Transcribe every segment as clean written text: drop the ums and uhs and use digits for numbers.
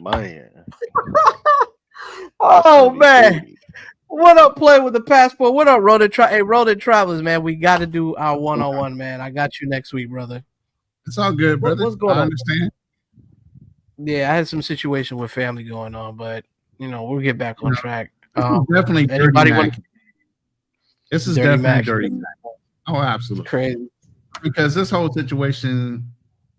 man, that's Oh gonna be man. big. What up, play with the passport? What up, Hey, Road Travelers, man. We got to do our one-on-one, man. I got you next week, brother. It's all good, brother. What's going I on? understand. Yeah, I had some situation with family going on, but we'll get back You on know, track. this is definitely Dirty Anybody Mac. want This is Dirty definitely Mac? Dirty Mac. Oh, absolutely. Crazy. Because this whole situation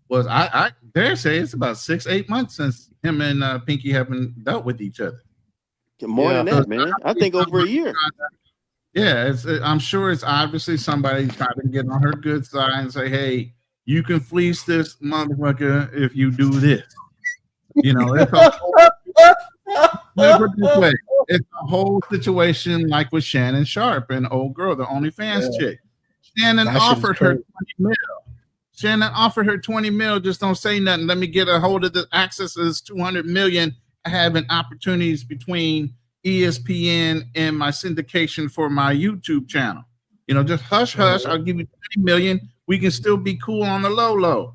was, I dare say, it's about 6-8 months since him and Pinky haven't dealt with each other. More than that, man. I think over a year. Yeah, I'm sure it's obviously somebody trying to get on her good side and say, "Hey, you can fleece this motherfucker if you do this." It's a it's a whole situation like with Shannon Sharp and old girl, the OnlyFans chick. Shannon offered her 20 mil. Shannon offered her 20 mil. Just don't say nothing. Let me get a hold of the access to this 200 million. Having opportunities between ESPN and my syndication for my YouTube channel. Just hush, hush. I'll give you 20 million. We can still be cool on the low.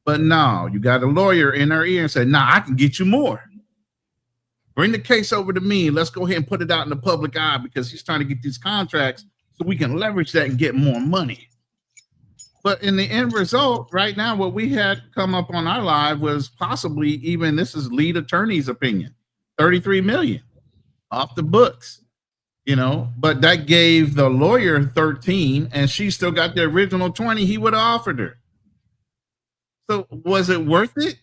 But no, you got a lawyer in her ear and say, "Nah, I can get you more. Bring the case over to me. Let's go ahead and put it out in the public eye because he's trying to get these contracts so we can leverage that and get more money." But in the end result, right now, what we had come up on our live was possibly even, this is lead attorney's opinion, 33 million off the books, but that gave the lawyer 13 and she still got the original 20 he would have offered her. So was it worth it?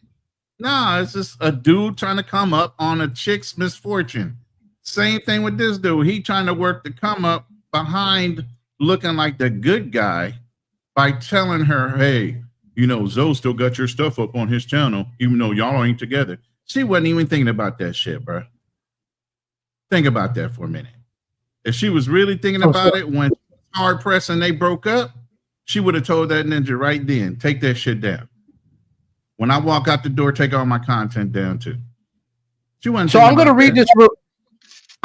No, it's just a dude trying to come up on a chick's misfortune. Same thing with this dude. He trying to work to come up behind looking like the good guy by telling her, "Hey, Zoe still got your stuff up on his channel, even though y'all ain't together." She wasn't even thinking about that shit, bro. Think about that for a minute. If she was really thinking about it when hard pressed and they broke up, she would have told that ninja right then, "Take that shit down. When I walk out the door, take all my content down too." She wasn't. So I'm gonna read this.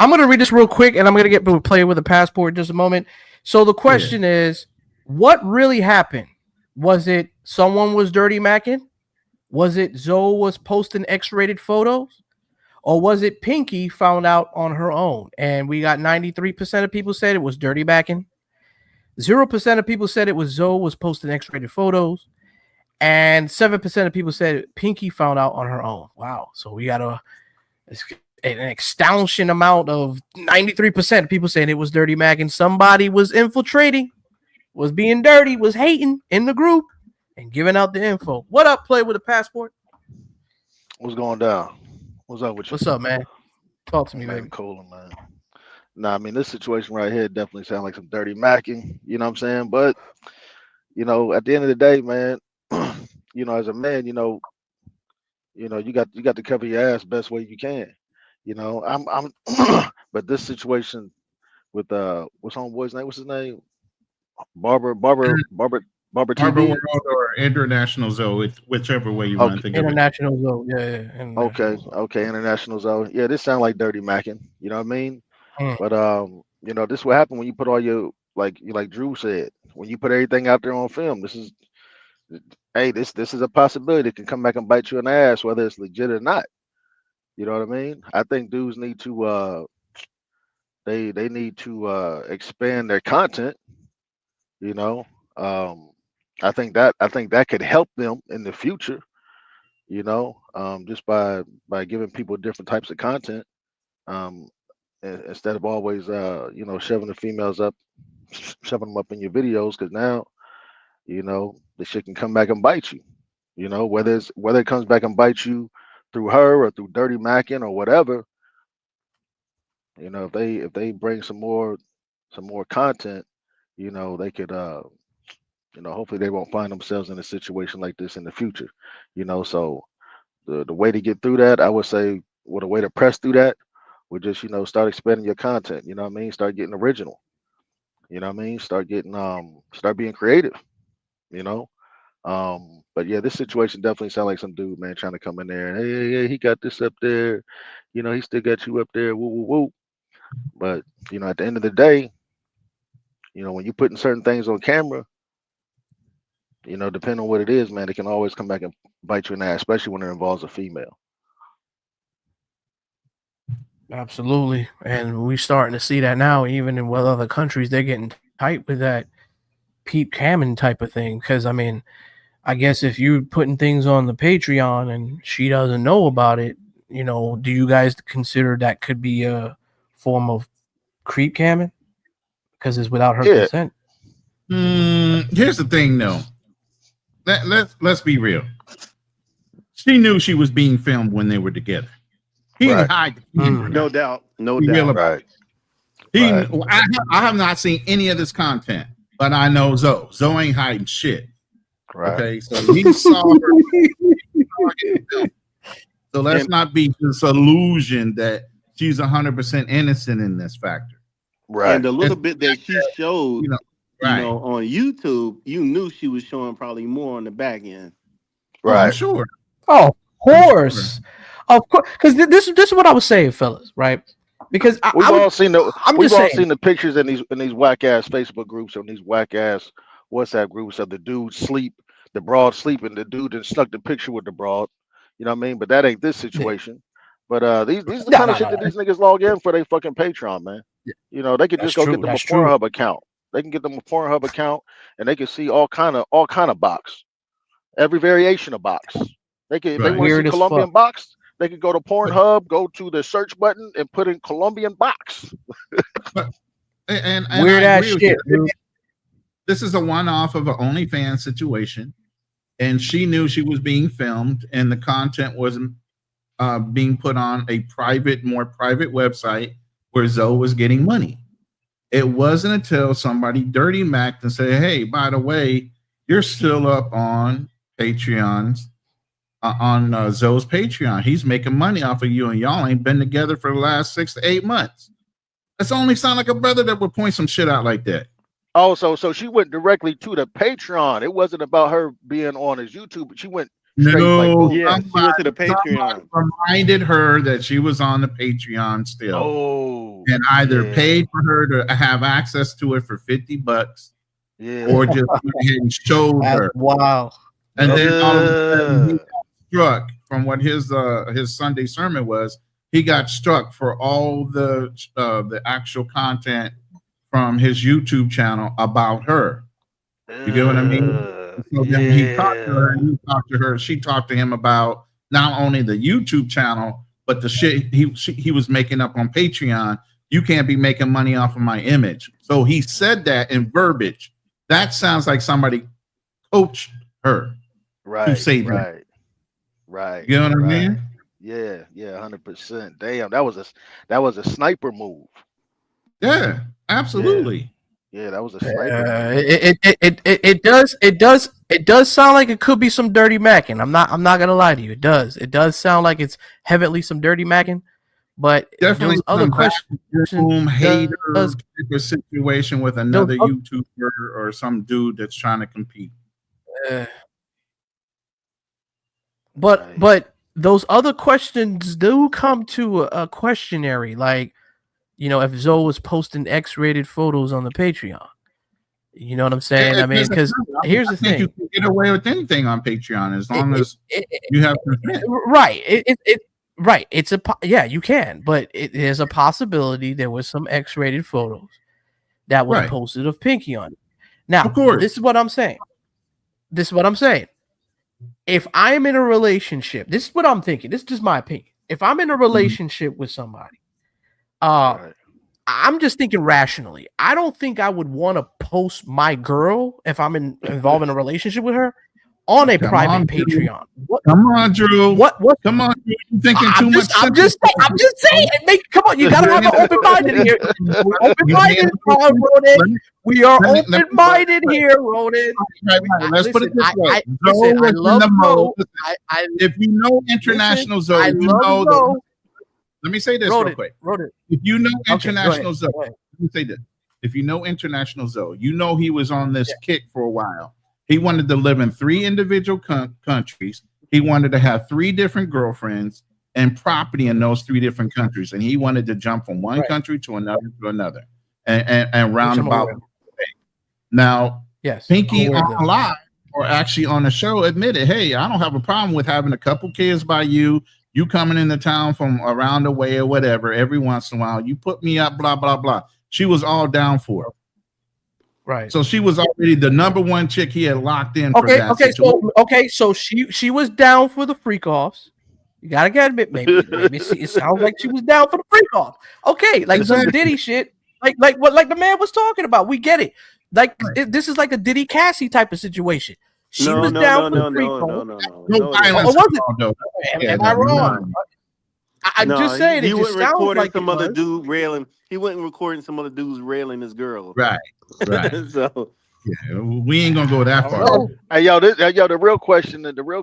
I'm gonna read this real quick, and I'm gonna get to play with a passport in just a moment. So the question is, what really happened? Was it someone was dirty macking? Was it Zoe was posting X-rated photos? Or was it Pinky found out on her own? And we got 93% of people said it was dirty backing. 0% of people said it was Zoe was posting X-rated photos. And 7% of people said Pinky found out on her own. Wow. So we got an astonishing amount of 93% of people saying it was dirty macking. Somebody was infiltrating, was being dirty, was hating in the group and giving out the info. What up, play with a passport? What's going down? What's up with you? What's up, man? Talk to me, man, baby. Colin, man. Nah, I mean, this situation right here definitely sounds like some dirty macking. You know what I'm saying? But at the end of the day, man, as a man, you got to cover your ass best way you can. I'm but this situation with what's homeboy's name? What's his name? Barber Barber TV. World or International Zoe, whichever way you want to think of it. International Zoe, yeah. Okay, International Zoe. Yeah, this sounds like dirty macking. You know what I mean? Mm. But this what happened when you put all your like Drew said, when you put everything out there on film. This is this is a possibility. It can come back and bite you in the ass, whether it's legit or not. You know what I mean? I think dudes need to they need to expand their content. You know, I think that could help them in the future. Just by giving people different types of content, um, instead of always shoving the females up, shoving them up in your videos, because now the shit can come back and bite you. Whether it comes back and bites you through her or through dirty macking or whatever. If they bring some more content, they could hopefully they won't find themselves in a situation like this in the future. So the way to get through that, I would say, with a way to press through that would just start expanding your content. You know what I mean? Start getting original. You know what I mean? Start being creative. You know. But yeah, this situation definitely sounds like some dude, man, trying to come in there and hey, he got this up there. He still got you up there. Woo, woo, woo. But at the end of the day, when you're putting certain things on camera, depending on what it is, man, it can always come back and bite you in the ass, especially when it involves a female. Absolutely, and we starting to see that now. Even in other countries, they're getting tight with that peep camming type of thing. Because I mean, I guess if you're putting things on the Patreon and she doesn't know about it, do you guys consider that could be a form of creep camming because it's without her Yeah, consent? Here's the thing, though. Let's be real. She knew she was being filmed when they were together. He didn't hide the camera. No doubt. No Be real doubt. about right. it. Right. I have not seen any of this content, but I know Zoe. Zoe ain't hiding shit. Right. Okay, so he saw her. So let's not be this illusion that she's 100% innocent in this factor. Right. And the little bit that she showed, right. on YouTube, you knew she was showing probably more on the back end. Right. I'm sure. Oh, of course. Of course. Because this is what I was saying, fellas, right? Because we've all seen saying, seen the pictures in these whack ass Facebook groups or these whack ass WhatsApp groups of the dude sleep, the broad sleeping, the dude that snuck the picture with the broad. You know what I mean? But that ain't this situation. But these are the kind of shit that these niggas log in for their fucking Patreon, man. You know, they could just go get them a Pornhub account. They can get them a Pornhub account and they can see all kind of box. Every variation of box. They can if they want to see Colombian box, they could go to Pornhub, go to the search button and put in Colombian box. and weird ass shit. This is a one-off of an OnlyFans situation. And she knew she was being filmed and the content was being put on a more private website where Zoe was getting money. It wasn't until somebody dirty macked and said, hey, by the way, you're still up on Patreon's on Zoe's Patreon. He's making money off of you and y'all ain't been together for the last 6 to 8 months. That's only sound like a brother that would point some shit out like that. Oh, so she went directly to the Patreon. It wasn't about her being on his YouTube, but she went straight she went to the Patreon. Reminded her that she was on the Patreon still. Oh, and either paid for her to have access to it for $50, or just showed her. Wow. And then all of a sudden he got struck from what his Sunday sermon was. He got struck for all the actual content from his YouTube channel about her. You get what I mean? So then he talked to her. She talked to him about not only the YouTube channel, but the shit he was making up on Patreon. You can't be making money off of my image. So he said that in verbiage. That sounds like somebody coached her to say that. Right. You know what I mean? Yeah, 100%. Damn, that was a sniper move. Yeah, absolutely. Yeah, that was a sniper. It does sound like it could be some dirty macking. I'm not gonna lie to you. It does sound like it's heavily some dirty macking. But definitely other questions. Hater situation with another YouTuber or some dude that's trying to compete. But those other questions do come to a questionary, like, if Zoe was posting X-rated photos on the Patreon. You know what I'm saying? I mean, because here's the thing: you can get away with anything on Patreon as long as you have consent. Right. Right. You can, but it is a possibility there was some X-rated photos that was posted of Pinky on it. Now, of course, this is what I'm saying. If I'm in a relationship, this is what I'm thinking. This is just my opinion. If I'm in a relationship with somebody, I'm just thinking rationally. I don't think I would want to post my girl if I'm involved in a relationship with her on a private Patreon. Come on, Drew. What? Come on, Drew. You're thinking too much. I'm just saying. Come on, you gotta have an open-minded here. We're open-minded, Ronan. We are open-minded here, Ronan. Let's put it this way. I love Zoe. If you know international Zoe, you know. Let me say this real quick. If you know international Zoe, let me say this. If you know international Zoe, you know he was on this kick for a while. He wanted to live in 3 individual countries. He wanted to have 3 different girlfriends and property in those 3 different countries. And he wanted to jump from one country to another and roundabout. Now, Pinky on live or actually on the show admitted, hey, I don't have a problem with having a couple kids by you. You coming into town from around the way or whatever, every once in a while, you put me up, blah, blah, blah. She was all down for it. Right. So she was already the number one chick he had locked in for that situation. So she was down for the freak offs. You gotta admit, maybe it sounds like she was down for the freak off. Okay, like some Diddy shit, like what the man was talking about. We get it. Like this is like a Diddy Cassie type of situation. She was down for the freak off. No violence. Am I wrong? I'm just saying. It just sounds like some other dude railing. He wasn't recording some other dudes railing his girl. Right. So yeah, we ain't gonna go that far. Hey, yo, the real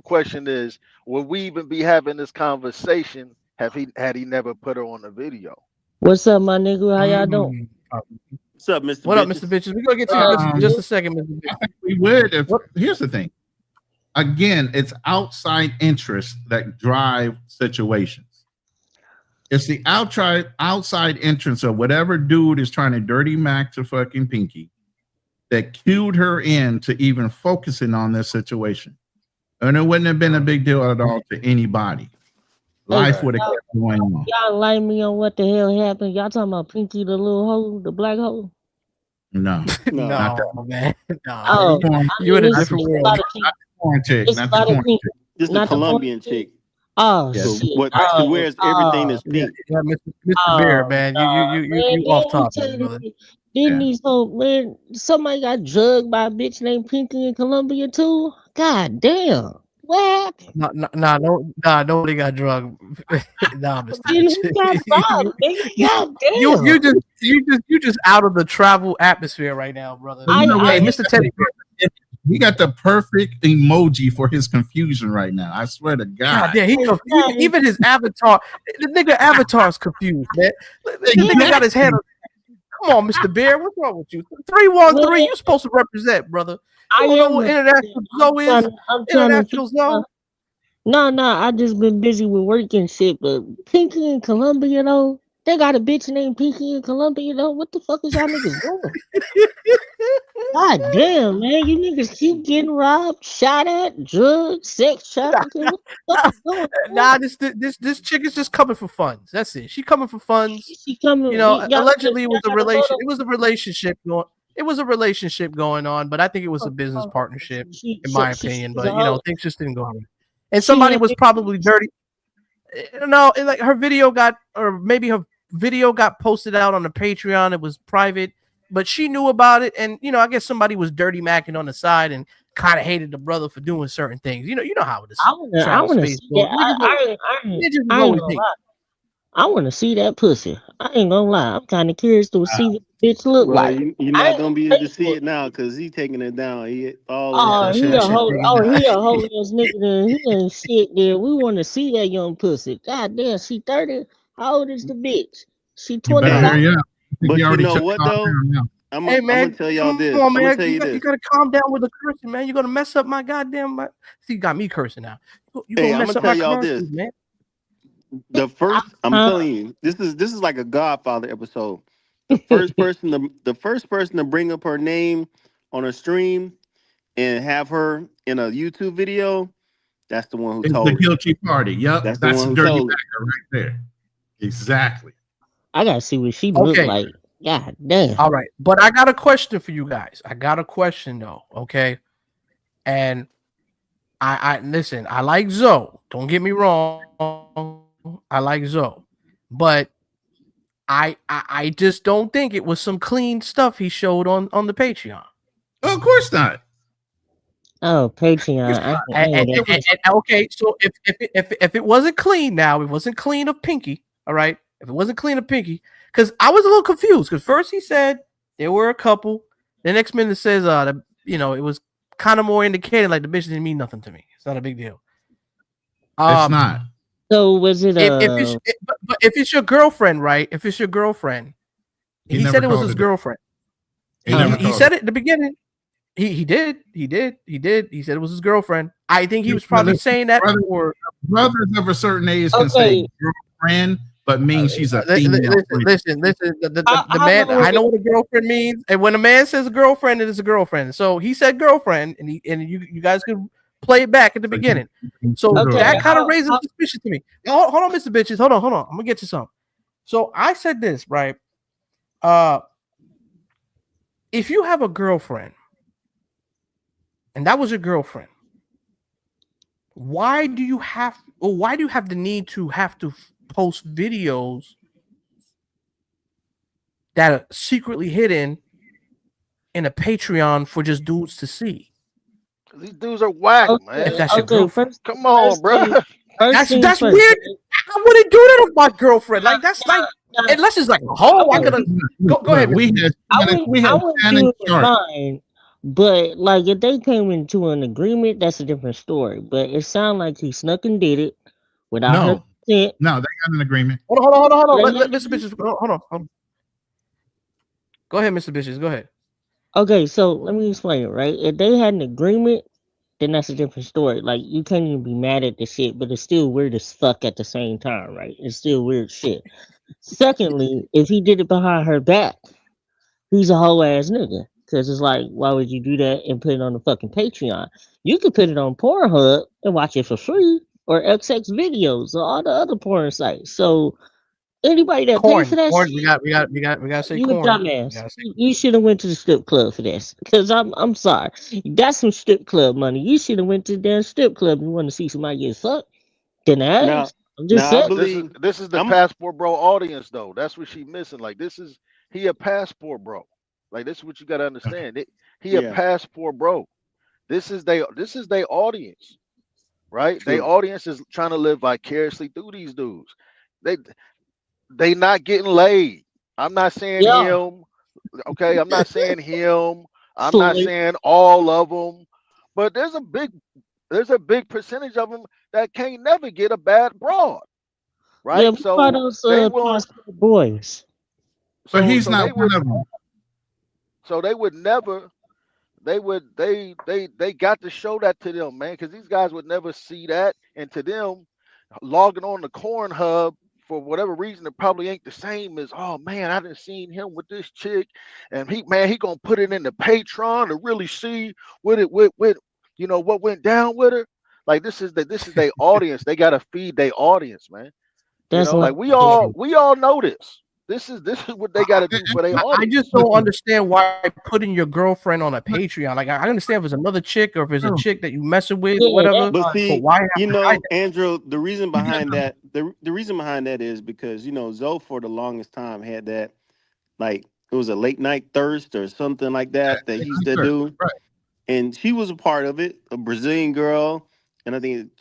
question is, will we even be having this conversation had he never put her on the video? What's up, my nigga? How y'all doing? What's up, Mr. What up, Mr. Bitches? We're gonna get to you in just a second, Mr. Bitches. I think we would. Here's the thing. Again, it's outside interests that drive situations. It's the outside entrance of whatever dude is trying to dirty Mac to fucking Pinky that cued her in to even focusing on this situation. And it wouldn't have been a big deal at all to anybody. Life would have kept going on. Y'all light me on what the hell happened. Y'all talking about Pinky, the little hole, the black hole? No, man. Oh, you in a different world. Just the Colombian chick. Oh, so shit. What she wears everything is pink. Yeah, Mr. Bear, man. You off topic, brother. Didn't these whole man? Somebody got drugged by a bitch named Pinky in Colombia too. God damn, what happened? Nobody got drugged. Nah, Mr. Then who got robbed, nigga? God damn. You just out of the travel atmosphere right now, brother. Hey, Mr. Teddy Bear. He got the perfect emoji for his confusion right now. I swear to God. Yeah, even his avatar. The nigga avatar's confused, man. The nigga got his head. Come on, Mr. Bear. What's wrong with you? 313. You supposed to represent, brother. You don't know what International Zoe is? International Zoe. No. I just been busy with work and shit. But Pinky in Colombia, though. They got a bitch named Pinky in Colombia, though. What the fuck is y'all niggas doing? God damn, man. You niggas keep getting robbed, shot at, drugs, sex trafficking. What the fuck is going on? Nah, this chick is just coming for funds. That's it. She coming for funds. She coming, allegedly it was a relation. It was a relationship going. It was a relationship going on, but I think it was a business partnership, in my opinion. But things just didn't go on. And somebody was probably dirty. No, like her video got posted out on the Patreon. It was private, but she knew about it, and I guess somebody was dirty macking on the side and kind of hated the brother for doing certain things. You know how it is. I want to see that. I want to see that pussy. I ain't gonna lie. I'm kind of curious to see what the bitch look like. You're not gonna be able to see it now because he's taking it down. He a whole ass nigga. Then he ain't shit. There, we want to see that young pussy. God damn, she 30. How old is the bitch? She 20. But you know what though? I'm gonna tell y'all this. Come on, man. You gotta calm down with the cursing, man. You're gonna mess up my goddamn. See, you got me cursing now. You gonna mess up my curses, man. The first, I'm telling you, this is like a Godfather episode. The first person to bring up her name on a stream and have her in a YouTube video, that's the one who told the guilty party. Yep, that's dirty backer right there. Exactly. I gotta see what she look like. God damn. All right, but I got a question for you guys. I got a question though. Okay, and I listen. I like Zoe. Don't get me wrong. I like Zoe, but I just don't think it was some clean stuff he showed on the Patreon. Oh, of course not. Oh, Patreon. Okay, so if it wasn't clean, now it wasn't clean of Pinky. All right, if it wasn't clean of Pinky, because I was a little confused. Because first he said there were a couple. The next minute says it was kind of more indicated like the bitch didn't mean nothing to me. It's not a big deal. It's not. So was it? If it's your girlfriend, right? If it's your girlfriend, he said it was his girlfriend. He said it at the beginning. He did. He said it was his girlfriend. I think he was probably saying that for brothers of a certain age can say girlfriend, but means she's a female. Listen. The man. I know what a girlfriend means, and when a man says a girlfriend, it is a girlfriend. So he said girlfriend, and you guys could play it back at the beginning. So Okay, that kind of raises suspicion to me. Hold on, Mr. Bitches. Hold on. I'm gonna get to something. So I said this, right? If you have a girlfriend, and that was your girlfriend, why do you have the need to have to post videos that are secretly hidden in a Patreon for just dudes to see? These dudes are whack, man. If that's your girlfriend, come on, bro. That's weird. I wouldn't do that with my girlfriend. Like that's like unless it's like a hoe. I could go ahead. We had do it with mine, but like if they came into an agreement, that's a different story. But it sounded like he snuck and did it without her consent. No, they got an agreement. Hold on. Let Mr. Bitches. Hold on. Go ahead, Mr. Bitches. Go ahead. Okay, so let me explain it, right? If they had an agreement, then that's a different story. Like you can't even be mad at the shit, but it's still weird as fuck at the same time, right? It's still weird shit. Secondly, if he did it behind her back, he's a whole ass nigga. Cause it's like, why would you do that and put it on the fucking Patreon? You could put it on Pornhub and watch it for free, or XX videos, or all the other porn sites. So anybody that pays for that shit, we gotta say you corn. a dumbass. You should have went to the strip club for this. Cause I'm sorry, that's some strip club money. You should have went to the damn strip club and want to see somebody get fucked. Then Now, ask. I'm just I saying. believe This is the I'm passport bro audience though. That's what she missing. Like he a passport bro. Like this is what you gotta understand. He a yeah. passport bro. This is they audience, right? They True. audience is trying to live vicariously through these dudes. They not getting laid. I'm not saying Yeah. him. Okay, I'm not saying him. I'm not Slowly. saying all of them, but there's a big percentage of them that can't never get a bad broad, Yeah, right? we call So those they will. passport boys. But he's So not they one would. of them. So they would never. They got to show that to them, man, because these guys would never see that, and to them, logging on the Corn Hub for whatever reason, it probably ain't the same as, oh man, I didn't seen him with this chick, and he gonna put it in the Patreon to really see what what went down with her. Like this is their audience. They gotta feed their audience, man. That's Like like we all know this. This is what they gotta do for their I audience. just don't understand why putting your girlfriend on a Patreon. Like I understand if it's another chick or if it's a chick that you messing with or whatever. But see, why have to hide that? Andrew, the reason behind that, the reason behind that is because Zoe for the longest time had that, like it was a late night thirst or something like that he used to do, Right. and she was a part of it, a Brazilian girl, and I think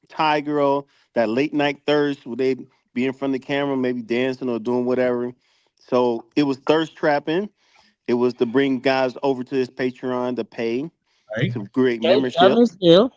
Thai girl, that late night thirst where they be in front of the camera, maybe dancing or doing whatever. So it was thirst trapping. It was to bring guys over to his Patreon to pay Right. to create they membership. still,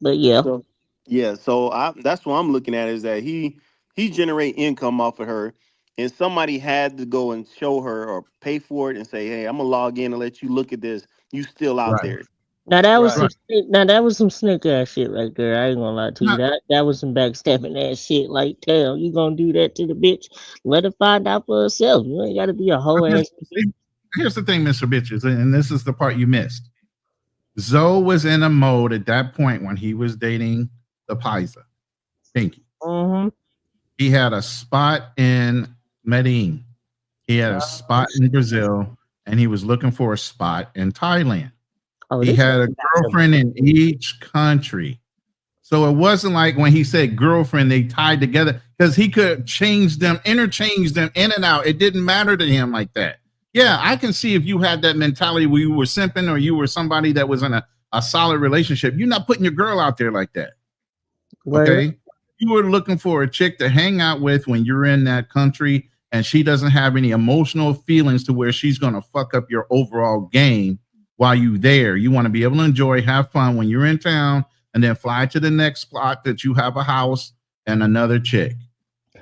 but yeah. So yeah, so that's what I'm looking at is that he generate income off of her, and somebody had to go and show her or pay for it and say, hey, I'm gonna log in and let you look at this. You still out Right. there. Now that was Right. some snake ass shit right there. I ain't gonna lie to you. That was some backstabbing ass shit. Like, damn, you gonna do that to the bitch? Let her find out for herself. You ain't gotta be a whole ass. Here's the thing, Mr. Bitches, and this is the part you missed. Zoe was in a mode at that point when he was dating the Paisa, Pinky. Mm-hmm. He had a spot in Medellin. He had a spot in Brazil, and he was looking for a spot in Thailand. Oh, He had a girlfriend in each country. So it wasn't like when he said girlfriend, they tied together because he could interchange them in and out. It didn't matter to him like that. Yeah, I can see if you had that mentality where you were simping or you were somebody that was in a solid relationship. You're not putting your girl out there like that. Okay? Right. You were looking for a chick to hang out with when you're in that country and she doesn't have any emotional feelings to where she's going to fuck up your overall game while you're there. You want to be able to enjoy, have fun when you're in town, and then fly to the next spot that you have a house and another chick.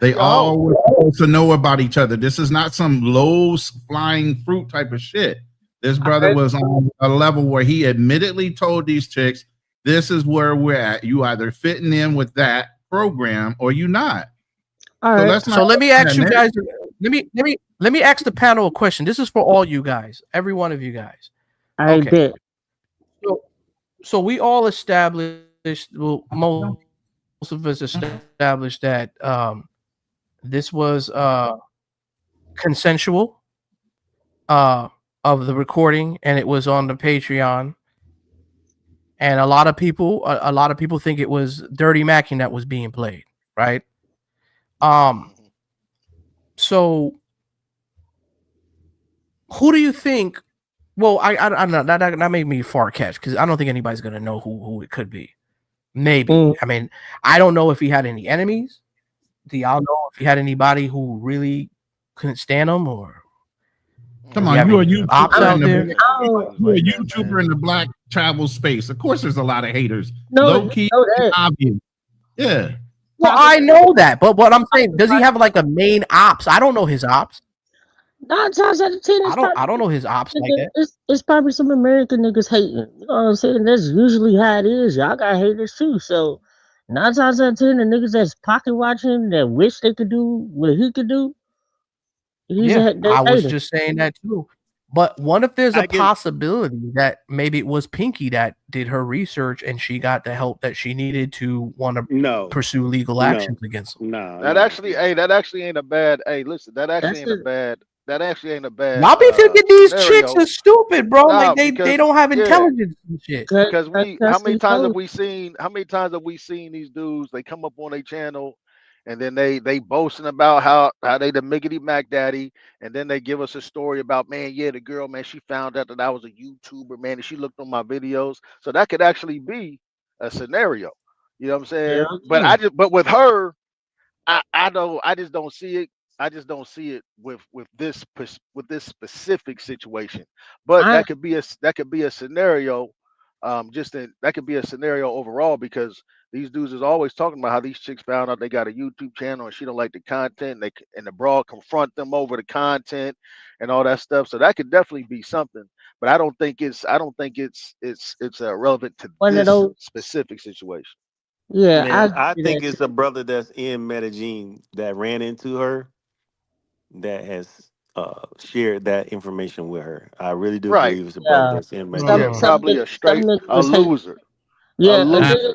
They all were supposed to know about each other. This is not some low flying fruit type of shit. This brother was on a level where he admittedly told these chicks, this is where we're at. You either fitting in with that program or you not. All right. So let me ask you guys. Let me ask the panel a question. This is for all you guys, every one of you guys. I bet. So we all established, well, most of us established that this was consensual of the recording, and it was on the Patreon. And a lot of people think it was Dirty Mackin that was being played, right? Um, Mhm. so who do you think? Well, I don't know. That made me far catch because I don't think anybody's gonna know who it could be. Maybe. Mm. I mean, I don't know if he had any enemies. Do y'all know if he had anybody who really couldn't stand him, or Come does he Mm. on, have you a any ops YouTuber I, in out the Ain't there? many I many don't niggas you a like that, YouTuber man. in the black travel space. Of course, there's a lot of haters. know Low you key know and that. obvious. Yeah. Well, Talking I know that, but what I'm saying, does he have like a main ops? I don't know his ops. 9 times out of 10, I don't. I don't know his ops like that. it's probably some American niggas hating. You know what I'm saying? That's usually how it is. Y'all got haters too. So 9 times out of 10, the niggas that's pocket watching that wish they could do what he could do, Yeah, they I was hater. just saying that too. But what if there's a I can possibility that maybe it was Pinky that did her research and she got the help that she needed to want to no, pursue legal no, actions against him? no, That no, actually, no. hey, that actually ain't a bad. Hey, listen, that actually That's ain't a it. bad. That actually ain't a bad Y'all be thinking these chicks scenario. are stupid, bro. Like Nah, they because don't have yeah, intelligence and shit. because we how That's many the times have show. we seen these dudes, they come up on a channel and then they boasting about how they the miggity mac daddy, and then they give us a story about, man, yeah, the girl, man, she found out that I was a YouTuber, man, and she looked on my videos. So that could actually be a scenario, you know what I'm saying? Hell But yeah. but with her, I don't, I just don't see it. I just don't see it with this specific situation. But I that could be a scenario. Just in, that could be a scenario overall, because these dudes is always talking about how these chicks found out they got a YouTube channel and she don't like the content. And the broad confront them over the content and all that stuff. So that could definitely be something. But I don't think it's relevant to one of this those. specific situation. Yeah, I Man, give I you think that it's a too. brother that's in Medellin that ran into her that has shared that information with her. I really do Right. believe it's a brother Yeah, that's in Yeah, Medellin. some probably niggas, a some straight niggas a was hating. loser. A Yeah, a Ab- nigga,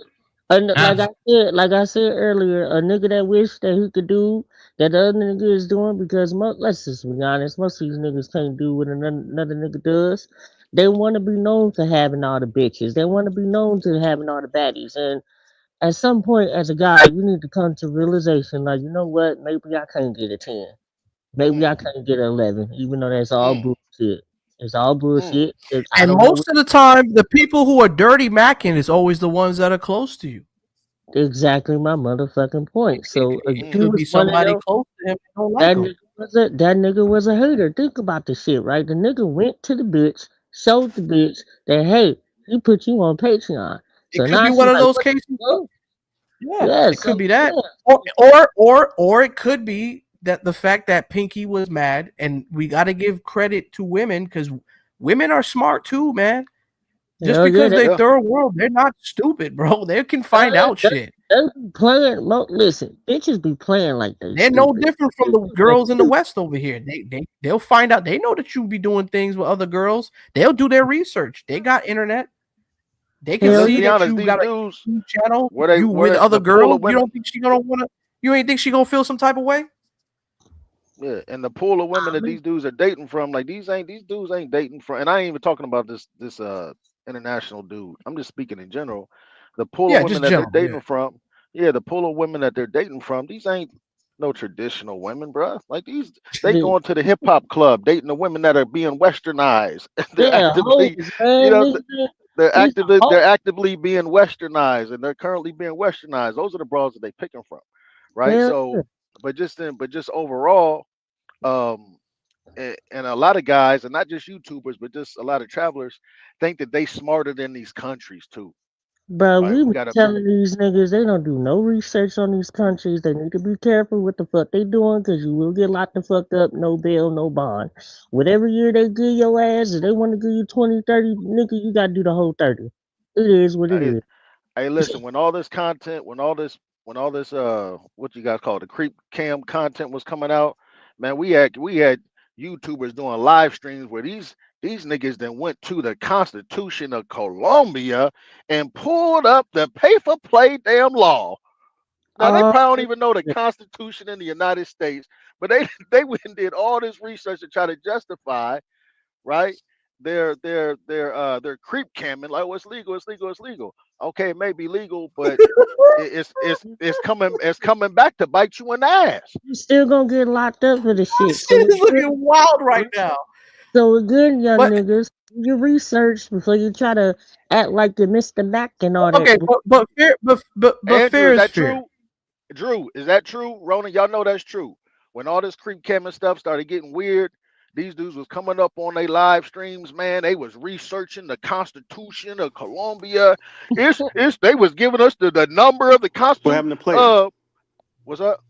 loser. abs- like I said earlier, a nigga that wish that he could do that the other nigga is doing because let's just be honest, most of these niggas can't do what another nigga does. They want to be known for having all the bitches. They want to be known to having all the baddies. And at some point, as a guy, you need to come to realization, like, you know what? Maybe I can't get a 10. Maybe I Mm, can't get an 11, even though that's all mm, bullshit. It's all mm. bullshit. I And don't know most of the time, the people who are dirty macking is always the ones that are close to you. exactly my motherfucking point. So It he Mm-hmm. could was be one of somebody them. close to him that don't like That him. nigga that nigga was a hater. Think about the shit, right? The nigga went to the bitch, showed the bitch that hey, he put you on Patreon. It So could now be she one of like, those what cases. the fuck? Yeah, Yeah, it could so be that, yeah, or it could be that the fact that Pinky was mad, and we got to give credit to women because women are smart too, man. Just hell yeah, because they Yeah. third world, they're not stupid, bro. They can hell find yeah, out shit. they be playing. Listen, bitches be playing like they They're no stupid. different from They the be girls in the West over here. They'll find out. They know that you be doing things with other girls. They'll do their research. They got internet. They can And hell let's see be yeah. that honest, you these got a dudes, YouTube channel. You where with they other the pool girls. of You women. don't think she gonna wanna? You ain't think she gonna feel some type of way? Yeah, and the pool of women I that mean, these dudes are dating from, like these dudes ain't dating from, and I ain't even talking about this international dude. I'm just speaking in general. The pool of Yeah, women just that they're general. Yeah. dating from, yeah, the pool of women that they're dating from, these ain't no traditional women, bruh. Like these, they the, going to the hip hop club, dating the women that are being westernized. They're yeah, actively, hoes, you man, know, niggas. These are they're hoes. actively being westernized, and they're currently being westernized. Those are the bras that they picking from, right? Hell So, yeah. but just overall, um and a lot of guys, and not just YouTubers, but just a lot of travelers, think that they smarter than these countries too. Bro, Right? we We been got to telling these niggas they don't do no research on these countries. They need to be careful what the fuck they doing because you will get locked the fuck up. No bail, no bond. Whatever year they give your ass, if they want to give you 20, 30, nigga, you got to do the whole 30. It is what it hey, is. hey, listen, when all this content, when all this what you guys call it, the creep cam content was coming out, man, we had YouTubers doing live streams where These niggas then went to the Constitution of Colombia and pulled up the pay for play damn law. Now they Oh, probably don't even know the Constitution in the United States, but they went and did all this research to try to justify, right? Their creep camming like, oh, it's legal, it's legal, it's legal. Okay, it may be legal, but it's coming back to bite you in the ass. you still gonna get locked up for the shit. This shit is looking wild right now. So again, young But niggas, do your research before you try to act like you're Mr. Mac and all that. okay, but Andrew, fair is is that fair. true? Drew, is that true? Rona, y'all know that's true. When all this creep cam and stuff started getting weird, these dudes was coming up on their live streams, man. They was researching the Constitution of Colombia. It's they was giving us the number of the What Constitution. happened to player? What's up?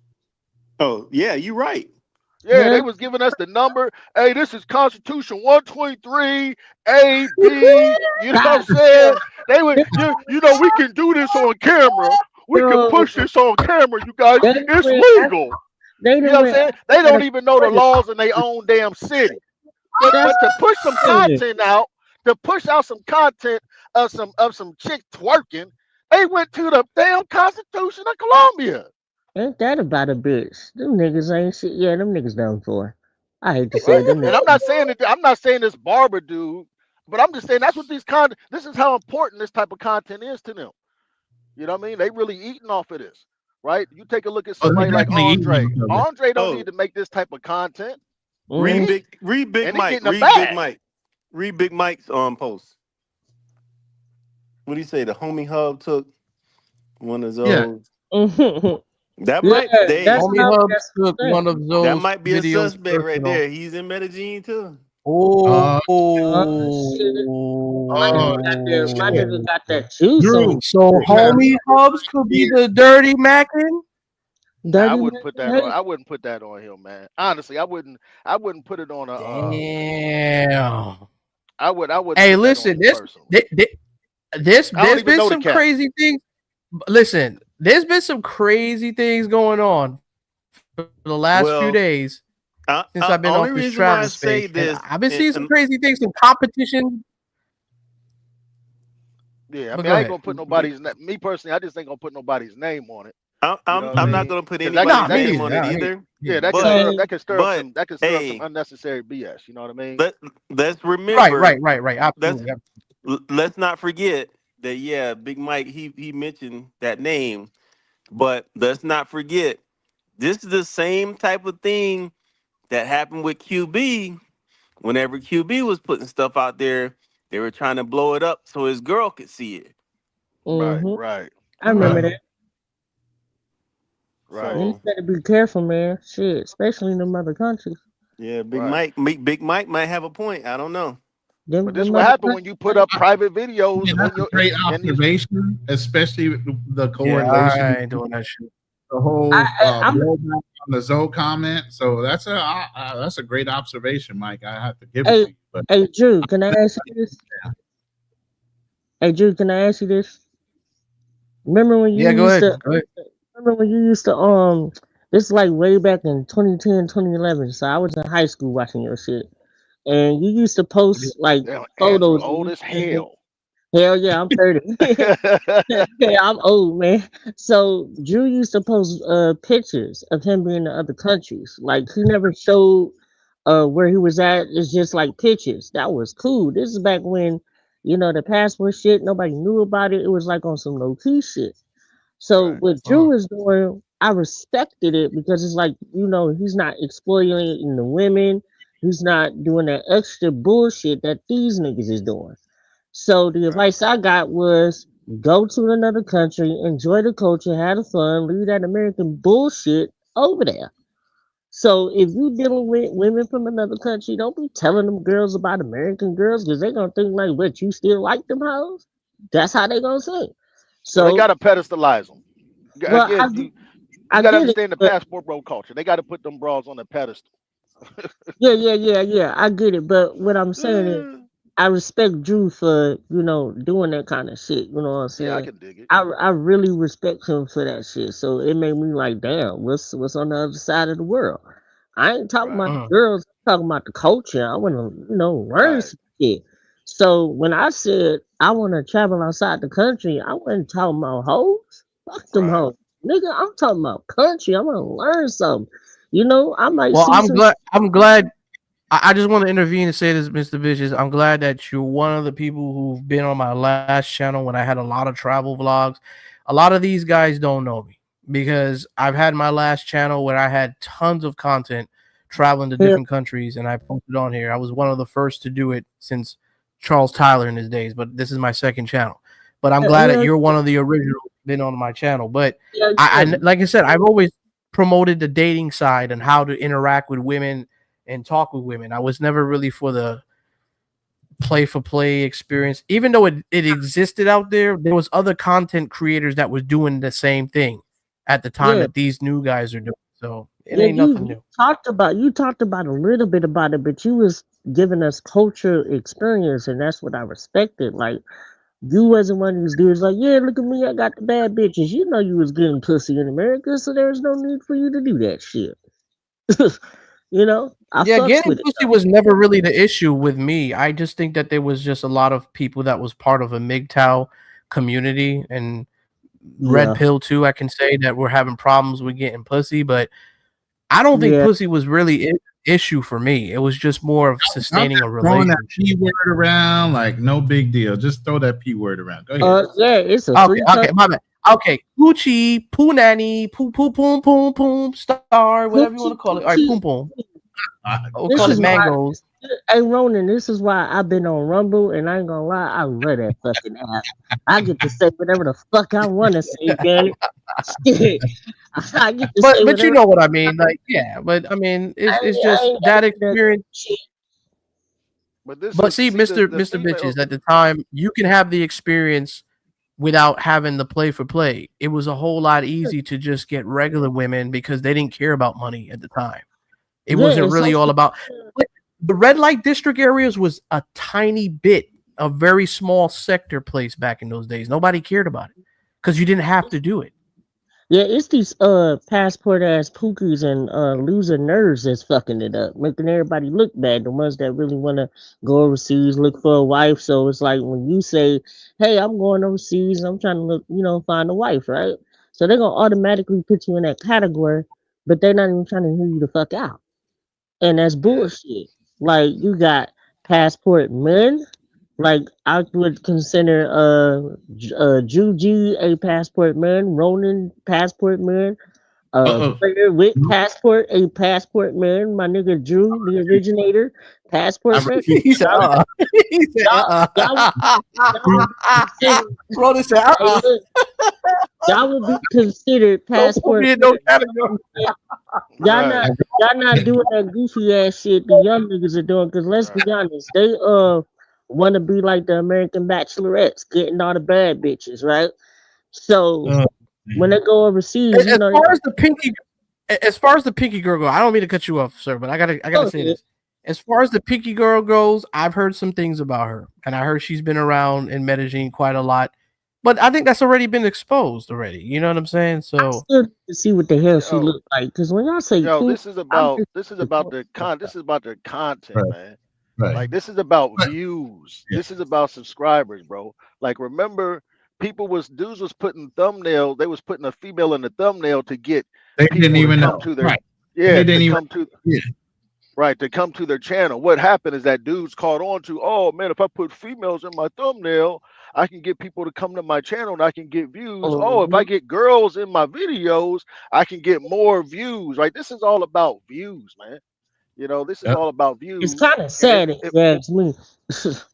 Oh yeah, you right. Yeah, they was giving us the number. Hey, this is Constitution 123 A B. You know what I'm God saying? They would, we can do this on camera. We can damn, push this on camera, you guys. they It's went, legal. they You done know what I'm went saying? They out of don't even know the order. laws in their own damn city. But That's to push some crazy. content out, to push out some content of some chick twerking, they went to the damn Constitution of Colombia. Ain't that about a bitch? Them niggas ain't shit. Yeah, them niggas done for. I hate to say it, Right. them And niggas. I'm not saying this barber dude, but I'm just saying that's what this is how important this type of content is to them. You know what I mean? They really eating off of this. Right? You take a look at Oh, they're somebody like definitely eating Andre. off of it. Andre don't need Oh, to make this type of content. read Mm-hmm. He big, read Big and he Mike, getting a read Big bag. Mike, read Big Mike's post. What do you say? The homie hub took one of Yeah. those. Mm-hmm. That Yeah, might they that's Homie not Hubs that's took the one thing. of that those might be a videos suspect right personal. there. He's in Medellin too. Oh, Uh, Shit. oh My shit. nigga got that juice on Drew. his so shit. Yeah. homie Hubs could be the dirty Mackin. Nah, I Dirty wouldn't man. put that on. Hey, I wouldn't put that on him, man. Honestly, I wouldn't. I wouldn't put it on a. Damn. I wouldn't Hey, put that on listen, him personally. I don't there's even been know the some cat. crazy things. Listen, there's been some crazy things going on for the last few days Well, since I've been off this only travel reason why I space, and say I've this, been seeing some and crazy things, some competition. Yeah, I But mean, go I ain't ahead. gonna put nobody's. Me personally, I just ain't gonna put nobody's name on it. I'm You know I'm what I I'm not mean? gonna put Because that Nah, anybody's could that me could name neither. on it I ain't, either. yeah, yeah. that could But stir up hey, that could stir up some hey, unnecessary BS. You know what I mean? let let's Right, remember right, right, right. let's Absolutely. let's not forget that yeah, Big Mike he mentioned that name, but let's not forget this is the same type of thing that happened with QB. Whenever QB was putting stuff out there, they were trying to blow it up so his girl could see it. Right, mm-hmm. right, I remember right, Uh, that. right, Niggas So better be careful, man. Shit, especially in them other countries. yeah, right. Big Mike might have a point. I don't know. But this is Them what other happened when countries. you put up private yeah, videos that's on a your great and these. observation, especially the Yeah, correlation I ain't between doing that shit. the whole I'm. blowback on the Zoe comment. So that's a great observation, Mike. I have to give it Hey, to you. But hey, Drew, can I ask you this? Hey, Drew, can I ask you this? Remember when you Yeah, go used ahead. to? Go ahead. Remember when you used to? This is like way back in 2010, 2011. So I was in high school watching your shit, and you used to post like Damn, Andrew photos of old you as standing. hell. Hell yeah, I'm 30. Yeah, I'm old, man. So Drew used to post pictures of him being in other countries. Like he never showed where he was at. It's just like pictures. That was cool. This is back when, the passport shit, nobody knew about it. It was like on some low key shit. So Right, what Drew is doing, I respected it because it's like, he's not exploiting the women. He's not doing that extra bullshit that these niggas is doing. So the right, advice I got was go to another country, enjoy the culture, have the fun, leave that American bullshit over there. So if you dealing with women from another country, don't be telling them girls about American girls because they gonna think like, what, you still like them hoes? That's how they gonna say. well, they So, gotta pedestalize them. well, Again, you I gotta get it, understand the but passport bro culture. They gotta put them bras on the pedestal. yeah, I get it. But what I'm saying is, I respect Drew for doing that kind of shit. You know what I'm Yeah, I saying? can dig it. I really respect him for that shit. So it made me like, damn, what's on the other side of the world? I ain't talking Right. about girls. talking about the culture. I want to, learn Right. some shit. So when I said I want to travel outside the country, I wasn't talking about hoes. Fuck them Right. hoes, nigga. I'm talking about country. I want to learn something. I might Well, see I'm some. glad. I'm glad. I just want to intervene and say this, Mr. Vicious. I'm glad that you're one of the people who've been on my last channel when I had a lot of travel vlogs. A lot of these guys don't know me because I've had my last channel where I had tons of content traveling to Hell, different countries and I posted on here. I was one of the first to do it since Charles Tyler in his days, but this is my second channel. But I'm glad that hell, you're one of the originals been on my channel. But hell, I yeah. like I said, I've always promoted the dating side and how to interact with women and talk with women. I was never really for the play for play experience. Even though it existed out there was other content creators that was doing the same thing at the time Yeah. that these new guys are doing. So it Yeah, ain't you, nothing you new. talked about a little bit about it, but you was giving us culture experience, and that's what I respected. Like you wasn't one of these dudes like, yeah, look at me, I got the bad bitches. You know you was getting pussy in America, so there's no need for you to do that shit. I Yeah, fucks getting with it pussy though. was never really the issue with me. I just think that there was just a lot of people that was part of a MGTOW community and red Yeah, pill too. I can say that we're having problems with getting pussy, but I don't think yeah. pussy was really an issue for me. It was just more of I'm sustaining a just throwing that relationship. P word around like no big deal. Just throw that P word around. Go ahead. Yeah, it's a Okay, free okay, my bad. Okay, Poochie, Poo Nanny, Poo Poo Poom Poom Poom Star, whatever you want to call coochie it. All right, Poom coochie. Poom. Uh, We'll call This it is why, Mangoes. hey Ronan, this is why I've been on Rumble, and I ain't gonna lie, I love that fucking app. I get to say whatever the fuck I want to say, damn it. Shit, I get to say But you whatever. know what I mean, like yeah. But I mean, it's I just ain't that that experience. shit. But this But is see, see the Mister female. Bitches, at the time, you can have the experience without having the play for play. It was a whole lot easy to just get regular women because they didn't care about money at the time. It Yeah, wasn't it's really all also about but the red light district areas was a tiny bit, a very small sector place back in those days. Nobody cared about it because you didn't have to do it. yeah, it's these passport ass pookies and loser nerds that's fucking it up, making everybody look bad. The ones that really want to go overseas, look for a wife. So it's like when you say, "Hey, I'm going overseas. I'm trying to look, find a wife," right? So they're gonna automatically put you in that category, but they're not even trying to hear you the fuck out, and that's Yeah. bullshit. Like you got passport men. Like I would consider Juji a passport man, Ronan passport man, uh-oh. player with passport a passport man, my nigga Drew the originator I passport man. refuse. He said, Y'all, he said, y'all, y'all would be considered. Brother said, Hey, look, y'all would be considered Don't put passport me in men. no You know category. what I'm saying? Y'all Right. not y'all not doing that goofy ass shit the young niggas are doing. Cause let's be Right. honest, they want to be like the American Bachelorettes, getting all the bad bitches, right? So Oh, when man. they go overseas, As they far as the pinky, as far as the pinky girl go, I don't mean to cut you off, sir, but I gotta go say ahead. this. As far as the pinky girl goes, I've heard some things about her, and I heard she's been around in Medellin quite a lot. But I think that's already been exposed already. You know what I'm saying? I So still need to see what the hell she Yo, looked like. Cause when y'all say yo, pink, I'm just this is about this is about their content, Right, man. right, Like this is about right. views. Yeah. This is about subscribers, bro. Like remember, people was dudes was putting thumbnail. They was putting a female in the thumbnail to get They didn't people to even come know. to their Right. And yeah they to didn't even. come to Yeah. right to come to their channel. What happened is that dudes caught on to, oh man, if I put females in my thumbnail, I can get people to come to my channel and I can get views. Oh, if I mhm. get girls in my videos, I can get more views. Right? This is all about views, man. This is Yep. all about It's views, kind of and sad if you ask me.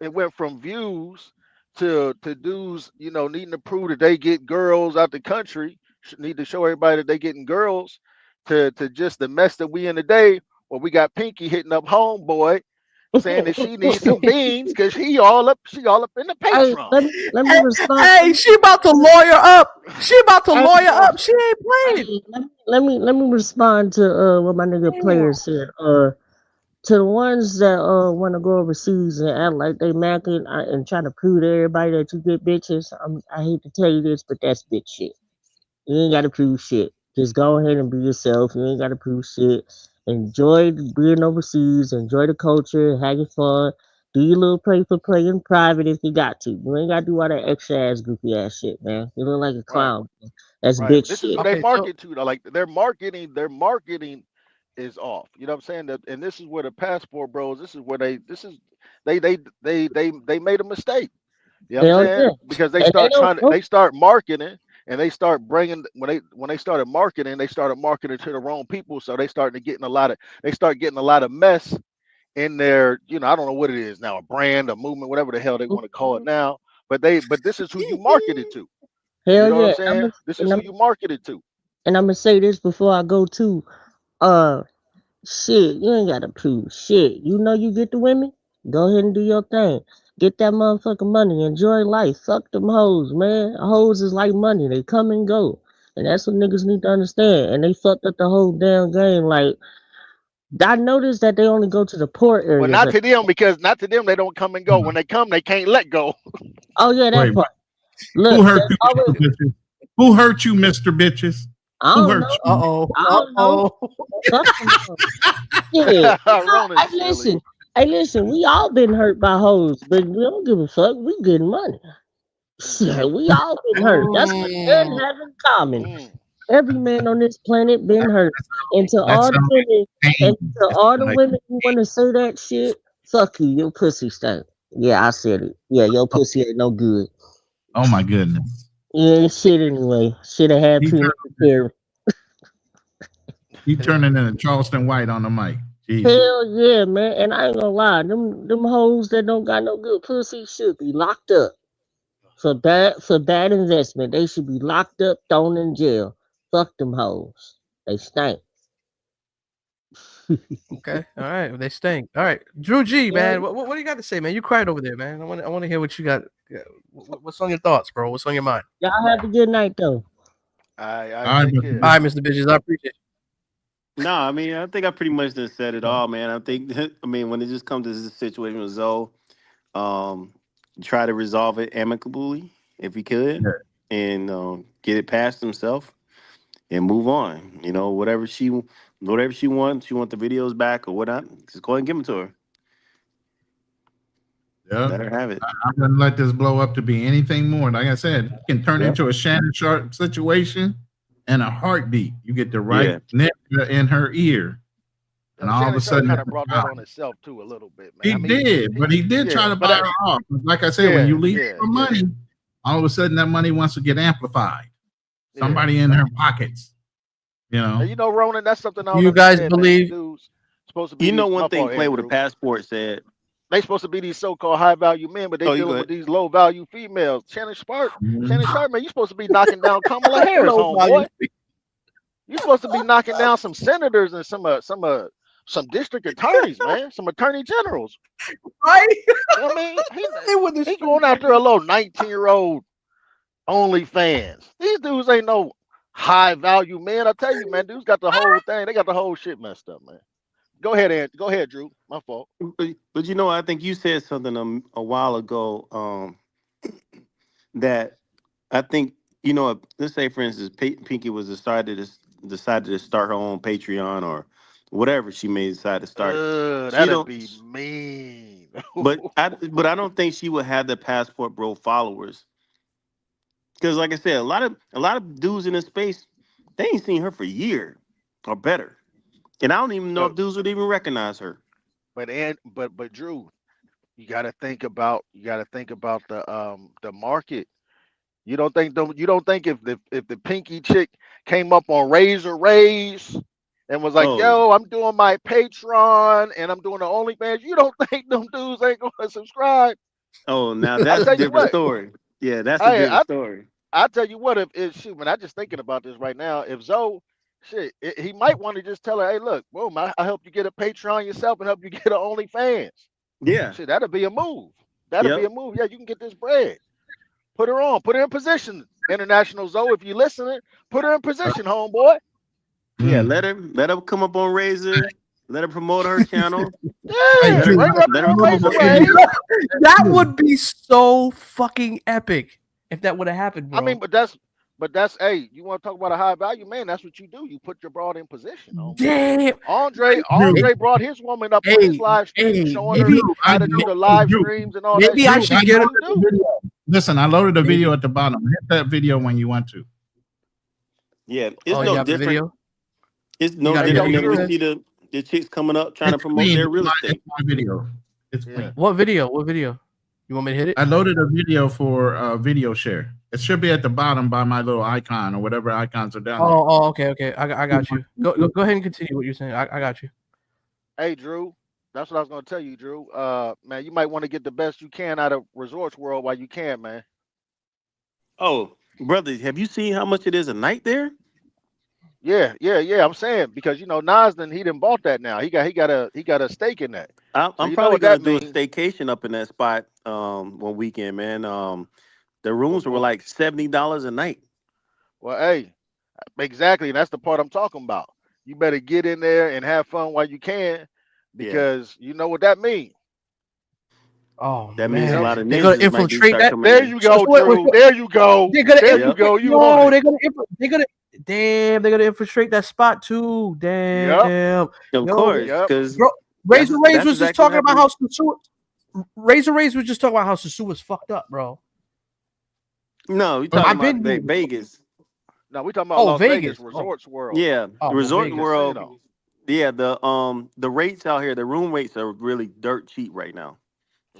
it went from views to dudes, needing to prove that they get girls out the country, need to show everybody that they getting girls, to just the mess that we in today, where we got Pinky hitting up homeboy, saying that she needs some beans because she all up in the Hey, patron. let me hey, respond. hey, she about to lawyer up. She about to Hey, lawyer up. She ain't playing. hey, let me respond to what my nigga Damn. player said. To the ones that want to go overseas and act like they macking and try to prove to everybody that you get bitches. I hate to tell you this, but that's bitch shit. You ain't got to prove shit. Just go ahead and be yourself. You ain't got to prove shit. enjoy being overseas, enjoy the culture, have your fun. Do your little play in private if you got to. You ain't got to do all that extra ass goofy ass shit, man. You look like a Right, clown. Man. That's right. But bitch this is who shit. they Okay, so market to, though. Like their marketing is off. You know what I'm saying? That, and this is where the passport bros. This is where they made a mistake. You know what I'm Hell saying? yeah. Because they And they start don't know. they start marketing, and they start bringing when they started marketing, they started marketing to the wrong people. So they start getting a lot of mess in their, I don't know what it is now, a brand, a movement, whatever the hell they want to call it now. But this is who you marketed to. You Hell know what I'm yeah. saying? This is who you marketed to. And I'm gonna say this before I go to uh shit, you ain't gotta prove shit. You know you get the women? Go ahead and do your thing. Get that motherfucking money. Enjoy life. Fuck them hoes, man. Hoes is like money. They come and go. And that's what niggas need to understand. And they fucked up the whole damn game. Like I noticed that they only go to the poor Well, areas. not to them, because not to them, they don't come and go. When they come, they can't let go. Oh yeah, that Wait, part. who Look, hurt there's you, always Mr. Bitches? Who hurt you, Mr. Bitches? I Who don't hurt know. you? I don't know. oh. Fuck them hoes. Yeah. Ronan's Hey, silly. listen. Hey, listen. We all been hurt by hoes, but we don't give a fuck. We getting money. Shit, we all been hurt. That's what men Mm. have in common. Mm. Every man on this planet been hurt. And to That all the sounds women, like and pain. to That all sounds the like women who want to say that shit, fuck you. Your pussy stink. Yeah, I said it. Yeah, your oh, pussy ain't no good. oh my goodness. You ain't shit anyway. Should have had He peanut turning, butter. he turning into Charleston White on the mic. Jesus. Hell yeah, man. And I ain't gonna lie, them hoes that don't got no good pussy should be locked up. For bad investment. They should be locked up, thrown in jail. Fuck them hoes. They stink. Okay, all right. They stink. All right, Drew G, Yeah. man. What do you got to say, man? You cried over there, man. I want to hear what you got. What's on your thoughts, bro? What's on your mind? Y'all have a good night though. I All right, take Mr. care. All right, Bitches. Mr. Bitches, I appreciate No, I mean, I think I pretty much just said it all, man. I think, I mean, when it just comes to this situation with Zoe, um, try to resolve it amicably if he could, Yeah. and get it past himself and move on. You know, whatever she wants, she want the videos back or whatnot. Just go ahead and give them to her. Yep. Let her have it. I'm gonna let this blow up to be anything more. Like I said, it can turn Yep. into a Shannon Sharp situation in a heartbeat. You get the right Yeah. nigga in her ear, You and know, all of Shannon a Sharp sudden kind it's of a brought that on problem. himself too a little bit, man. He I mean, did, but he did try yeah, to but buy her off. Like I said, when yeah, you leave yeah, for yeah, money, all of a sudden that money wants to get amplified. yeah. Somebody in her pockets, you know. And Ronan, that's something I it. don't You guys understand, man. These believe? dudes supposed to be You know, these. one My thing fault, Play with a Andrew. Passport said. They supposed to be these so-called high-value men, but they Oh, you go dealing with ahead. these low-value females. Mhm. Shannon Sharp, man, you supposed to be knocking down Kamala Harris, Low value, homeboy. You supposed to be knocking down some senators and some district attorneys, man, some attorney generals. right? I mean, They with the he street. going after a little 19-year-old OnlyFans. These dudes ain't no high-value men. I tell you, man, dudes got the whole thing. They got the whole shit messed up, man. Go ahead, Go ahead, Drew. My fault. But you know, I think you said something a while ago, that I think, let's say for instance, Pinky was decided to start her own Patreon or whatever she may decide to start. She That'd don't, be mean. but I don't think she would have the Passport Bro followers, because like I said, a lot of dudes in this space, they ain't seen her for a year or better, and I don't even know but if dudes would even recognize her. but Drew, you got to think about the market. You don't think if the pinky chick came up on Razor Rays and was like, Oh, "Yo, I'm doing my Patreon and I'm doing the OnlyFans," you don't think them dudes ain't gonna subscribe? oh, now I that's a tell you different what, story. Yeah, that's a I different I story. I tell you what, if shoot, man, I just thinking about this right now. If Zoe, shit, he might want to just tell her, "Hey, look, boom, I help you get a Patreon yourself and help you get an OnlyFans." Yeah. Shit, that'd be a move. That'd be Yep. a move. Yeah, you can get this bread. Put her in position. International Zoe, if you listening, put her in position, homeboy. Yeah. Mm. Let her come up on Razor. Let her promote her channel. Hey, Yeah, Let her Drew, bring her up let there her on come up Razor on hey, Ray. Patreon. That Drew, would be so fucking epic if that would have happened, I mean, bro. but that's But that's you want to talk about a high value man? That's what you do. You put your broad in position, homie. Damn. Hey, Andre brought his woman up on his live stream, hey, showing her maybe, Drew, how to do the live streams and all that maybe I shit. Drew, should That's get what him. you do. Listen, I loaded a Maybe. video at the bottom. Hit that video when you want to. Yeah, it's Oh, you no have the different. video? It's You no got a different video? than we Drew. see the chicks coming up trying to It's promote clean. their real It's estate. my video. It's Yeah. clean. What video? What video? You want me to hit it? I loaded a video for video share. It should be at the bottom by my little icon or whatever icons are down there. Oh, okay. I got you. Go ahead and continue what you're saying. I got you. Hey, Drew. That's what I was gonna tell you, Drew. Man, you might want to get the best you can out of Resorts World while you can, man. Oh, brother, have you seen how much it is a night there? Yeah. I'm saying because Nas he done bought that now. He got a stake in that. I'm you know probably what gonna that do a means. staycation up in that spot one weekend, man. The rooms were like $70 a night. Well, hey, exactly, and that's the part I'm talking about. You better get in there and have fun while you can, because you know what that means. Oh, That man. means a lot of They're gonna ninjas might infiltrate start that. coming There in. you go, Wait, Drew. There you go. They're gonna There infiltrate. you go. You No, on it. they're gonna infiltrate that spot too. Damn. Of Yo, course, Yep. because bro, Razor Rays that's was just exactly what talking about happened. how Susu. Razor Rays was just talking about how Susu was fucked up, bro. No, we talking I've about been Vegas. No, we talking about Las Vegas Vegas. Resorts World. Yeah, Oh, Resort Vegas. World. Casino. Yeah, the rates out here, the room rates are really dirt cheap right now,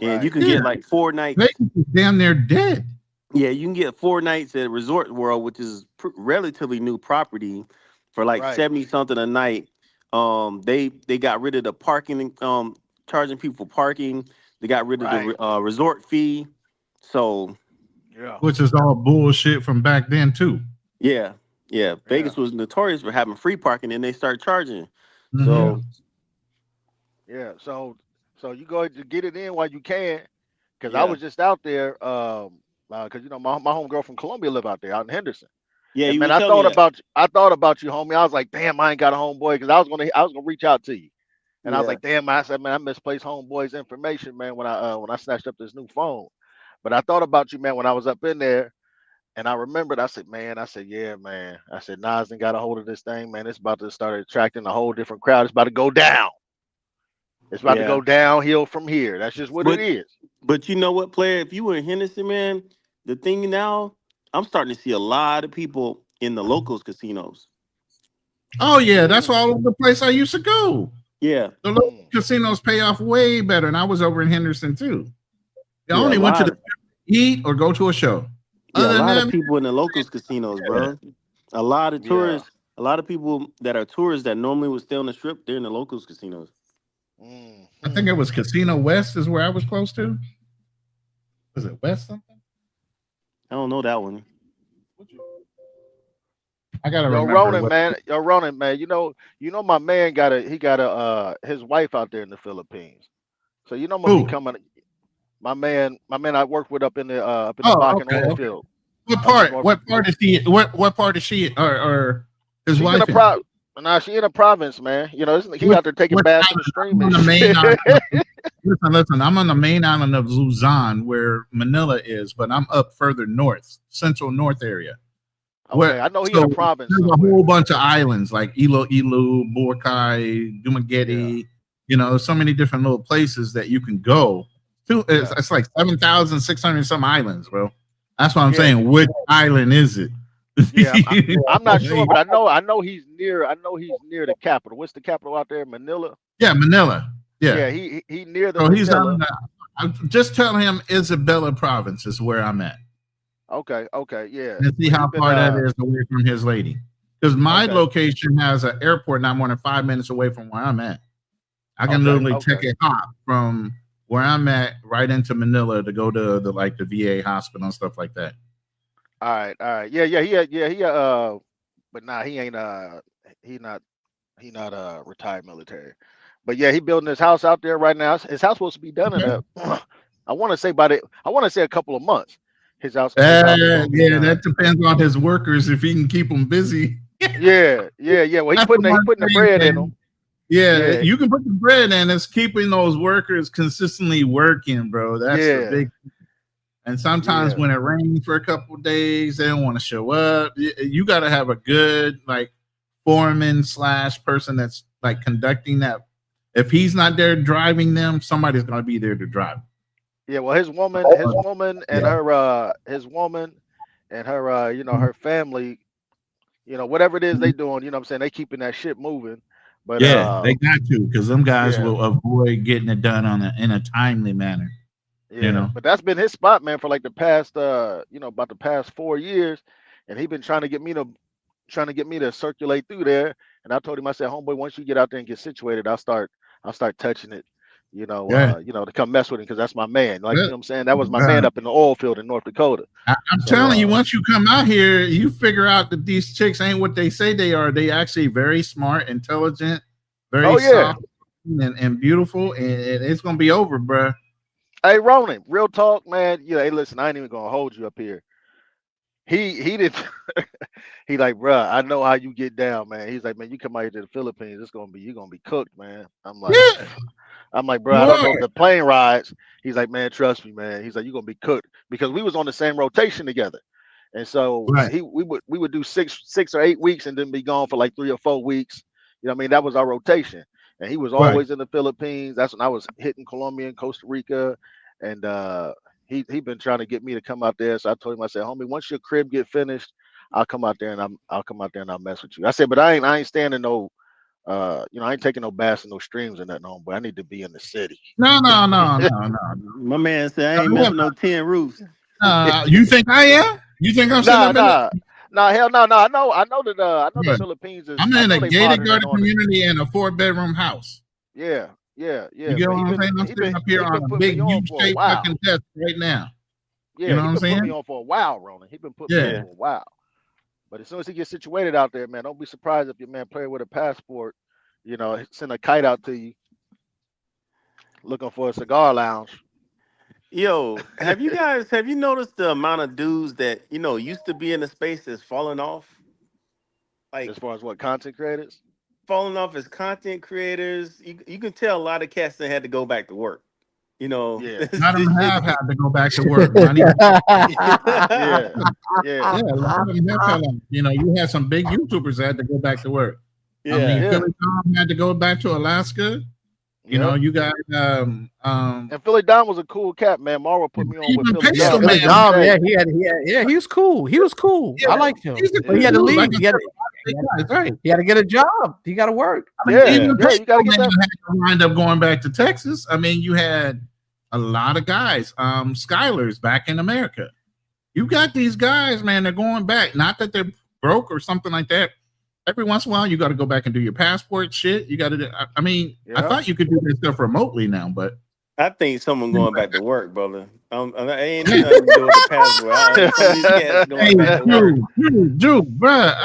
and you Right. can get like 4 nights. Vegas is damn near dead. Yeah, you can get 4 nights at Resort World, which is relatively new property, for like Right. 70 something a night. They got rid of the parking, charging people for parking. They got rid of Right. the resort fee. So Yeah. Which is all bullshit from back then too. yeah, Vegas was notorious for having free parking, and they started charging. Mhm. So Yeah. So you go ahead to get it in while you can, because I yeah, was just out there. Because my homegirl from Columbia live out there, out in Henderson. yeah, And you man, were telling me that. I thought about you, homie. I was like, damn, I ain't got a homeboy, because I was gonna reach out to you. And I was Yeah, like, damn, I said, man, I misplaced homeboy's information, man, when I snatched up this new phone. But I thought about you, man, when I was up in there, and I remembered. I said, yeah, man. I said, Nas done got a hold of this thing, man. It's about to start attracting a whole different crowd. It's about to go down. It's about to yeah. go downhill from here. That's just what it But is. but you know what, player? If you were in Henderson, man, the thing now, I'm starting to see a lot of people in the locals casinos. Oh yeah, that's all over the place I used to go. Yeah, The local casinos pay off way better, and I was over in Henderson too. I Yeah, only a went to lot the eat or go to a show. yeah, a Other than lot that, of people in the locals casinos, bro. A lot of Yeah. tourists, a lot of people that are tourists that normally would stay on the strip, they're in the locals casinos. I think it was Casino West is where I was close to. Was it West something? I don't know that one. I gotta Yo, remember. Ronan, man. You know, my man got his wife out there in the Philippines. So I'm gonna be Who? coming. My man, I work with up in the Oh, Bakken okay, oil okay. field. What Up part? north. What part is she? What part is she or his She's in wife a in? Nah, she in a province, man. He What- out there taking what baths in the island? stream I'm on and the main shit. island. Listen. I'm on the main island of Luzon, where Manila is, but I'm up further north, central north area. Okay, I know he in a province There's somewhere. a whole bunch of islands like Iloilo, Boracay, Dumaguete. So many different little places that you can go to. It's like 7,600 some islands, bro. That's what I'm saying. Which island is it? Yeah, I'm not sure, but I know he's near. I know he's near the capital. What's the capital out there? Manila. Yeah, Manila. Yeah. Yeah, he near the So he's Manila. on just tell him Isabela province is where I'm at. Okay, yeah. And see how far that is away from his lady. Because my location has an airport not more than 5 minutes away from where I'm at. I can literally take a hop from where I'm at right into Manila to go to the VA hospital and stuff like that. All right. He but nah, he ain't he not retired military. But yeah, he building his house out there right now. His house supposed to be done in I want to say a couple of months. His house. That depends on his workers if he can keep them busy. Yeah. Well, he's putting the bread in them. Yeah, you can put the bread in. It's keeping those workers consistently working, bro. That's the big. And sometimes Yeah. when it rains for a couple of days, they don't want to show up. You got to have a good like foreman slash person that's like conducting that. If he's not there driving them, somebody's going to be there to drive. Yeah, well, his woman, and Yeah. his woman, and her, her family, whatever it is they doing, you know what I'm saying, they keeping that shit moving. But Yeah, they got to because them guys yeah, will avoid getting it done in a timely manner. You yeah, know. but that's been his spot, man, for like the past, about the past 4 years, and he been trying to get me to circulate through there. And I told him, I said, homeboy, once you get out there and get situated, I'll start touching it. Yeah. To come mess with him because that's my man. Like, Yeah. I'm saying, that was my man up in the oil field in North Dakota. I'm So telling you, once you come out here, you figure out that these chicks ain't what they say they are. They actually very smart, intelligent, very oh yeah. soft, and beautiful, and it's gonna be over, bruh. Hey Ronan, real talk, man. Hey, listen, I ain't even gonna hold you up here. He did. He like, bruh, I know how you get down, man. He's like, man, you come out here to the Philippines, you're gonna be cooked, man. Yeah, I'm like, bro, I you don't know are. the plane rides. He's like, man, trust me, man. He's like, you're gonna be cooked because we was on the same rotation together. And so Right, we would do 6 or 8 weeks and then be gone for like 3 or 4 weeks. You know what I mean? That was our rotation. And he was right. always in the Philippines. That's when I was hitting Colombia and Costa Rica. And he been trying to get me to come out there. So I told him, I said, homie, once your crib get finished, I'll come out there and I'll come out there and I'll mess with you. I said, but I ain't standing no I ain't taking no baths in no streams or nothing on, but I need to be in the city. No, no, no, no, no, My man said I ain't no. messing no tin roofs. You think I am? You think I'm sitting Nah, up in the? nah, nah, hell no, no. I know the Bruh, Philippines is. I'm I in a know they gated modern and guarded on it. community in a 4-bedroom house. Yeah, yeah, You yeah. get But what he I'm been saying? I'm he sitting been up here he on been a putting me big on for a U-shaped while. fucking desk right now. You Yeah, know what he I'm been putting me saying? on for a while, Ronan. He been putting me on Yeah. Yeah. for a while. But as soon as he gets situated out there, man, don't be surprised if your man play with a passport. Send a kite out to you looking for a cigar lounge. Yo, have you noticed the amount of dudes that, used to be in the space that's falling off? As Like far as what content creators. falling off as content creators. You can tell a lot of cats that had to go back to work. You know, Yeah, I don't this shit. have had to go back to work, money. yeah, yeah, Yeah, a lot of them have had. You had some big YouTubers that had to go back to work. I mean, Yeah. yeah. Philly Tom had to go back to Alaska. Yep. You got And Philly Don was a cool cat, man. Mara put me on with even Philly Yeah, Pistol Don Man. Philly back in the Dom. day. Yeah, he was cool. He was cool. Yeah, I liked him, he's a but he good had to Yeah, dude. Like leave. I He had said, to, a lot of big guys, right? he had to get a job. He got to work. I mean, yeah, even yeah. You got Pistol to get Man that. had to wind up going back to Texas. I mean, you had a lot of guys. Skylers back in America. You got these guys, man. They're going back. Not that they're broke or something like that. Every once in a while, you got to go back and do your passport shit. You got to do. I mean, I Yeah. thought you could do this stuff remotely now, but I think someone going back to work, brother. It ain't hey, nothing to do with the passport. Some of these cats going back to work. Drew, bruh,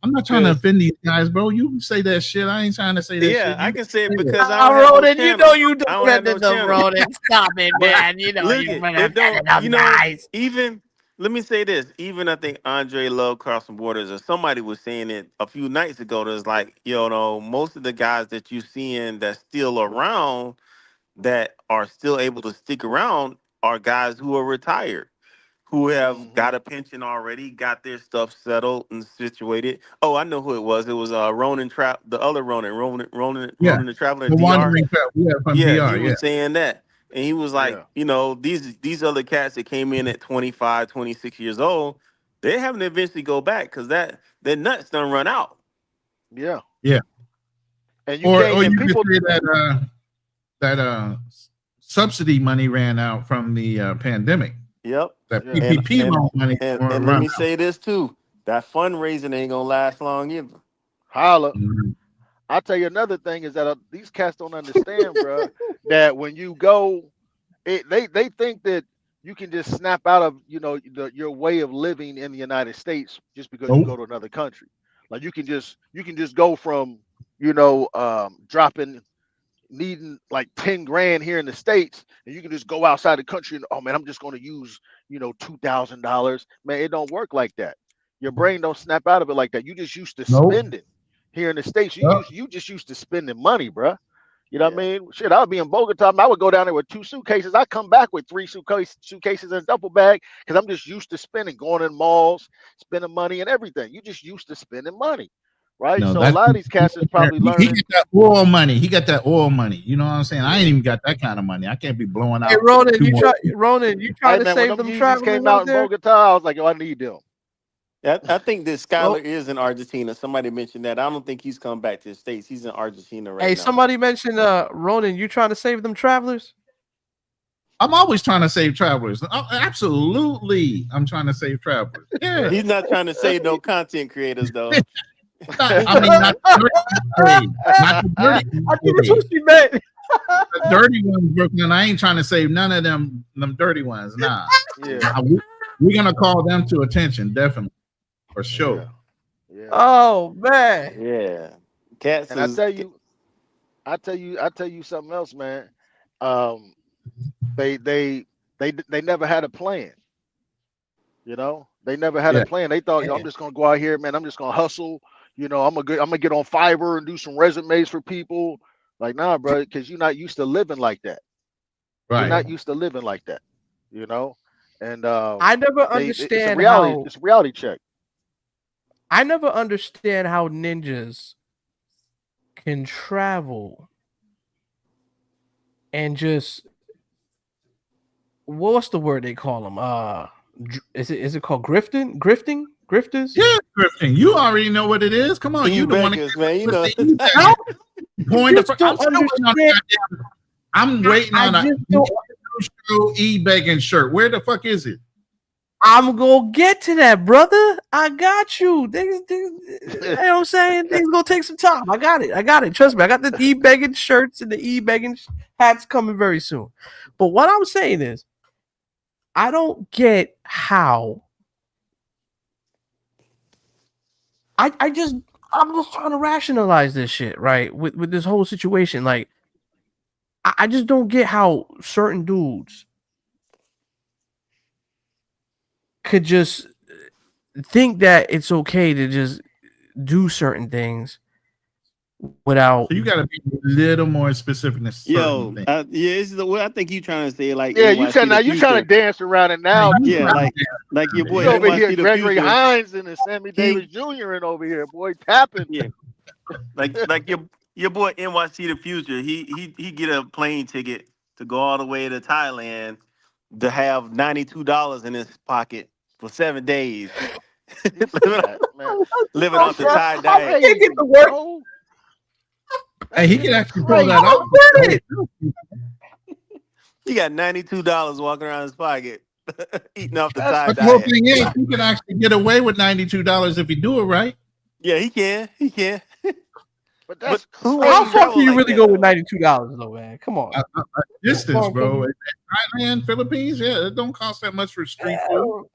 I'm not trying to Cause offend these guys, bro. You say that shit. I ain't trying to say that yeah, shit. I You can say it say it. because I don't have no Ronan, you know channel. you I don't have no defended them, channel. Ronan. Stop it, But man. You know look, you it don't. defended them guys. Even let me say this. Even I think Andre Love Crossing Borders or somebody was saying it a few nights ago. There's like, most of the guys that you seeing that's still around that are still able to stick around are guys who are retired, who have Hmm. got a pension already, got their stuff settled and situated. Oh, I know who it was. It was Ronan Trap, the other Yeah, Ronan the Traveler the DR. wandering crowd. Yeah, from Yeah, DR. he Yeah, was saying that. And he was like, Yeah. these other cats that came in at 25, 26 years old, they're having to eventually go back because their nuts done run out. Yeah. yeah. And you Or can't. And you could people. say that subsidy money ran out from the pandemic. Yep. That Yeah. And PPP and loan money and let run me out. say this too. That fundraising ain't gonna last long either. Holla. Mhm. I'll tell you another thing is that these cats don't understand, bro. That when you go, they think that you can just snap out of your way of living in the United States just because you Nope. go to another country. Like you can just go from dropping needing like 10 grand here in the States, and you can just go outside the country and, oh man, I'm just going to use $2,000. Man, it don't work like that. Your brain don't snap out of it like that. You just used to Nope. spending here in the States. Yep. You just used to spending money, bruh. You know what I mean? Shit, I would be in Bogota. I would go down there with 2 suitcases. I come back with 3 suitcases and a duffel bag because I'm just used to spending, going in malls, spending money and everything. You just used to spending money, right? No, So a that's lot of these cats is probably he learning. got that oil money. He got that oil money. You know what I'm saying? I ain't even got that kind of money. I can't be blowing Hey out Ronan, two more. you Hey trying to man, when save them them Yeezys travelers came out out in there? Bogota, I was like, yo, I need them. I think that Ro- Skylar is in Argentina. Somebody mentioned that. I don't think he's come back to the States. He's in Argentina right Hey, now. somebody mentioned Ronan, you trying to save them travelers? I'm always trying to save travelers. Absolutely, I'm trying to save travelers. Yeah, He's not trying to say no content creators though. I mean not the dirty way, not the dirty I think that's way. what she meant. The dirty ones, Brooklyn. I ain't trying to save none of them dirty ones. Nah, Yeah, nah, we're gonna call them to attention, definitely for sure. yeah, yeah. Oh man. Yeah. Cats And I is tell you, I tell you something else, man. Um, they never had a plan. You know, they never had a Yeah, plan. They thought, yo, I'm just gonna go out here, man. I'm just gonna hustle. You know, I'm gonna get on Fiverr and do some resumes for people. Like, nah, bro, because you're not used to living like that. You're right. not used to living like that. You know, and I never it's a understand reality. how It's a reality check. I never understand how ninjas can travel and just what's the word they call them? Is it called grifting? Grifters? Yeah, Griffin, you already know what it is. Come on, you the one e-beggars, man. You know. that point the. Just I'm don't still waiting on the understand. goddamn. I'm waiting I on a just don't. e-begging shirt. Where the fuck is it? I'm gonna get to that, brother. I got you. You know what I'm saying? Things gonna take some time. I got it. Trust me. I got the e-begging shirts and the e-begging hats coming very soon. But what I'm saying is, I don't get how. I'm just trying to rationalize this shit, right? With this whole situation. Like, I just don't get how certain dudes could just think that it's okay to just do certain things without. So you got to be a little more specific than certain Yo, things. yeah, it's the what I think you trying to say, like Yeah, you NYC trying the now? You trying to future. dance around it Man, now? you Yeah, trying like your to- boy You over here, NYC the Gregory future. Hines and Sammy He Davis Jr. and over here, boy, tapping. yeah, like your boy NYC the future. He get a plane ticket to go all the way to Thailand to have $92 in his pocket for 7 days, He said living, that, man. living That's off the Thai diet. Take it crazy, to work. bro. Hey, he That can is actually pull that crazy. off. It. He got $92 walking around his pocket, eating off the That's Thai But the whole diet. thing is, you can actually get away with $92 if you do it right. Yeah, he can. He can. but But that's who wants How to crazy. far can travel you like really that go with though? $92 though, man? Come on. Distance, bro. Thailand, Philippines, yeah, it don't cost that much for street food.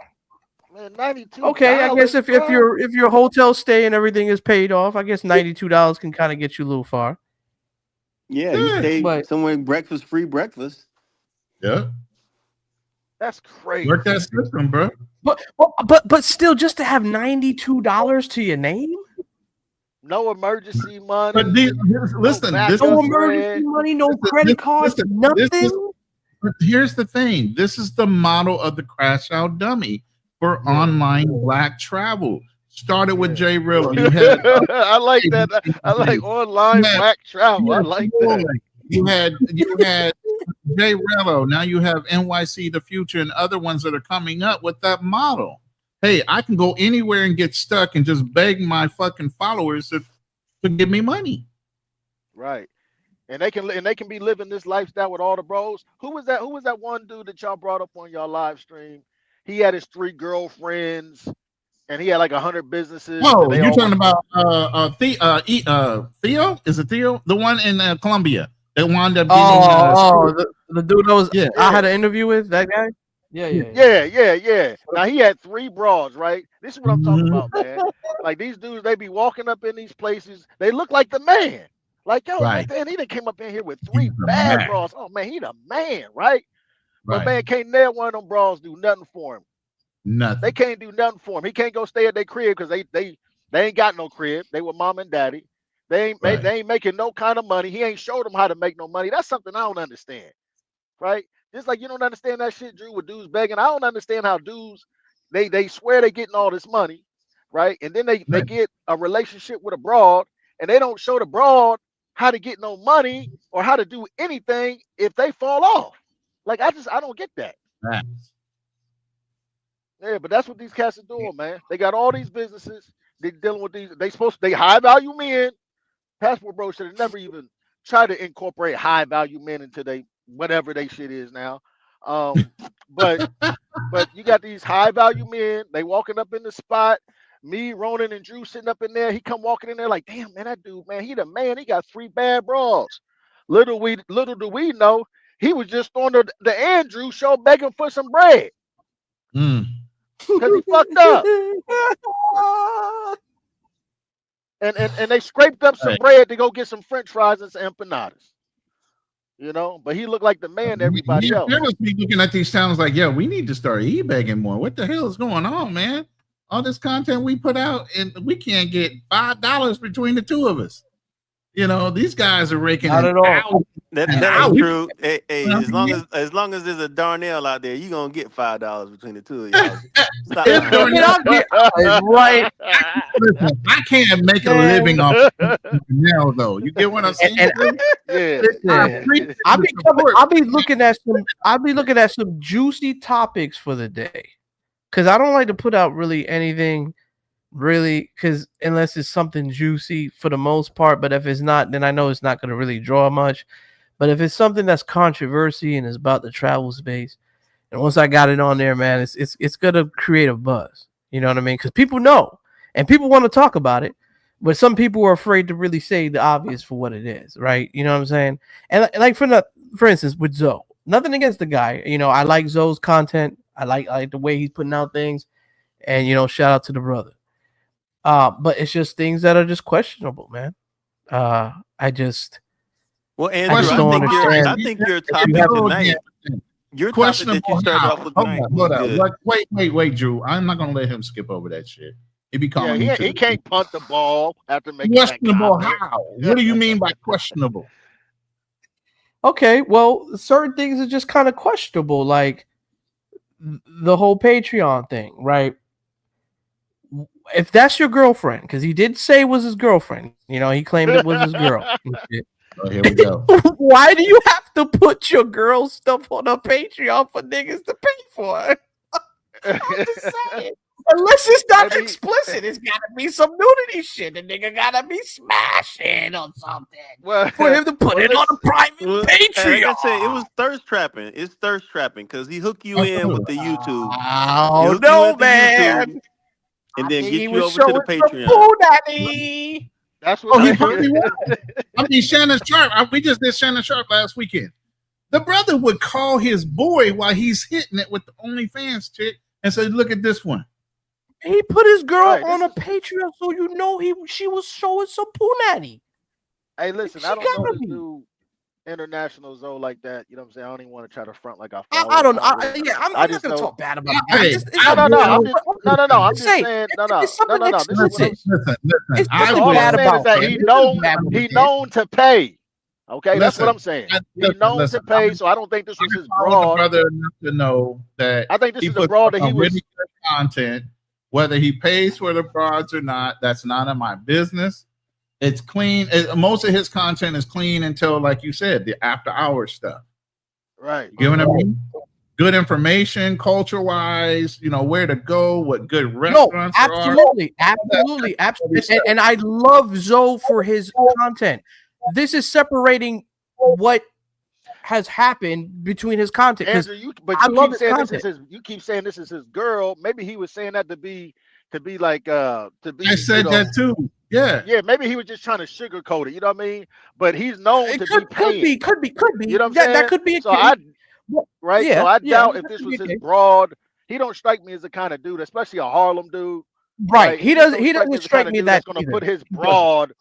Man, $92, Okay, I guess if bro. your hotel stay and everything is paid off, I guess $92 can kind of get you a little far. Yeah, you Yeah, stay But somewhere free breakfast. yeah. That's crazy. Work that system, bro. but still, just to have $92 to your name, No emergency But money, no listen, this no backup is emergency bread. money, no this, credit cards, listen, this is. nothing. But here's the thing: this is the model of the crash out dummy for Yeah. online black travel. Started with Yeah. Jay Rillo. You had I like that. I like online you had, black travel. you I had like Floyd, that. you had Jay Rello. Now you have NYC the future and other ones that are coming up with that model. Hey, I can go anywhere and get stuck and just beg my fucking followers to give me money. Right. And they can be living this lifestyle with all the bros. Who was that? Who was that one dude that y'all brought up on y'all live stream? He had his 3 girlfriends and he had like 100 businesses and Oh, they you're all talking went about Theo? Is it Theo? The one in Colombia that wound up getting The dude that was yeah. I had an interview with that guy. Yeah. Yeah. Now he had 3 bras, right? This is what I'm talking Mhm. about, man. Like these dudes, they be walking up in these places. They look like the man. Like, yo, man, Right. he done came up in here with He's 3 the bad man. bras. Oh man, he the man, right? But Right. man, can't never one of them bras do nothing for him. They Nothing. can't do nothing for him. He can't go stay at their crib because they ain't got no crib. They with mom and daddy. They ain't making no kind of money. He ain't showed them how to make no money. That's something I don't understand, right? Just like you don't understand that shit, Drew, with dudes begging. I don't understand how dudes they swear they getting all this money, right? And then they get a relationship with a broad, and they don't show the broad how to get no money or how to do anything if they fall off. Like I don't get that. Yeah, but that's what these cats are doing, man. They got all these businesses. They dealing with these. They high value men. Passport Bro should have never even tried to incorporate high value men into they whatever they shit is now. But you got these high value men. They walking up in the spot. Me, Ronan, and Drew sitting up in there. He come walking in there like, damn man, that dude, man, he the man. He got 3 bad bras. Little do we know, he was just on the Andrew show begging for some bread because he fucked up. And they scraped up some bread to go get some French fries and some empanadas. You know, but he looked like the man to everybody else. There was me looking at these sounds like, yo, we need to start e-begging more. What the hell is going on, man? All this content we put out, and we can't get $5 between the two of us. You know, these guys are raking Not at all. That ain't true. Hey, as long as there's a Darnell out there, you gonna get $5 between the two of y'all. Stop Right. Listen, I can't make a living off now, though. You get what I'm saying? Yeah. I'll be looking at some juicy topics for the day, because I don't like to put out really anything. Really, because unless it's something juicy for the most part, but if it's not, then I know it's not going to really draw much. But if it's something that's controversy and is about the travel space, and once I got it on there, man, it's going to create a buzz. You know what I mean? Because people know and people want to talk about it, but some people are afraid to really say the obvious for what it is, right? You know what I'm saying? And like for instance, with Zoe, nothing against the guy. You know, I like Zoe's content. I like the way he's putting out things, and shout out to the brother. But it's just things that are just questionable, man. Well, Andrew, I just don't understand. I think your topic tonight. Your topic that you started off with tonight. Hold on. Wait, Drew. I'm not gonna let him skip over that shit. He be calling me. He can't punt the ball after making questionable. How? What do you mean by questionable? Okay, well, certain things are just kind of questionable, like the whole Patreon thing, right? If that's your girlfriend, because he did say it was his girlfriend, he claimed it was his girl. Oh, here we go. Why do you have to put your girl stuff on a Patreon for niggas to pay for? I'm just saying. Unless it's not explicit, it's gotta be some nudity shit. The nigga gotta be smashing or something for him to put it on a private Patreon. Like I said, it was thirst trapping. It's thirst trapping because he hooked you in with the YouTube. Oh no, man! YouTube, and then get you over to the Patreon. That's what he probably was. I mean, Shannon Sharp. We just did Shannon Sharp last weekend. The brother would call his boy while he's hitting it with the OnlyFans chick and say, "Look at this one." He put his girl on a Patreon, so she was showing some punani. Hey, listen, I don't know this dude international Zoe like that. You know what I'm saying? I don't even want to try to front like I follow. I'm not going to talk bad about it. No. I'm just saying. No. This is what he known to pay. Okay, that's what I'm saying. He known to pay, so I don't think this was his broad. Brother enough to know that I think this is the broad that he was really good content. Whether he pays for the broads or not, that's none of my business. It's clean. Most of his content is clean until, like you said, the after hours stuff. Right. You know what I mean? Good information, culture wise, where to go, what good restaurants are. Absolutely. And I love Zoe for his content. This is separating what has happened between his content. Andrew, you keep saying this is his girl. Maybe he was saying that to be like I said that too. Yeah. Yeah, maybe he was just trying to sugarcoat it, you know what I mean? But he's known to be paying. Could be. You know what I'm saying? That could be so I doubt if this was his broad. He don't strike me as the kind of dude, especially a Harlem dude. Right. He doesn't strike me that's gonna put his broad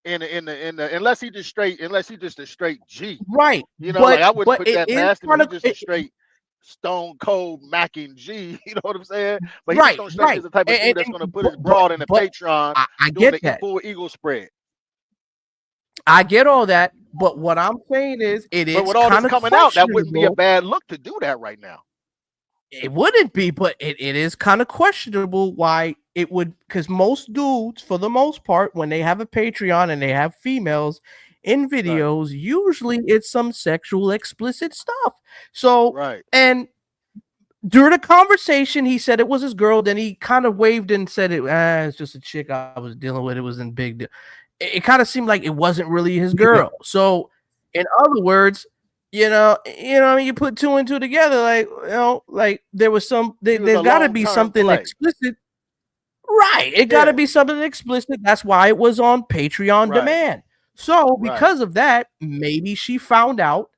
in the unless he just a straight G. Right. I wouldn't put that past him. He's just a straight stone cold macking G. You know what I'm saying? But he just don't strike me as the type of dude that's gonna put his broad in the Patreon. I get that. Full eagle spread. I get all that, but what I'm saying is, But is with all this kind of coming out, that wouldn't be a questionable. bad look to do that right now. It wouldn't be, but it is kind of questionable why it would, because most dudes, for the most part, when they have a Patreon and they have females in videos, usually it's some sexual explicit stuff. So, Right. and during the conversation, he said it was his girl. Then he kind of waved and said it's just a chick I was dealing with. It wasn't big deal. It kind of seemed like it wasn't really his girl. So, in other words, you put two and two together, like there was some, there's got to be something explicit, right? It got to be something explicit. That's why it was on Patreon demand. So, because of that, maybe she found out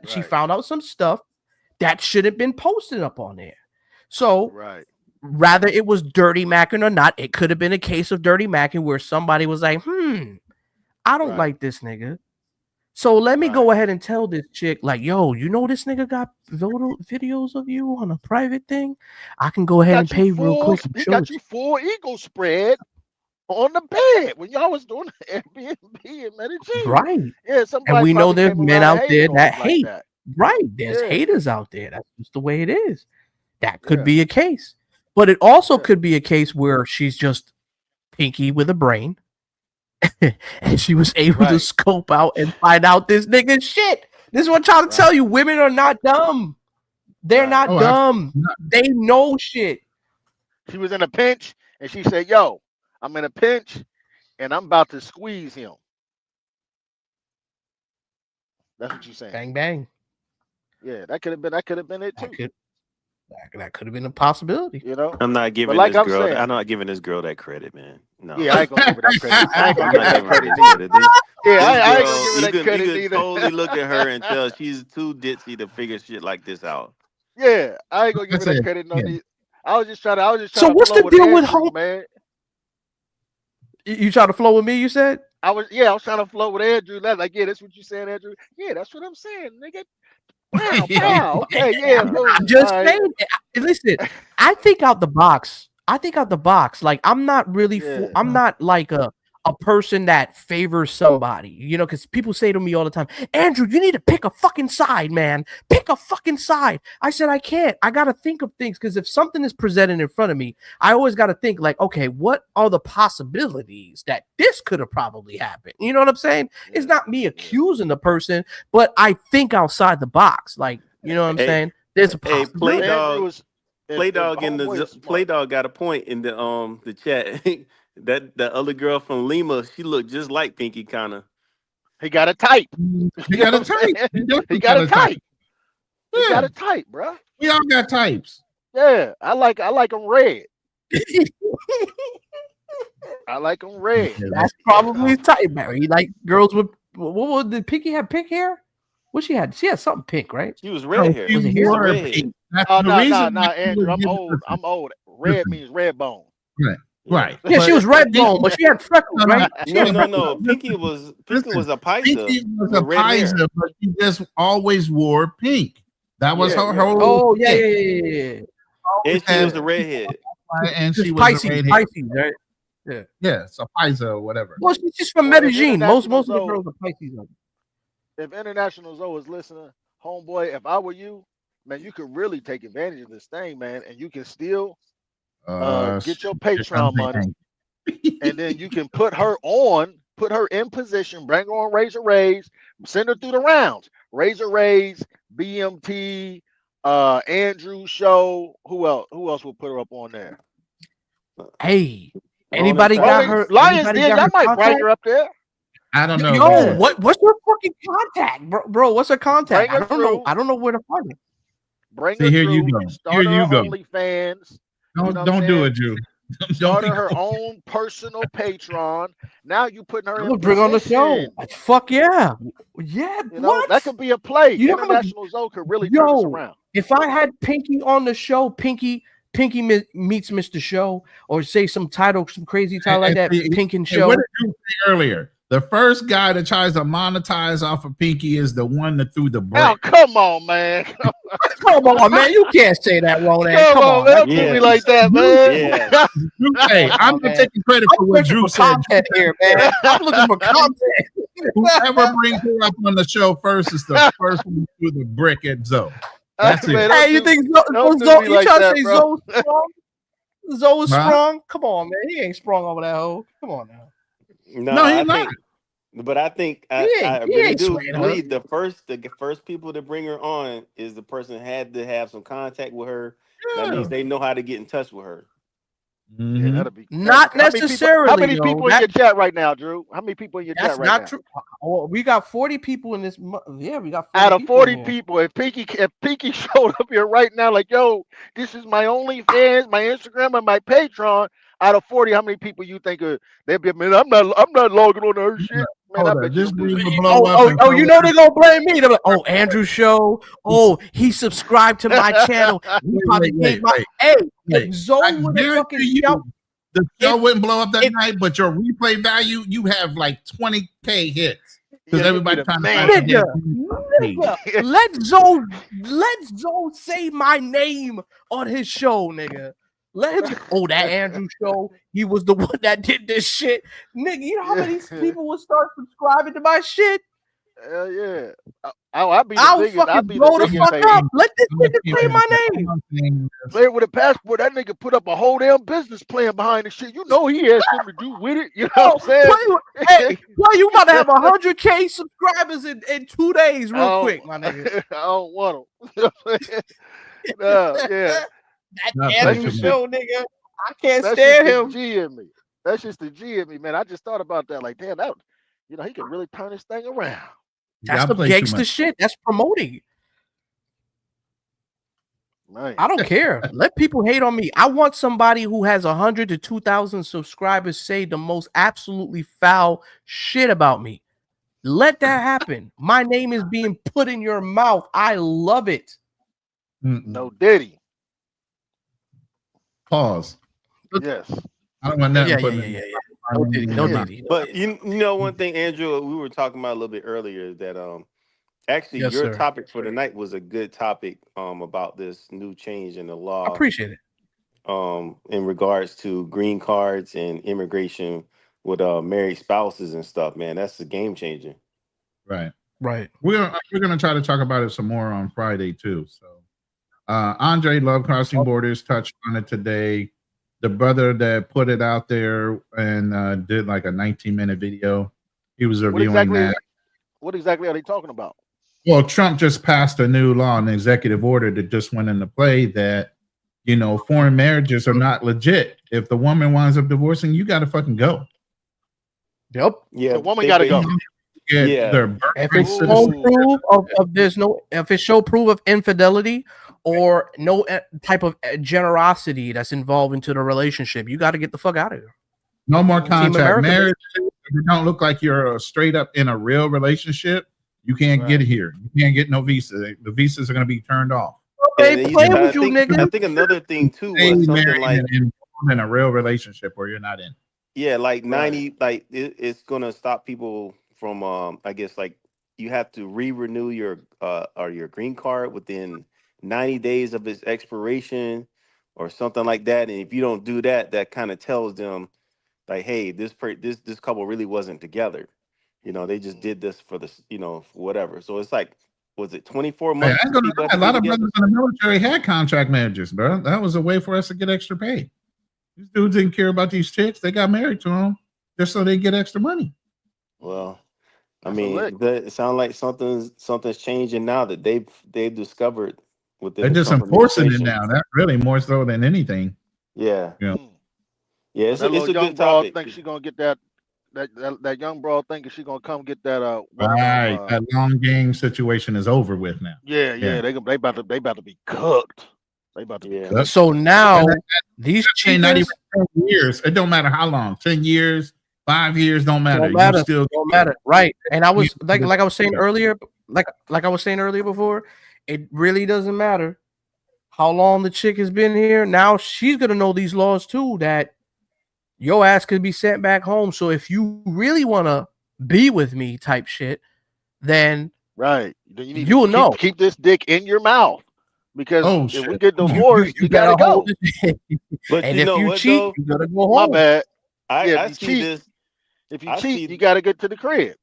she found out some stuff that should have been posted up on there. So, rather it was dirty macking or not, it could have been a case of dirty macking where somebody was like, I don't like this nigga. So let me go ahead and tell this chick, like, yo, this nigga got videos of you on a private thing. I can go ahead and pay real quick. He got you full ego spread on the bed when y'all was doing the Airbnb in Medellin. Right. Yeah, and we know there's men out there that hate. Like that. Right. There's haters out there. That's just the way it is. That could be a case. But it also could be a case where she's just pinky with a brain. And she was able to scope out and find out this nigga's shit. This is what I'm trying to tell you. Women are not dumb. They're not dumb. They know shit. She was in a pinch and she said, yo, I'm in a pinch and I'm about to squeeze him. That's what you're saying. Bang, bang. Yeah, that could have been it too. That could have been a possibility. I'm not giving this girl. I'm not giving this girl that credit, man. No. Yeah, I ain't gonna give her that credit. I ain't gonna give her that credit either. I ain't gonna give her that credit either. You can totally look at her and tell she's too ditzy to figure shit like this out. Yeah, I ain't gonna give her that credit. I was just trying. So what's the deal with home, man? You trying to flow with me? You said I was trying to flow with Andrew. That's like, that's what you said, Andrew. Yeah, that's what I'm saying, nigga. Wow. Okay, I'm just saying. Listen, I think out the box. Like, I'm not really. I'm not like a person that favors somebody. Because people say to me all the time, Andrew, you need to pick a fucking side, man. Pick a fucking side. I said I can't. I gotta think of things, because if something is presented in front of me, I always gotta think like, okay, what are the possibilities that this could have probably happened? You know what I'm saying? It's not me accusing the person, but I think outside the box. Like, you know what I'm saying? There's a possibility. Playdog got a point in the chat. That the other girl from Lima, she looked just like Pinky, kind of. He got a type. He got a type. He got a type. He got a type, bro. We all got types. Yeah, I like them red. I like them red. That's probably his type, man. He like girls with what did Pinky have? Pink hair? What she had? She had something pink, right? She was red hair. Was it red? Oh no, Andrew. I'm old. I'm old. Red means red bone. Right. Yeah, she was red bone, but she had freckles, right? No. Pinky was a Paisa. Pinky was a Paisa, but she just always wore pink. That was her whole. Oh yeah. And she was a redhead. And she was Pisces, right? Yeah, so Paisa or whatever. Well, she's from Medellin. Most of the girls are Pisces. If International Zoe is listening, homeboy, if I were you, man, you could really take advantage of this thing, man, and you can still get your Patreon money, and then you can put her in position, bring her on Razor Rays, send her through the rounds. Razor Rays, BMT, Andrew Show. Who else will put her up on there? Hey, anybody got her? Lions did. I might bring her up there. I don't know. Yo, what's her fucking contact, bro? What's her contact? I don't know where to find it. Bring her here through. You go. Start here you her go. OnlyFans. Don't do it, Drew. Start her own personal Patreon. Now you putting her in bring on the show. Fuck yeah. Yeah, what? That could be a play. International Zoe could really turn this around. If I had Pinky on the show, Pinky meets Mr. Show, or say some crazy title like that, Pink and Show. What did you say earlier? The first guy that tries to monetize off of Pinky is the one that threw the brick. Oh, come on, man. Come on, man. You can't say that, Ronan. Come on, man. Don't do me like that, man. Hey, I'm not taking credit for what Drew said. Here, man. I'm looking for content. Whoever brings her up on the show first is the first one to throw the brick at Zoe. That's it. Man, Hey, you think don't do Zoe? me You like trying to that, say bro. Zoe's strong? Zoe's Huh? sprung? Come on, man. He ain't sprung over that hoe. Come on now. No, he's not. But I think He I ain't really do swaying her. believe the first people to bring her on is the person had to have some contact with her. That means they know how to get in touch with her. Yeah, that'll be Not how many necessarily. How many though. people in your chat right now, Drew? How many people in your That's chat right not now? true. Well, we got 40 people in this. Yeah, we got 40 Out of people 40 in here. people, if Pinky showed up here right now, like, yo, this is my OnlyFans, my Instagram, and my Patreon. Out of 40, how many people you think they'd be? Man, I'm not logging on to her shit. Man, I bet this you dude do. will blow up. You know they're gonna blame me. They're like, oh, Andrew show. Oh, he subscribed to my channel. He probably gave my. Hey, if Zoe would have fucking jumped. The show wouldn't blow up that night, but your replay value, you have like 20K hits because everybody trying to nigga, let Zoe say my name on his show, nigga. Let him. Oh, that Andrew show. He was the one that did this shit, nigga. You know how many people will start subscribing to my shit? Hell yeah. I'll be the I'll biggest. fucking I'll be blow the the biggest fuck up. Let this nigga say my name. Player with a passport, that nigga put up a whole damn business plan behind the shit. You know he has something to do with it. You know what I'm saying? You about to have 100K subscribers in 2 days, real quick, my nigga. I don't want them. Yeah. That Andrew show, nigga. I can't stand him. G in me. That's just the G in me, man. I just thought about that. Like, damn, he could really turn this thing around. That's some gangster shit. That's promoting. Man. I don't care. Let people hate on me. I want somebody who has 100 to 2,000 subscribers say the most absolutely foul shit about me. Let that happen. My name is being put in your mouth. I love it. No Diddy. Pause. Yes. I don't want nothing. No Diddy. But you know one thing, Andrew, we were talking about a little bit earlier that actually your topic for tonight was a good topic about this new change in the law. I appreciate it. In regards to green cards and immigration with married spouses and stuff, man, that's a game changer. Right. We're gonna try to talk about it some more on Friday too. So Andre Love Crossing Borders touched on it today. The brother that put it out there and did like a 19-minute video, he was reviewing that. What exactly are they talking about? Well, Trump just passed a new law, an executive order that just went into play that, foreign marriages are not legit. If the woman winds up divorcing, you got to fucking go. Yep. Yeah. The woman got to go. If it's show proof of infidelity or no type of generosity that's involved into the relationship, you got to get the fuck out of here. No more contact. Marriage, if you don't look like you're straight up in a real relationship, you can't get here. You can't get no visa. The visas are going to be turned off. They play with you, nigga. I think another thing too was something like in a real relationship where you're not in. Yeah, like 90, like it's going to stop people from I guess like you have to renew your green card within 90 days of its expiration or something like that. And if you don't do that, that kind of tells them like, hey, this couple really wasn't together. They just did this for this, for whatever. So it's like, was it 24 months? A lot of brothers in the military had contract managers, bro. That was a way for us to get extra pay. These dudes didn't care about these chicks. They got married to them just so they get extra money. Well, I mean, it sounds like something's changing now that they've discovered. They're just enforcing it now. That really more so than anything. Yeah. Yeah. Yeah. It's a young good broad topic. think she's gonna get that young broad thinking she's gonna come get that right. That long game situation is over with now. Yeah. They about to be cooked. They about to be cooked. So now these chicks, not even 10 years. It don't matter how long. 10 years, 5 years don't matter. Don't matter. Right. And I was like I was saying earlier, like I was saying earlier before, it really doesn't matter how long the chick has been here. Now she's gonna know these laws too, that your ass could be sent back home. So if you really want to be with me type shit, then right. Then you'll know. Keep this dick in your mouth. Because if we get divorced, you gotta go. But and you if know you what, cheat, though? you gotta go home. My bad. I see this. If you cheat, you gotta get to the crib.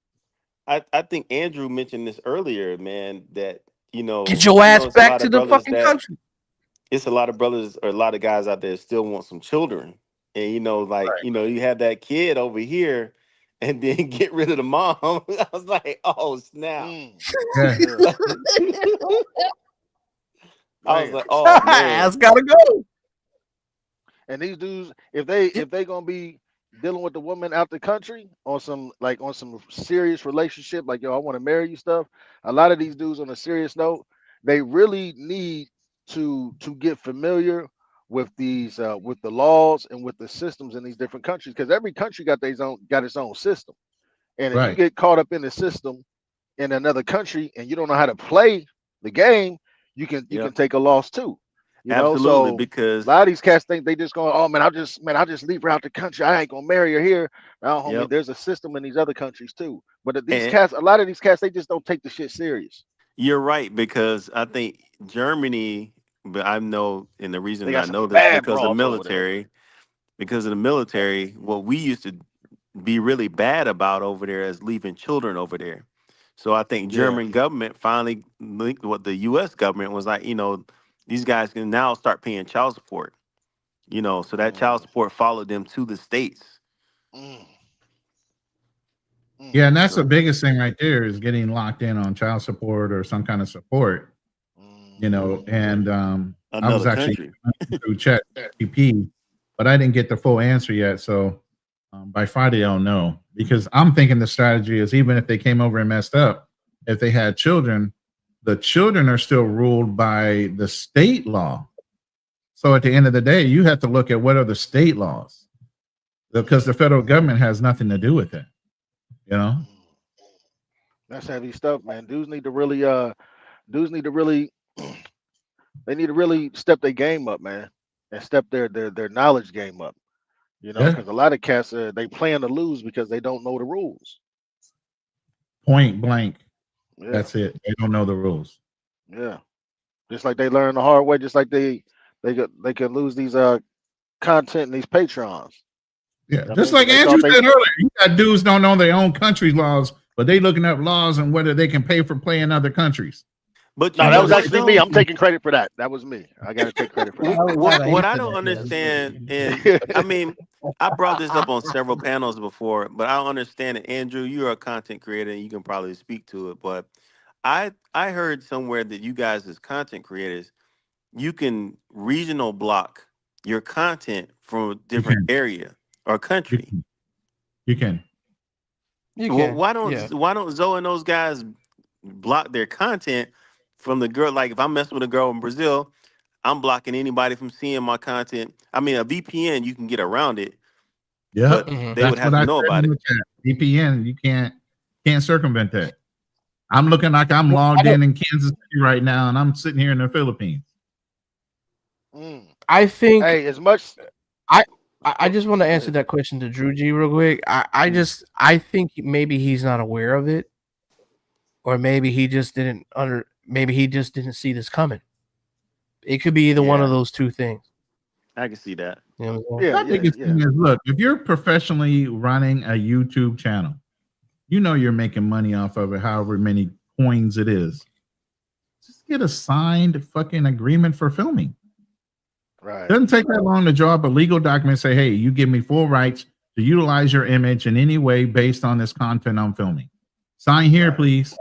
I think Andrew mentioned this earlier, man, that Get your ass it's a back lot to of the brothers fucking that country. it's a lot of brothers or a lot of guys out there that still want some children. And you have that kid over here and then get rid of the mom. I was like, oh snap. Mm, Yeah. yeah, I was man. like, oh Ass man. gotta go. And these dudes, if they gonna be dealing with the woman out the country on some serious relationship, like yo, I want to marry you stuff. A lot of these dudes on a serious note, they really need to get familiar with these with the laws and with the systems in these different countries because every country got its own system. And if you Right. get caught up in the system in another country and you don't know how to play the game, you can Yep. take a loss too. Absolutely. So a Because lot of these cats think they just going, oh man, I'll just leave her out the country. I ain't gonna marry her here. Now, homie, yep. there's a system in these other countries too. But these And cats, a lot of these cats, they just don't take the shit serious. you're right, because I think Germany, but I know, and the They reason got I some know this bad broads over there. because of the military, what we used to be really bad about over there is leaving children over there. So I think Yeah. German government finally linked what the U.S. government was like. These guys can now start paying child support. So that child Mm, support followed them to the states. mm, mm, Yeah, and that's the So biggest thing right there is getting locked in on child support or some kind of support. And I was another actually country. through Chat GP, but I didn't get the full answer yet. So by Friday, I'll know because I'm thinking the strategy is even if they came over and messed up, if they had children, the children are still ruled by the state law. So at the end of the day, you have to look at what are the state laws because the federal government has nothing to do with it. You know, mm. That's heavy stuff, man. Dudes need to really they need to really step their game up, man, and step their knowledge game up. yeah, Because a lot of cats they plan to lose because they don't know the rules. point blank. Yeah, That's it. They don't know the rules. yeah. Just like they learn the hard way, just like they could lose these content and these patrons. Yeah, I just mean, like because they Andrew thought they said earlier, you got dudes don't know their own country's laws, but they looking up laws and whether they can pay for play in other countries. But you no, that know Because was what actually me. though? I'm taking credit for that. That was me. I got to take credit for that. What I don't understand, and I mean, I brought this up on several panels before, but I don't understand it. Andrew, you're a content creator and you can probably speak to it. But I heard somewhere that you guys as content creators, you can regional block your content from a you different can, area or you country. can, you can. You Well, can. why don't Yeah. why don't Zoe and those guys block their content from the girl? Like if I'm messing with a girl in Brazil, I'm blocking anybody from seeing my content. I mean, a VPN you can get around it, but Yep, Hmm. they would that's have what to I know said about in it. the chat. VPN, you can't circumvent that. I'm looking like I'm Well, logged in Kansas City right now, and I'm sitting here in the Philippines. Mm. I think Hey, as much. I I just want to Go answer ahead. that question to Drew G real quick. I think maybe he's not aware of it, or maybe he just didn't see this coming. It could be either one of Yeah, those two things. I can see that. You know what I'm Yeah, My yeah, biggest yeah. thing is look, if you're professionally running a YouTube channel, you know you're making money off of it, however many coins it is. Just get a signed fucking agreement for filming. Right. Doesn't take that long to draw up a legal document. Say, hey, you give me full rights to utilize your image in any way based on this content I'm filming. Sign here, Right. please.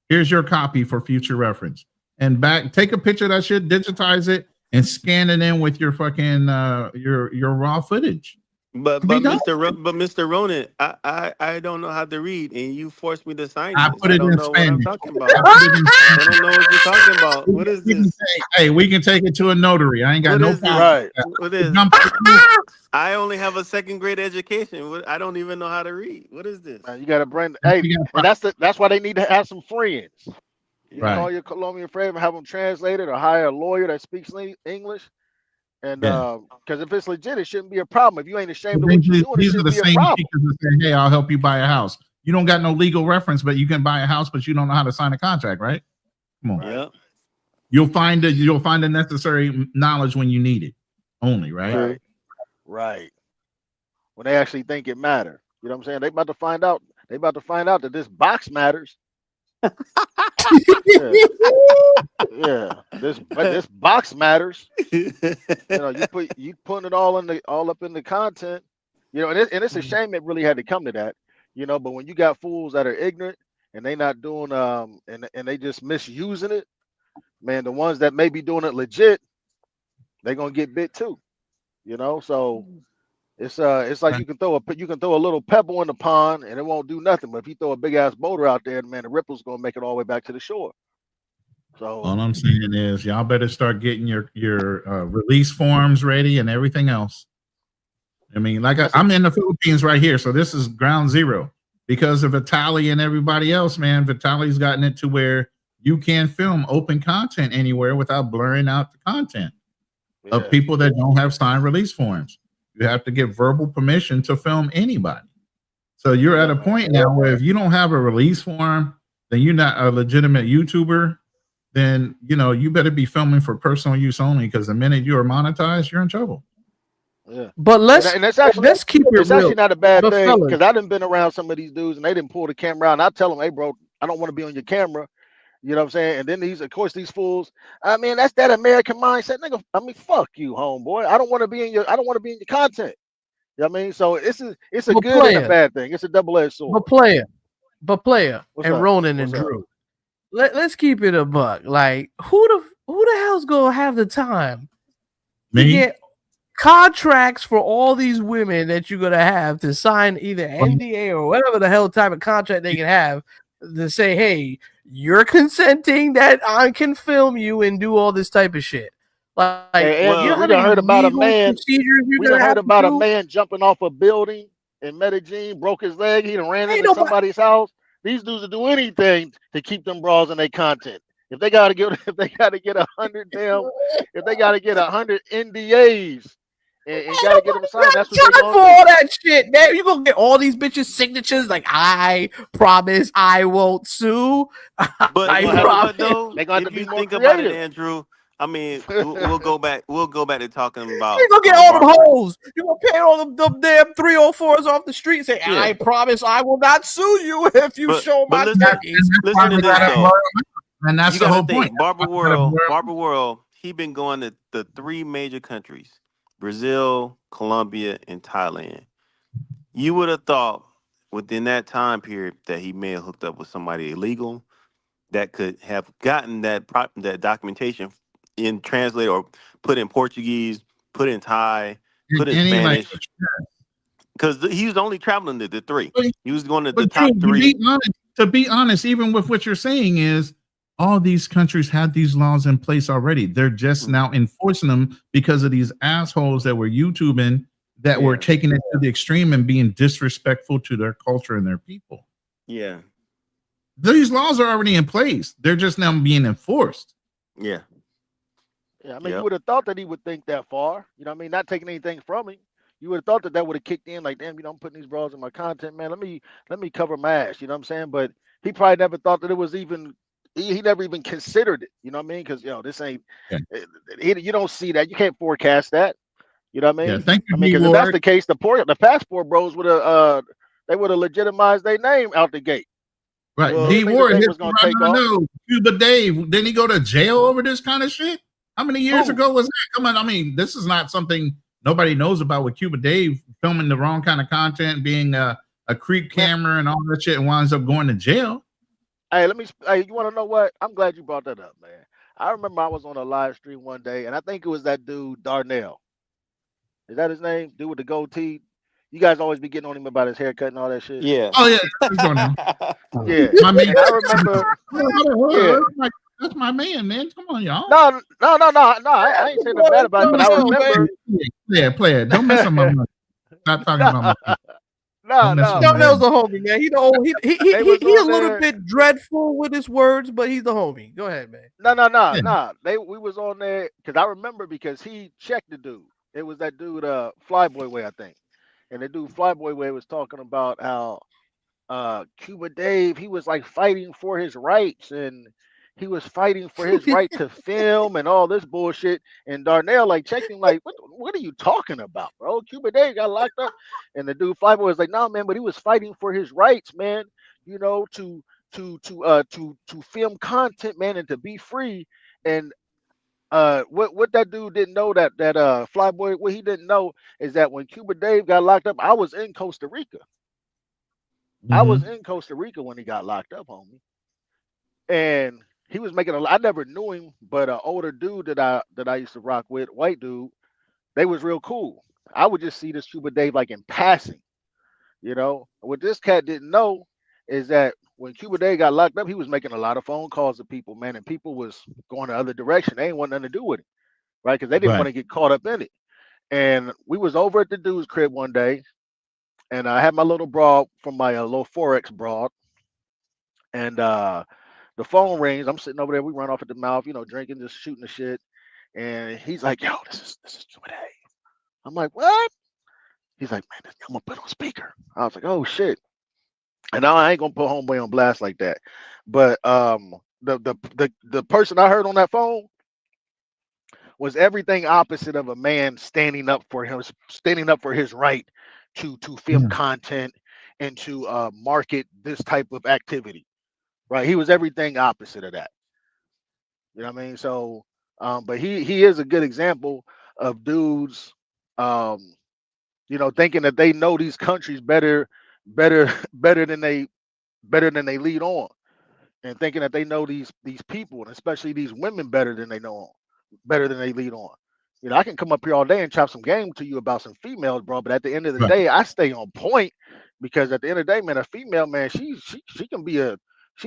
Here's your copy for future reference. And back, take a picture of that shit, digitize it, and scan it in with your fucking your raw footage. But Be but done. Mr. Ronan, I don't know how to read, and you forced me to sign I this. put I it don't in know what I'm Spanish. talking I about. put it in I Spanish. don't know what you're talking about. What is We can this? take, hey, we can take it to a notary. I ain't got What no is problem this? with Right. that. What We is? jump through. I only have a second grade education. I don't even know how to read. What is this? Man, you got to bring. Hey, We and got- that's why they need to have some friends. You Yeah. Right. call your Colombian friend and have them translated, or hire a lawyer that speaks English. And Yeah. because if it's legit, it shouldn't be a problem. If you ain't ashamed of These, what you're doing, it these are shouldn't the be a same problem. teachers that say, hey, I'll help you buy a house. You don't got no legal reference, but you can buy a house, but you don't know how to sign a contract, right? Come on. Right. Yep. You'll find the necessary knowledge when you need it only, right? True. Right. Right. When they actually think it matter. You know what I'm saying? They about to find out. They about to find out that this box matters. Yeah, yeah. This box matters. You putting it all up in the content. And it's a shame it really had to come to that. But when you got fools that are ignorant and they not doing and they just misusing it, man, the ones that may be doing it legit, they gonna get bit too. So it's like you can throw a little pebble in the pond and it won't do nothing. But if you throw a big ass boulder out there, man, the ripple's gonna make it all the way back to the shore. So All I'm saying is, y'all better start getting your release forms ready and everything else. I mean, I'm in the Philippines right here, so this is ground zero. Because of Vitali and everybody else, man, Vitali's gotten it to where you can film open content anywhere without blurring out the content of people that don't have signed release forms. You have to get verbal permission to film anybody. So you're at a point now where if you don't have a release form, then you're not a legitimate YouTuber. Then you better be filming for personal use only, because the minute you are monetized, you're in trouble. Yeah, But and let's keep it it's real. actually not a bad But thing fellas, because I done been around some of these dudes and they didn't pull the camera out and I tell them, hey bro, I don't want to be on your camera. You know what I'm saying? And then these fools, I mean, that's that American mindset, nigga. I mean, fuck you, homeboy. I don't want to be in your content. You know what I mean? So it's a but good and a player, bad thing. It's a double-edged but sword. player, but player, What's and up? Ronan and What's up? Drew. Let's keep it a buck. Like who the hell's gonna have the time to Me? get contracts for all these women that you're gonna have to sign either NDA or whatever the hell type of contract they can have to say, hey, you're consenting that I can film you and do all this type of shit. Like, Hey, you know Andrew, how Well, we many done heard about a legal man. procedures you're We done gonna heard have to about a do? man jumping off a building in Medellin, broke his leg. He done ran Ain't into nobody. somebody's house. These dudes will do anything to keep them bras in their content. If they gotta get, if they gotta get 100 damn, if they gotta get 100 NDAs and Ain't gotta get them nobody signed, that's what got they time gonna for do. all that shit. Man, you gonna get all these bitches signatures like I promise I won't sue. They but I you gonna have know to. what promise. though? They gonna have to If be you more think about it, creative. Andrew, I mean, we'll go back. We'll go back to talking about You gonna get all them Barber. hoes. You gonna pay all them damn 304s off the street. Say I Yeah, promise I will not sue you if you show but my listen, titties. listen to this though. And that's You the got to whole point. think, Barber That's why I gotta World, blur. Barber World. He been going to the three major countries: Brazil, Colombia, and Thailand. You would have thought within that time period that he may have hooked up with somebody illegal that could have gotten that documentation in translate or put in Portuguese, put in Thai, In put in any Spanish, language. because he was only traveling the three. But, He was going to the but Drew, top three. to be honest, even with what you're saying is all these countries had these laws in place already. They're just Mm, now enforcing them because of these assholes that were YouTubing, that were yeah, taking it to the extreme and being disrespectful to their culture and their people. yeah, These laws are already in place. They're just now being enforced. yeah, Yeah, I mean, you yep. would have thought that he would think that far. You know what I mean? Not taking anything from him. You would have thought that would have kicked in, like, damn, I'm putting these bras in my content, man. Let me cover my ass. You know what I'm saying? But he probably never thought that it was even. He never even considered it. You know what I mean? Because this ain't. Yeah. You don't see that. You can't forecast that. You know what I Yeah. mean? Thank I you, mean, D because if that's Ward. the case, the passport bros would have they would have legitimized their name out the gate. Right. You Well, D didn't think the Ward thing hit was me gonna right take on the off? nose. Cuba Dave. Didn't he go to jail over this kind of shit? How many years Who? ago was that? Come on. I mean, this is not something nobody knows about with Cuba Dave filming the wrong kind of content, being a creep Man, camera and all that shit, and winds up going to jail. hey, Hey, you want to know what? I'm glad you brought that up, man. I remember I was on a live stream one day, and I think it was that dude Darnell. Is that his name? Dude with the gold teeth. You guys always be getting on him about his haircut and all that shit. Yeah. Oh yeah, let's go now. Yeah, My man. and I remember. Yeah, That's my man, man. Come on, y'all. no, no, no, no, no. I ain't saying nothing bad about it, but I Darnell, baby. remember. Play it. Don't mess up my money. Stop talking no, about my people. no, Don't mess with no. my Darnell's money. the homie, man. He the old, They was he a on little there. bit dreadful with his words, but he's the homie. Go ahead, man. No, no, no, Yeah. no. We was on there because I remember because he checked the dude. It was that dude, Flyboy Way, I think. And the dude Flyboy Way was talking about how Cuba Dave, he was like fighting for his rights and he was fighting for his right to film and all this bullshit. And Darnell like checked him like, what are you talking about, bro? Cuba Day got locked up, and the dude Flyboy was like, no, man, but he was fighting for his rights, man. You know, to film content, man, and to be free. And what that dude didn't know, that Flyboy, what he didn't know is that when Cuba Dave got locked up, I was in Costa Rica. I was in Costa Rica when he got locked up, homie. And he was making I never knew him, but an older dude that I used to rock with, white dude, they was real cool. I would just see this Cuba Dave like in passing, you know. What this cat didn't know is that when Cuba Dave got locked up, he was making a lot of phone calls to people, man, and people was going the other direction. They ain't want nothing to do with it, right? Because they didn't want to get caught up in it. And we was over at the dude's crib one day, and I had my little broad from my little Forex broad, and the phone rings. I'm sitting over there. We run off at the mouth, you know, drinking, just shooting the shit. And he's like, "Yo, this is Cuba Dave." I'm like, "What?" He's like, "Man, I'm gonna put on speaker." I was like, "Oh shit!" And now I ain't gonna put homeboy on blast like that. But the person I heard on that phone was everything opposite of a man standing up for his right to film content and to market this type of activity. Right? He was everything opposite of that. You know what I mean? So, but he is a good example of dudes, um, you know, thinking that they know these countries better, better than they lead on, and thinking that they know these people, and especially these women better than they lead on. You know, I can come up here all day and chop some game to you about some females, bro. But at the end of the day, I stay on point because at the end of the day, man, a female, man, she can be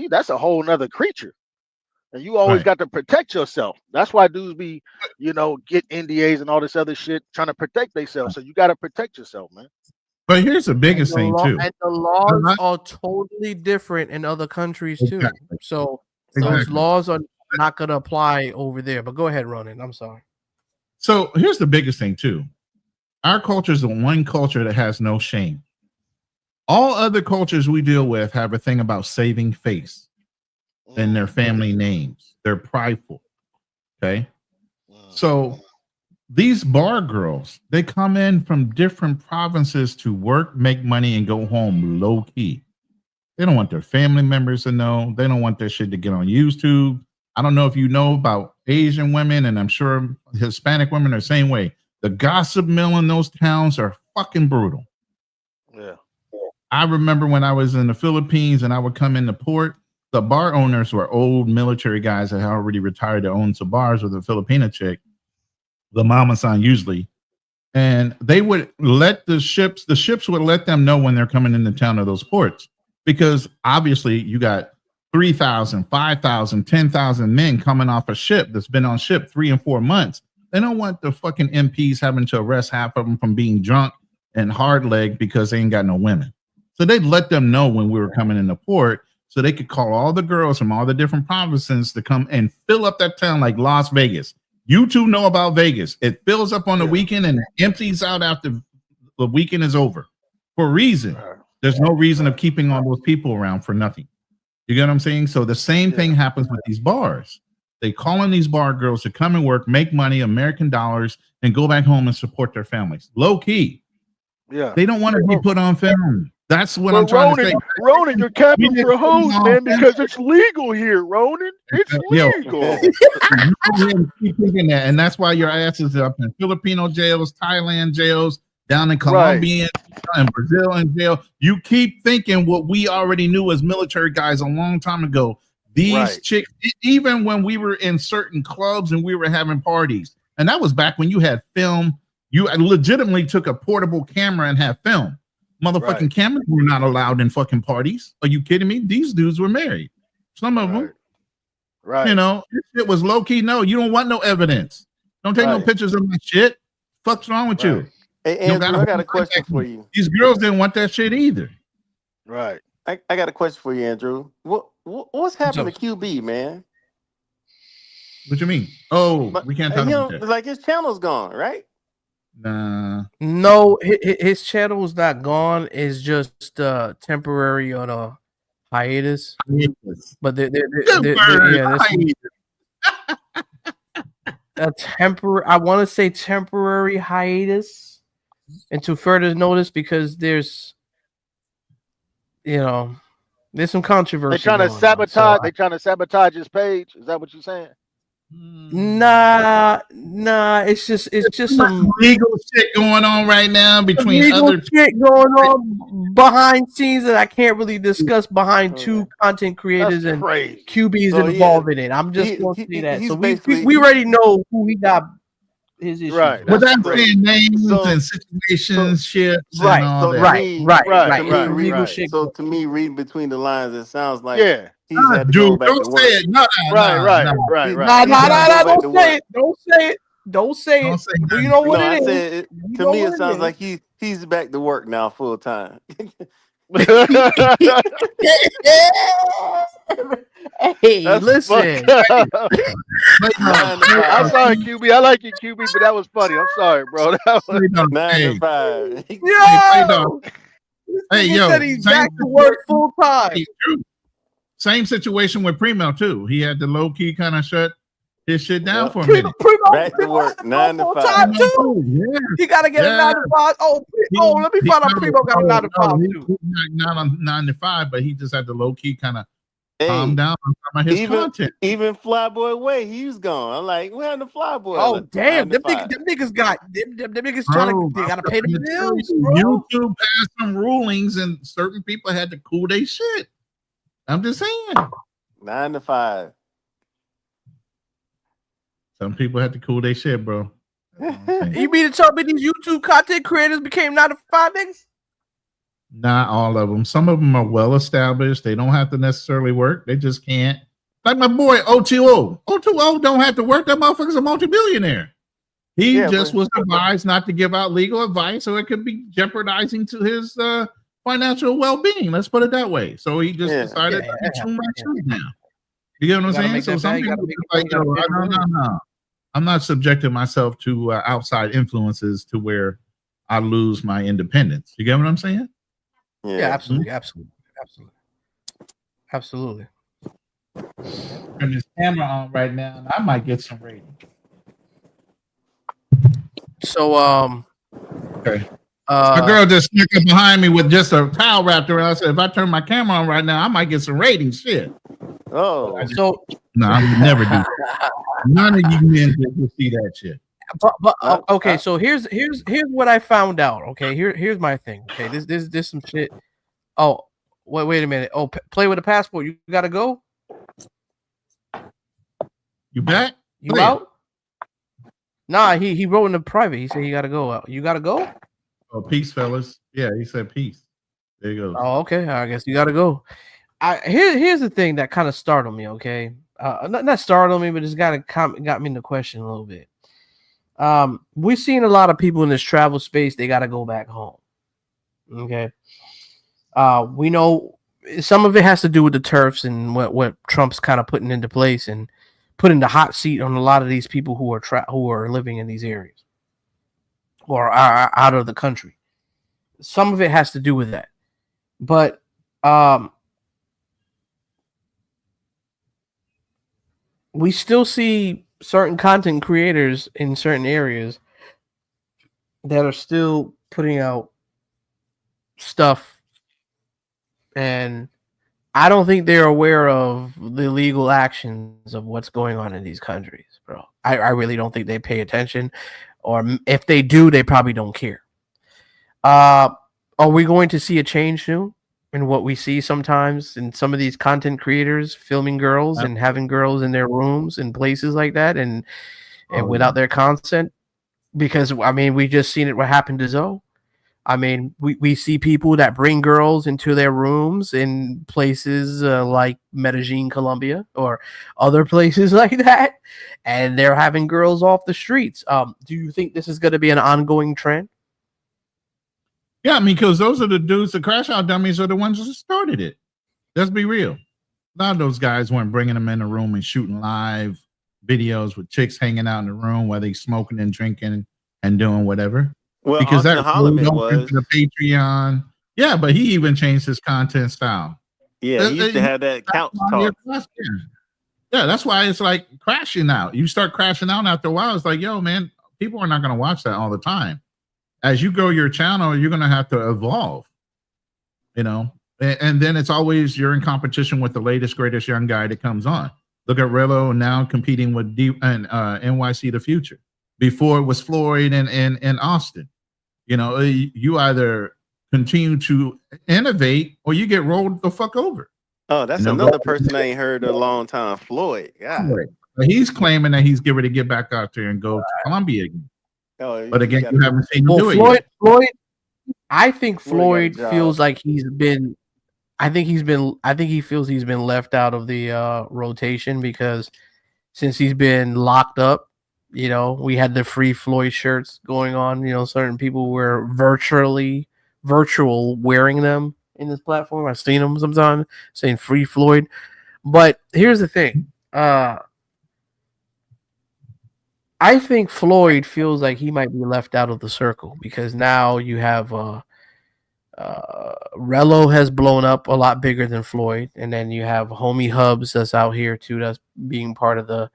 that's a whole nother creature. And you always got to protect yourself. That's why dudes be, you know, get NDAs and all this other shit trying to protect themselves. So you got to protect yourself, man. But here's the biggest thing too. And the laws are totally different in other countries too. Exactly. So those laws are not going to apply over there. But go ahead, Ronan. I'm sorry. So here's the biggest thing too. Our culture is the one culture that has no shame. All other cultures we deal with have a thing about saving face and their family names. They're prideful. Okay. So these bar girls, they come in from different provinces to work, make money, and go home low key. They don't want their family members to know. They don't want their shit to get on YouTube. I don't know if you know about Asian women, and I'm sure Hispanic women are the same way. The gossip mill in those towns are fucking brutal. Yeah. I remember when I was in the Philippines and I would come into port, the bar owners were old military guys that had already retired to own some bars with a Filipina chick, the mama san usually. And they would let the ships would let them know when they're coming into town of those ports, because obviously you got 3,000, 5,000, 10,000 men coming off a ship that's been on ship 3 and 4 months. They don't want the fucking MPs having to arrest half of them from being drunk and hard leg because they ain't got no women. So they'd let them know when we were coming into port, so they could call all the girls from all the different provinces to come and fill up that town like Las Vegas. You two know about Vegas. It fills up on the weekend and empties out after the weekend is over for a reason. There's no reason of keeping all those people around for nothing. You get what I'm saying? So the same thing happens with these bars. They call in these bar girls to come and work, make money, American dollars, and go back home and support their families. Low key. Yeah. They don't want to be put on film. That's what I'm trying to say. Ronan, you're capping for hoes, man, because it's legal here, Ronan. It's legal. Keep thinking that, and that's why your ass is up in Filipino jails, Thailand jails, down in Colombia and Brazil in jail. You keep thinking what we already knew as military guys a long time ago. These chicks, even when we were in certain clubs and we were having parties, and that was back when you had film. You legitimately took a portable camera and had film. Motherfucking cameras were not allowed in fucking parties. Are you kidding me? These dudes were married. Some of them. Right. You know, it was low key. No, you don't want no evidence. Don't take no pictures of my shit. Fuck's wrong with you? Hey, Andrew, I got a question for you. These girls didn't want that shit either. Right. I got a question for you, Andrew. What's happened to QB, man? What you mean? Oh, we can't talk about that. Like his channel's gone, right? Nah. No, his channel is not gone. It's just temporary on a hiatus. Hiatus. But Good word, yeah, hiatus. a temporary. I want to say temporary hiatus, and to further notice because there's, there's some controversy. They trying to sabotage. On, so they trying to sabotage his page. Is that what you're saying? Nah. It's just some legal shit going on right now between legal other shit going on behind scenes that I can't really discuss behind two content creators That's and crazy. QBs So, involved in it. I'm just going to say that. he's So we basically already know who he got his issues. Right. with. without crazy. saying names So- and situations, shits, Right, and all so that. Right. Legal shit. So to me, reading between the lines, it sounds like Yeah. he's had to go Dude, back don't to say work. it. No. Right. He's Nah, had to go back to don't say work. it. Don't say it. Don't say Don't it. say Well, you nothing. know what No, I it is. said You to know me, what it sounds is. like he's back to work now full time. Hey, That's listen. fucked up. 9 to 5. I'm sorry, QB. I like you, QB, but that was funny. I'm sorry, bro. That was... 9 to 5. Yo! Hey, He yo, said he's same back to work full time. Same situation with Primo too. He had to low key kind of shut his shit down for a Primo, minute. Back to work, 9 to 5. time too. Yeah. He got to get a 9 to 5. Oh, let me find out Primo got a 9 to 5 too. He's not on 9 to 5, but he just had to low key kind of calm Hey, down on some of his content. even Flyboy Way, he's gone. I'm like, where the Flyboy? Oh Like, damn! 9 to Them 5. niggas got them niggas they gotta pay the bills, bro. YouTube passed some rulings, and certain people had to cool their shit. I'm just saying. 9 to 5. Some people had to cool their shit, bro. You mean to tell me these YouTube content creators became 9 to 5 niggas? Not all of them. Some of them are well established. They don't have to necessarily work. They just can't. Like my boy O2O. O2O don't have to work. That motherfucker's a multi-billionaire. He just was advised not to give out legal advice, so it could be jeopardizing to his financial well-being. Let's put it that way. So he just decided to tune my shit down. You get what I'm saying? So some people like, no. I'm not subjecting myself to outside influences to where I lose my independence. You get what I'm saying? Yeah, absolutely. Turn this camera on right now, and I might get some ratings. So, okay. My girl just snuck up behind me with just a towel wrapped around. I said, if I turn my camera on right now, I might get some ratings. Shit. Oh, so no, I would never do that. None of you men will see that shit. But okay, so here's what I found out. Okay, here's my thing. Okay, this some shit. Oh, wait a minute. Oh, play with a passport. You gotta go. You back? You out? Nah, he wrote in the private. He said he gotta go out. You gotta go? Oh, peace, fellas. Yeah, he said peace. There you go. Oh, okay. I guess you gotta go. Here's the thing that kind of startled me. Okay, not startled me, but it's got me in the question a little bit. We've seen a lot of people in this travel space. They gotta go back home. Okay. We know some of it has to do with the turfs and what Trump's kind of putting into place and putting the hot seat on a lot of these people who are living in these areas or are out of the country. Some of it has to do with that, but we still see certain content creators in certain areas that are still putting out stuff, and I don't think they're aware of the legal actions of what's going on in these countries, bro. I really don't think they pay attention, or if they do, they probably don't care. Are we going to see a change soon in what we see sometimes in some of these content creators filming girls and having girls in their rooms and places like that and without their consent? Because, I mean, we just seen it what happened to Zoe. I mean, we see people that bring girls into their rooms in places like Medellin, Colombia, or other places like that, and they're having girls off the streets. Do you think this is going to be an ongoing trend? Yeah, I mean, because those are the dudes, the crash out dummies are the ones that started it. Let's be real. A lot of those guys weren't bringing them in the room and shooting live videos with chicks hanging out in the room while they smoking and drinking and doing whatever. Well, because Austin that Holloman was the Patreon. Yeah, but he even changed his content style. Yeah, he used to have that couch talk. Yeah, that's why it's like crashing out. You start crashing out after a while. It's like, yo, man, people are not going to watch that all the time. As you grow your channel, you're going to have to evolve, and then it's always you're in competition with the latest, greatest young guy that comes on. Look at Rello now competing with NYC The Future. Before it was Floyd and Austin. You either continue to innovate or you get rolled the fuck over. Oh, that's another person I ain't heard in a long time. Floyd. Yeah. He's claiming that he's getting ready to get back out there and go to Columbia again. Oh, but again, you haven't seen him do it Floyd, yet. Floyd, I think Floyd feels like he's been. I think he feels he's been left out of the rotation because since he's been locked up, we had the free Floyd shirts going on. Certain people were virtual wearing them in this platform. I've seen them sometimes saying free Floyd. But here's the thing. I think Floyd feels like he might be left out of the circle because now you have Rello has blown up a lot bigger than Floyd, and then you have Homie Hubs that's out here too, that's being part of the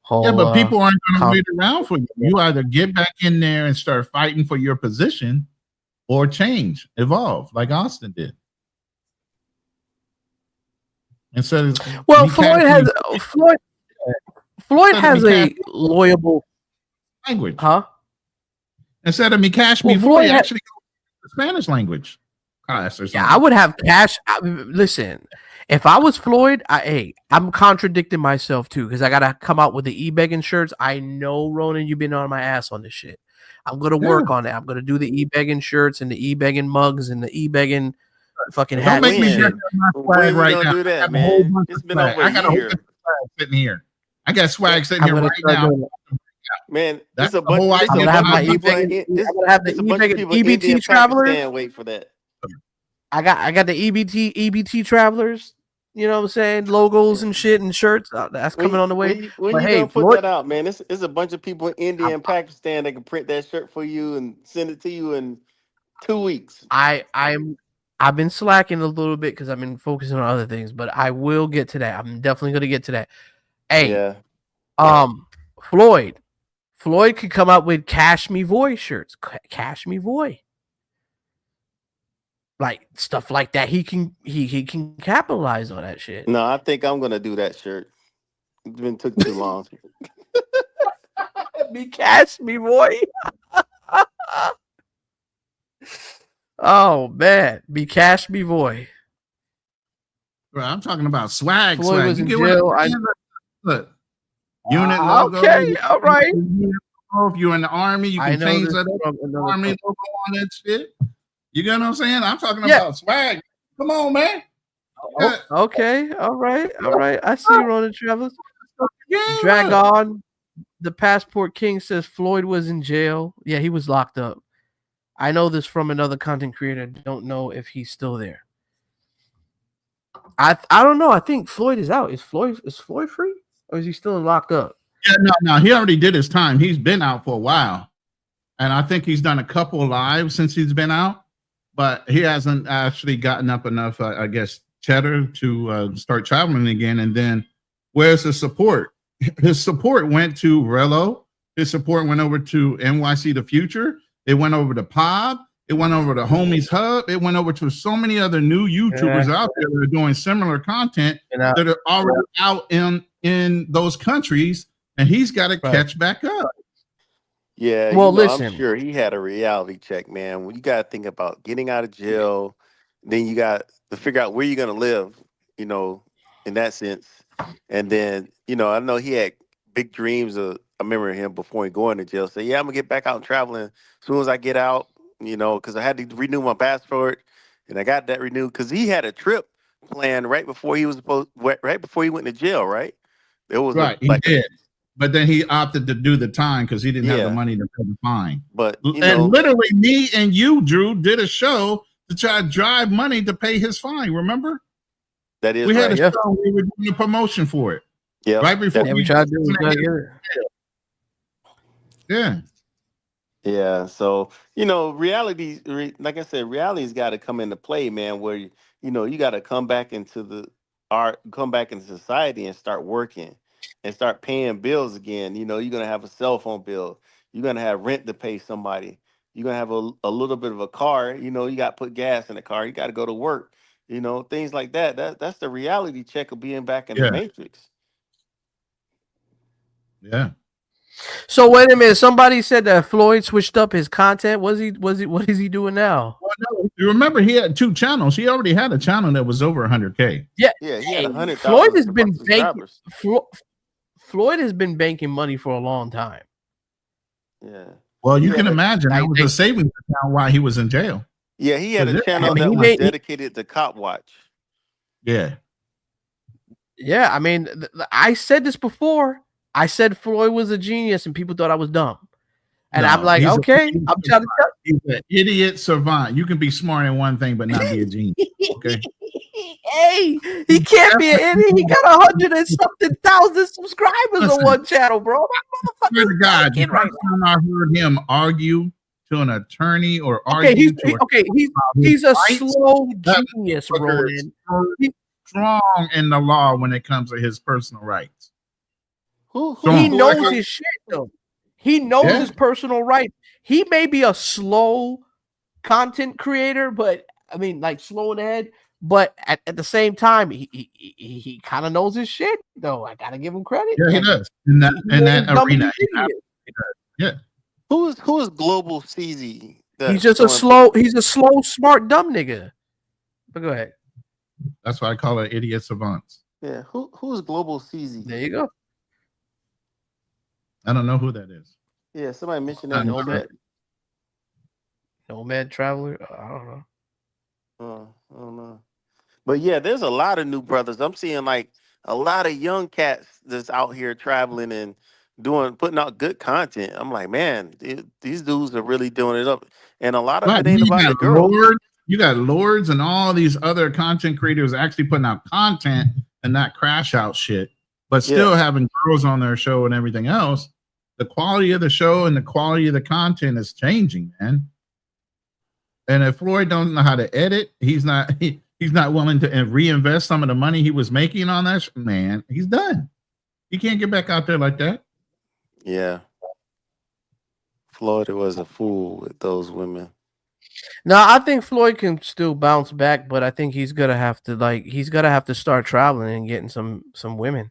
whole. Yeah, but people aren't going to wait around for you. You either get back in there and start fighting for your position, or change, evolve, like Austin did. Instead of Floyd has a loyal language, huh? Instead of me cash me, Floyd actually go Spanish language class or something. Yeah, I would have cash. Listen, if I was Floyd, I'm contradicting myself too because I gotta come out with the e-begging shirts. I know, Ronan, you've been on my ass on this shit. I'm gonna work on that. I'm gonna do the e-begging shirts and the e-begging mugs and the e-begging fucking hats. Don't make me shut my swag right now. Do that, man. It's been over I got a whole year. bunch of swag sitting here. I got swag sitting here right now. Man, that's a bunch of people. I'm gonna have the EBT travelers. Wait for that. I got the EBT travelers. You know what I'm saying? Logos and shit and shirts. That's coming on the way. When you gonna put that out, man? It's a bunch of people in India and Pakistan that can print that shirt for you and send it to you in 2 weeks. I've been slacking a little bit because I've been focusing on other things, but I will get to that. I'm definitely gonna get to that. Hey, Floyd could come out with Cash Me Voy shirts. Cash Me Voy. Like stuff like that. He can capitalize on that shit. No, I think I'm gonna do that shirt. It's been took too long. Be Cash Me Voy. Oh man, be Cash Me Voy. Bro, I'm talking about swag. Floyd swag. was You in get jail. Look, unit logo. Okay, all right. If you're in the army, you can change that army club. logo on that shit. You get what I'm saying? I'm talking about swag. Come on, man. Okay, all right. I see Ronan Travelers. Drag on. The Passport King says Floyd was in jail. Yeah, he was locked up. I know this from another content creator. Don't know if he's still there. I don't know. I think Floyd is out. Is Floyd free or is he still locked up? Yeah, no. He already did his time. He's been out for a while, and I think he's done a couple of lives since he's been out, but he hasn't actually gotten up enough, I guess, cheddar to start traveling again. And then, where's the support? His support went to Rello. His support went over to NYC The Future. It went over to Pob. It went over to Homies Hub. It went over to so many other new YouTubers out there that are doing similar content that are already out in those countries, and he's got to catch back up. Yeah, well, listen. I'm sure he had a reality check, man. When you got to think about getting out of jail, then you got to figure out where you're going to live, in that sense. And then, I know he had big dreams of, I remember him before he going to jail say, yeah, I'm gonna get back out traveling as soon as I get out, because I had to renew my passport, and I got that renewed because he had a trip planned right before he went to jail, right? It was he did, but then he opted to do the time because he didn't have the money to pay the fine. But and literally, me and you, Drew, did a show to try to drive money to pay his fine. Remember? That is we right. had a show. We were doing a promotion for it. Yeah, right before we tried to do it. Yeah. So, reality, like I said, reality's got to come into play, man, where, you got to come back into come back into society and start working and start paying bills again. You're gonna have a cell phone bill. You're gonna have rent to pay somebody. You're gonna have a little bit of a car. You got to put gas in the car. You got to go to work. Things like that. That's the reality check of being back in the Yeah, matrix. yeah. So wait a minute. Somebody said that Floyd switched up his content. What is he doing now? Well, no, you remember he had 2 channels. He already had a channel that was over 100K. Yeah, Yeah, he had Floyd 100,000 has been banking. subscribers. Floyd has been banking money for a long time. Yeah. Well, you Yeah, can but imagine that was a savings account while he was in jail. yeah, he had a But this- channel that was dedicated to cop watch. Yeah. Yeah, I mean, I said this before. I said Floyd was a genius, and people thought I was dumb. And No, I'm like, he's okay, I'm trying to tell. He's an idiot savant. You can be smart in one thing, but not be a genius. Okay. Hey, he can't be an idiot. He got 100 and something thousand subscribers on one channel, bro. That Swear to motherfucker's God, the banking right first time I heard him argue to an attorney or now. Okay, argue to he's a rights, slow that genius, motherfucker is Ronan. so strong in the law when it comes to his personal rights. Who He Strong. knows his shit though. He knows Yeah. his personal rights. He may be a slow content creator, but I mean, like slow in the head. But at the same time, he kind of knows his shit though. I gotta give him credit. Yeah, he Like, does in that he knows arena. dumb He as he absolutely is. does. Yeah. Who is Global CZ? He's just a slow. He's a slow, smart, dumb nigga. But go ahead. That's why I call it idiot savants. Yeah, who is Global CZ? There you go. I don't know who that is. Yeah, somebody mentioned that I in know the chat. Nomad Traveler. I don't know. I don't know. But yeah, there's a lot of new brothers. I'm seeing like a lot of young cats that's out here traveling and putting out good content. I'm like, man, these dudes are really doing it up. And a lot of But it ain't about the girls. You got Lords and all these other content creators actually putting out content and not crash out shit, but still having girls on their show and everything else. The quality of the show and the quality of the content is changing, man. And if Floyd don't know how to edit, he's not willing to reinvest some of the money he was making on that, man, he's done. He can't get back out there like that. Yeah. Floyd was a fool with those women. No, I think Floyd can still bounce back, but I think he's gonna have to start traveling and getting some women.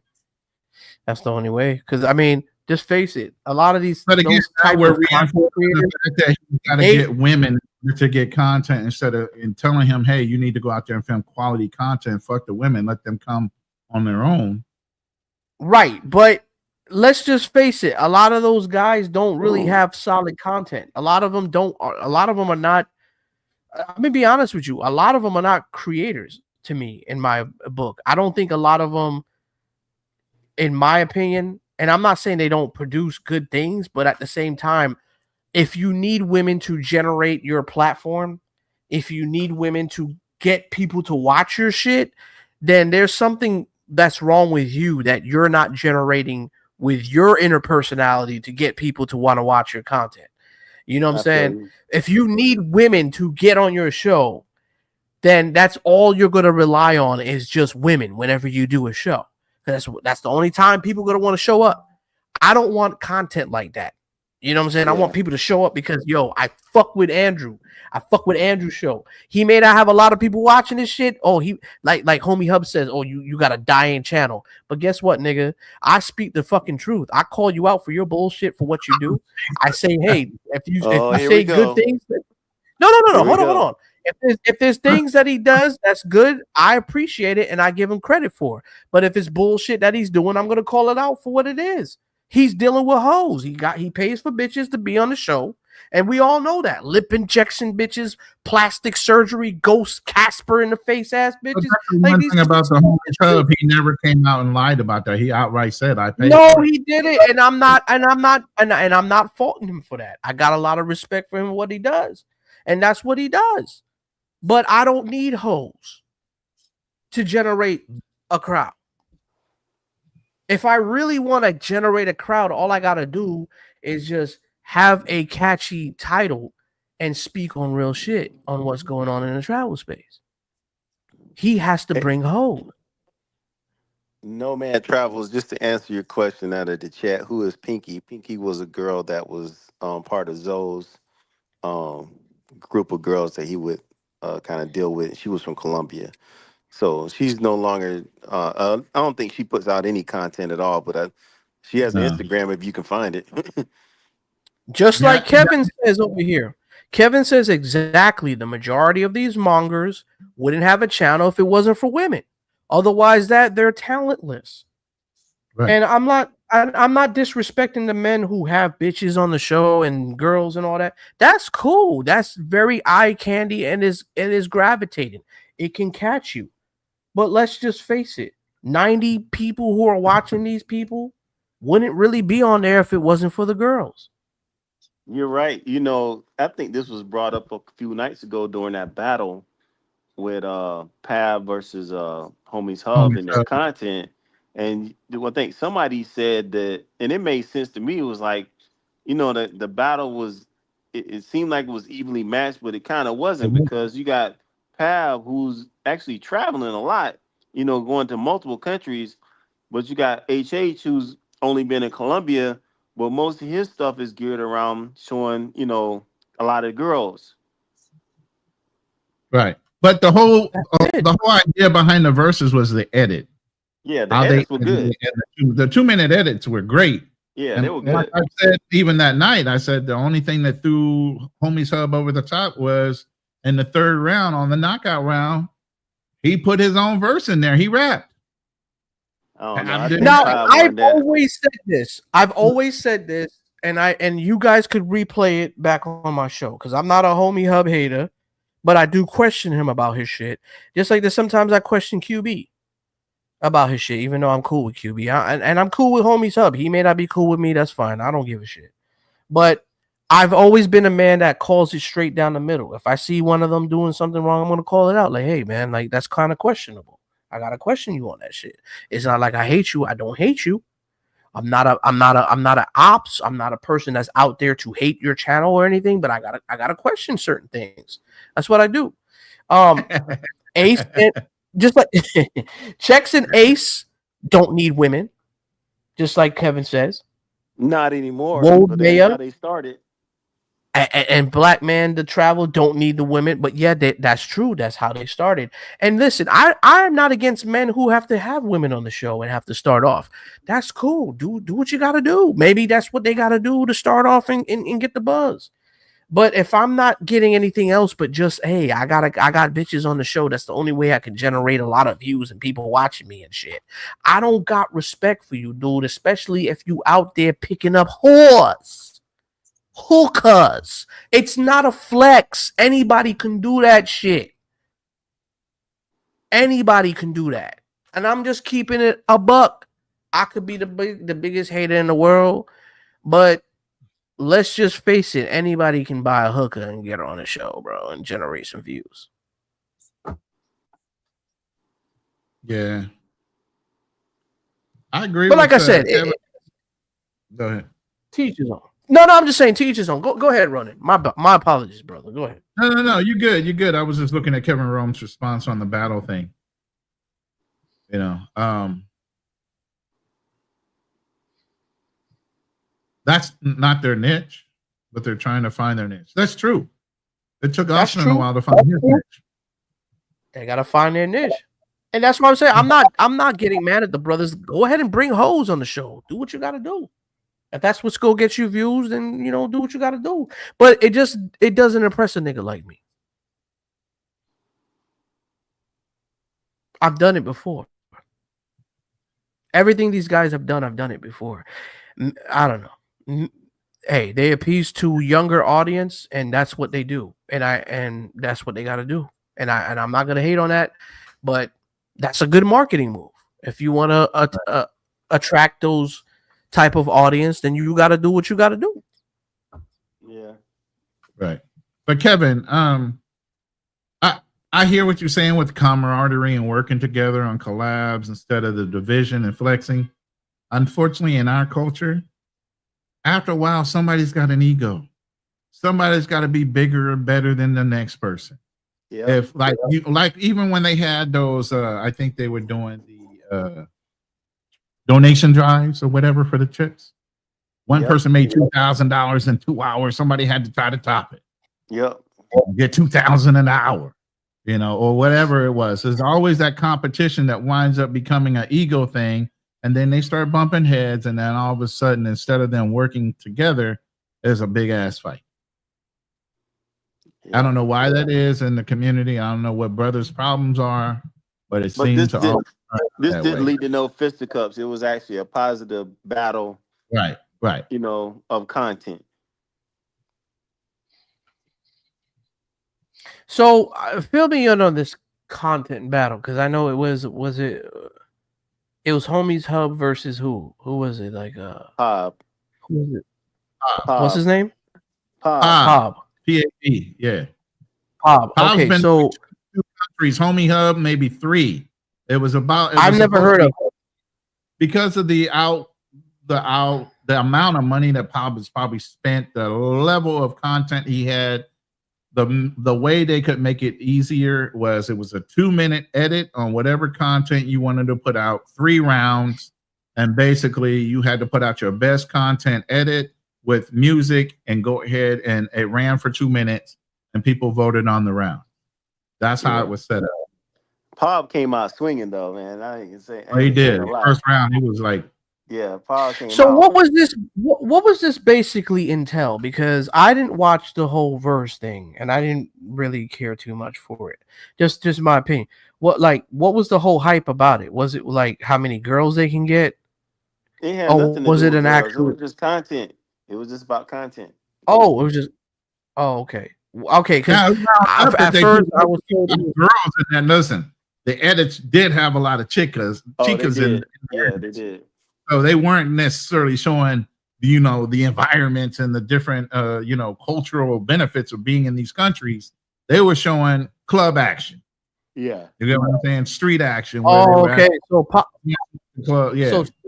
That's the only way. Because I mean, just face it, a lot of these. But again, we're reinforcing the fact that he's got to get women to get content instead of telling him, "Hey, you need to go out there and film quality content. Fuck the women, let them come on their own." Right, but let's just face it. A lot of those guys don't really have solid content. A lot of them don't. A lot of them are not. I'm gonna be honest with you. A lot of them are not creators to me in my book. I don't think a lot of them, in my opinion, and I'm not saying they don't produce good things, but at the same time, if you need women to generate your platform, if you need women to get people to watch your shit, then there's something that's wrong with you that you're not generating with your inner personality to get people to want to watch your content. You know what I'm saying? If you need women to get on your show, then that's all you're going to rely on is just women whenever you do a show. That's the only time people are going to want to show up. I don't want content like that. You know what I'm saying? I want people to show up because, yo, I fuck with Andrew. I fuck with Andrew's show. He may not have a lot of people watching this shit. Oh, he like Homie Hub says, oh, you got a dying channel. But guess what, nigga? I speak the fucking truth. I call you out for your bullshit for what you do. I say, hey, if you say good things. No. Hold on. If there's things that he does that's good, I appreciate it and I give him credit for. But if it's bullshit that he's doing, I'm gonna call it out for what it is. He's dealing with hoes. He pays for bitches to be on the show, and we all know that. Lip injection bitches, plastic surgery, ghost Casper in the face ass bitches. Like, one thing about the whole tub, he never came out and lied about that. He outright said, "I paid." No, he did it, and I'm not faulting him for that. I got a lot of respect for him what he does, and that's what he does. But I don't need hoes to generate a crowd. If I really want to generate a crowd, all I got to do is just have a catchy title and speak on real shit on what's going on in the travel space. he has to bring hoes. No Man Travels, just to answer your question out of the chat, who is Pinky? Pinky was a girl that was part of Zoe's um, group of girls that he would kind of deal with. She was from Colombia. So she's no longer, I don't think she puts out any content at all, but she has an No. Instagram if you can find it. Just Yeah, like Kevin says over here. Kevin says exactly the majority of these mongers wouldn't have a channel if it wasn't for women. Otherwise, they're talentless. right. And I'm not disrespecting the men who have bitches on the show and girls and all that. That's cool. That's very eye candy and is gravitating. It can catch you. But let's just face it. 90 people who are watching these people wouldn't really be on there if it wasn't for the girls. You're right. I think this was brought up a few nights ago during that battle with Pav versus Homies Hub and their content. And I think somebody said that, and it made sense to me. It was like, the battle was, it seemed like it was evenly matched, but it kind of wasn't, because you got Pav, who's actually traveling a lot, going to multiple countries, but you got HH, who's only been in Colombia, but most of his stuff is geared around showing, a lot of girls. Right. But the whole idea behind the verses was the edit. Yeah, the edits were good. The 2-minute edits were great. Yeah, they were good. Like I said, even that night, I said the only thing that threw Homies Hub over the top was in the third round, on the knockout round, he put his own verse in there. He rapped. Oh, now, I've always said this, and you guys could replay it back on my show, because I'm not a Homie Hub hater, but I do question him about his shit. Just like that, sometimes I question QB about his shit, even though I'm cool with QB. And I'm cool with Homies Hub. He may not be cool with me. That's fine. I don't give a shit. But I've always been a man that calls it straight down the middle. If I see one of them doing something wrong, I'm going to call it out. Like, hey, man, like, that's kind of questionable. I got to question you on that shit. It's not like I hate you. I don't hate you. I'm not an ops. I'm not a person that's out there to hate your channel or anything, but I gotta question certain things. That's what I do. Ace, just like Checks and Ace don't need women, just like Kevin says. Not anymore. But that's how they started. And Black Man the Travel don't need the women, but yeah, that's true. That's how they started. And listen, I'm not against men who have to have women on the show and have to start off. That's cool. Do what you got to do. Maybe that's what they got to do to start off and get the buzz. But if I'm not getting anything else but just, hey, I got bitches on the show, that's the only way I can generate a lot of views and people watching me and shit. I don't got respect for you, dude, especially if you out there picking up whores. Hookers. It's not a flex. Anybody can do that shit. Anybody can do that. And I'm just keeping it a buck. I could be the biggest hater in the world, but let's just face it. Anybody can buy a hooker and get her on the show, bro, and generate some views. Yeah. I agree. But like I said, go ahead. Teach his own. No, I'm just saying teach his own. Go ahead, run it. My apologies, brother. Go ahead. No. You good. I was just looking at Kevin Rome's response on the battle thing. That's not their niche, but they're trying to find their niche. That's true. It took Austin a while to find his niche. They gotta find their niche. And that's what I'm saying. I'm not getting mad at the brothers. Go ahead and bring hoes on the show. Do what you gotta do. If that's what's gonna get you views, then do what you gotta do. But it doesn't impress a nigga like me. I've done it before. Everything these guys have done, I've done it before. I don't know. Hey, they appease to younger audience, and that's what they do. And that's what they gotta do. And I'm not gonna hate on that, but that's a good marketing move. If you want to attract those type of audience, then you got to do what you got to do. Yeah, right. But Kevin, I hear what you're saying with camaraderie and working together on collabs instead of the division and flexing. Unfortunately, in our culture, after a while, somebody's got an ego. Somebody's got to be bigger or better than the next person. Yeah. If like even when they had those, I think they were doing the donation drives or whatever for the chicks. One Yep. person made $2,000 in 2 hours. Somebody had to try to top it. Yep. Get 2,000 an hour, or whatever it was. There's always that competition that winds up becoming an ego thing, and then they start bumping heads, and then all of a sudden, instead of them working together, there's a big ass fight. I don't know why that is in the community. I don't know what brothers' problems are, but it seems to all this didn't lead to no fisticuffs. It was actually a positive battle. Right. Of content. So fill me in on this content battle, because I know it was it was Homies Hub versus who was it, like Pob. Who was it? Pob. What's his name? Pob. P-A-B. Yeah. Pob. Pob's Okay, been so 2 countries, Homie Hub maybe 3. I've never heard of it. Because of the amount of money that Pob has probably spent, the level of content he had, the way they could make it easier was it was a 2-minute edit on whatever content you wanted to put out, 3 rounds, and basically you had to put out your best content edit with music and go ahead, and it ran for 2 minutes and people voted on the round. That's how it was set up. Pob came out swinging though, man. I can say he did. First round, he was like, yeah, Pob came so out. what was this? What was this basically entail? Because I didn't watch the whole verse thing, and I didn't really care too much for it. Just my opinion. What was the whole hype about it? Was it like how many girls they can get? It had nothing to was do it with an girls. actual? It was just content. It was just about content. Oh, it was just. Oh, okay. Okay, because at first I was told girls in there. Listen, the edits did have a lot of chicas. Chicas in they did. So they weren't necessarily showing, the environments and the different, cultural benefits of being in these countries. They were showing club action. Yeah, you get what I'm saying? Street action. Oh, okay. So Pop, yeah.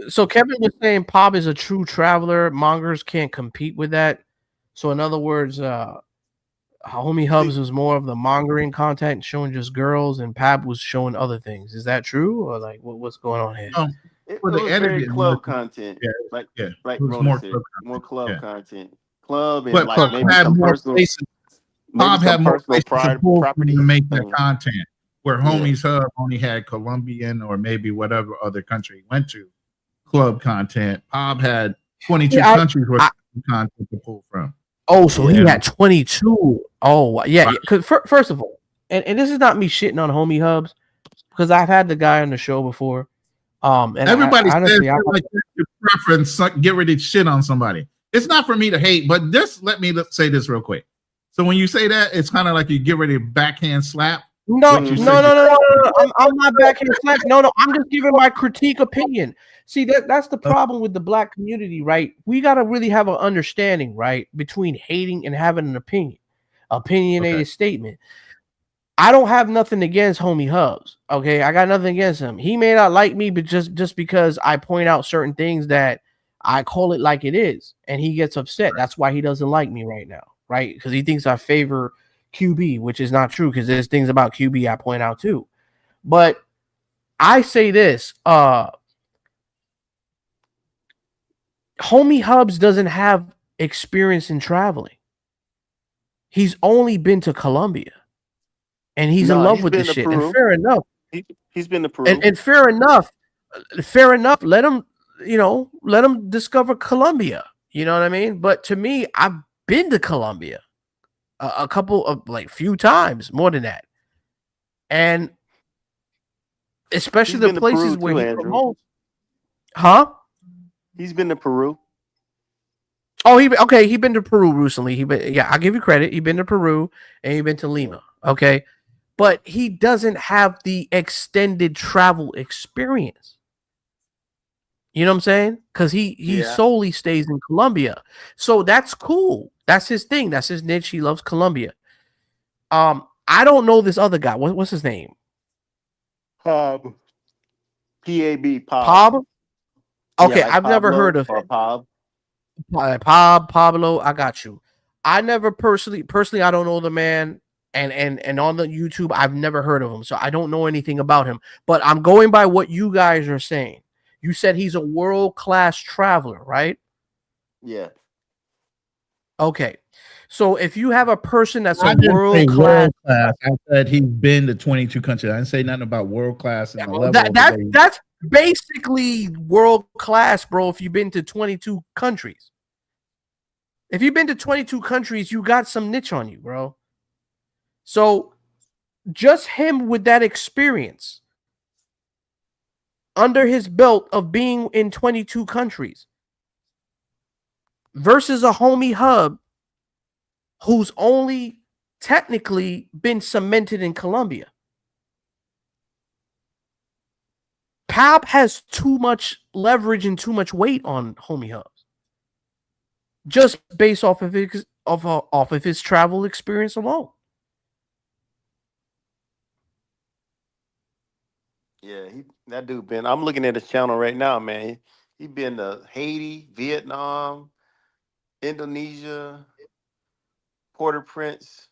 So Kevin was saying Pop is a true traveler. Mongers can't compete with that. So in other words, Homie Hubs was more of the mongering content, showing just girls, and Pab was showing other things. Is that true, or like what's going on here? It was very club content. Yeah, like it was more club content. Club and but like maybe some personal. Bob had more property to make that content. Where Homies Hub only had Colombian or maybe whatever other country he went to club content. Bob had 22 countries worth of content to pull from. Oh, so he had 22. Oh, yeah. Because first of all, and this is not me shitting on Homie Hubs, because I've had the guy on the show before. And everybody says like your preference, get ready to shit on somebody. It's not for me to hate, but just let me say this real quick. So when you say that, it's kind of like you get ready to backhand slap. No. I'm not backhand slap. No. I'm just giving my critique opinion. See, that's the problem with the black community, right? We got to really have an understanding, right, between hating and having an opinionated statement. I don't have nothing against Homie Hubs. Okay, I got nothing against him. He may not like me, but just because I point out certain things that I call it like it is, and he gets upset. That's why he doesn't like me right now, right? Because he thinks I favor QB, which is not true, because there's things about QB I point out too. But I say this, Homie Hubs doesn't have experience in traveling. He's only been to Colombia, and he's in love with this shit. And fair enough, he's been to Peru. And fair enough. Let him discover Colombia. You know what I mean? But to me, I've been to Colombia a couple of few times, more than that, and especially the places where he promotes. Huh? He's been to Peru. Oh, he been to Peru recently. I'll give you credit. He's been to Peru and he's been to Lima. Okay. But he doesn't have the extended travel experience. You know what I'm saying? Because he solely stays in Colombia. So that's cool. That's his thing. That's his niche. He loves Colombia. I don't know this other guy. What's his name? Pob. P-A-B. Pob? Okay, I've never heard of him. Pob. Pablo, I got you. I never personally, I don't know the man. and on the YouTube, I've never heard of him, so I don't know anything about him. But I'm going by what you guys are saying. You said he's a world-class traveler, right? Yeah. Okay. So if you have a person that's a I didn't say world-class, world class. I said he's been to 22 countries. I didn't say nothing about world class and the level of the way. that's basically world-class, bro, if you've been to 22 countries. If you've been to 22 countries, you got some niche on you, bro. So just him with that experience under his belt of being in 22 countries versus a homie Hub who's only technically been cemented in Colombia. Pap has too much leverage and too much weight on homie Hubs, just based off of his travel experience alone. Yeah, that dude been. I'm looking at his channel right now, man. He been to Haiti, Vietnam, Indonesia, Port-au-Prince.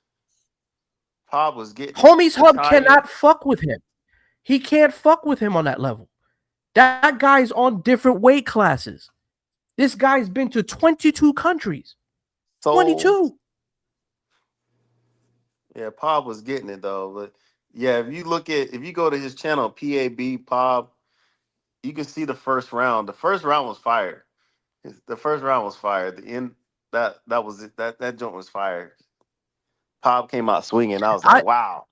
Pop was getting it. Homie's Hub Italian. cannot fuck with him. He can't fuck with him on that level. That guy's on different weight classes. This guy's been to 22 countries. So 22. yeah, Pop was getting it though. But yeah, if you go to his channel, PAB Pop, you can see the first round. The first round was fire. The first round was fire. The end that was it. That joint was fire. Pop came out swinging. I was like, wow.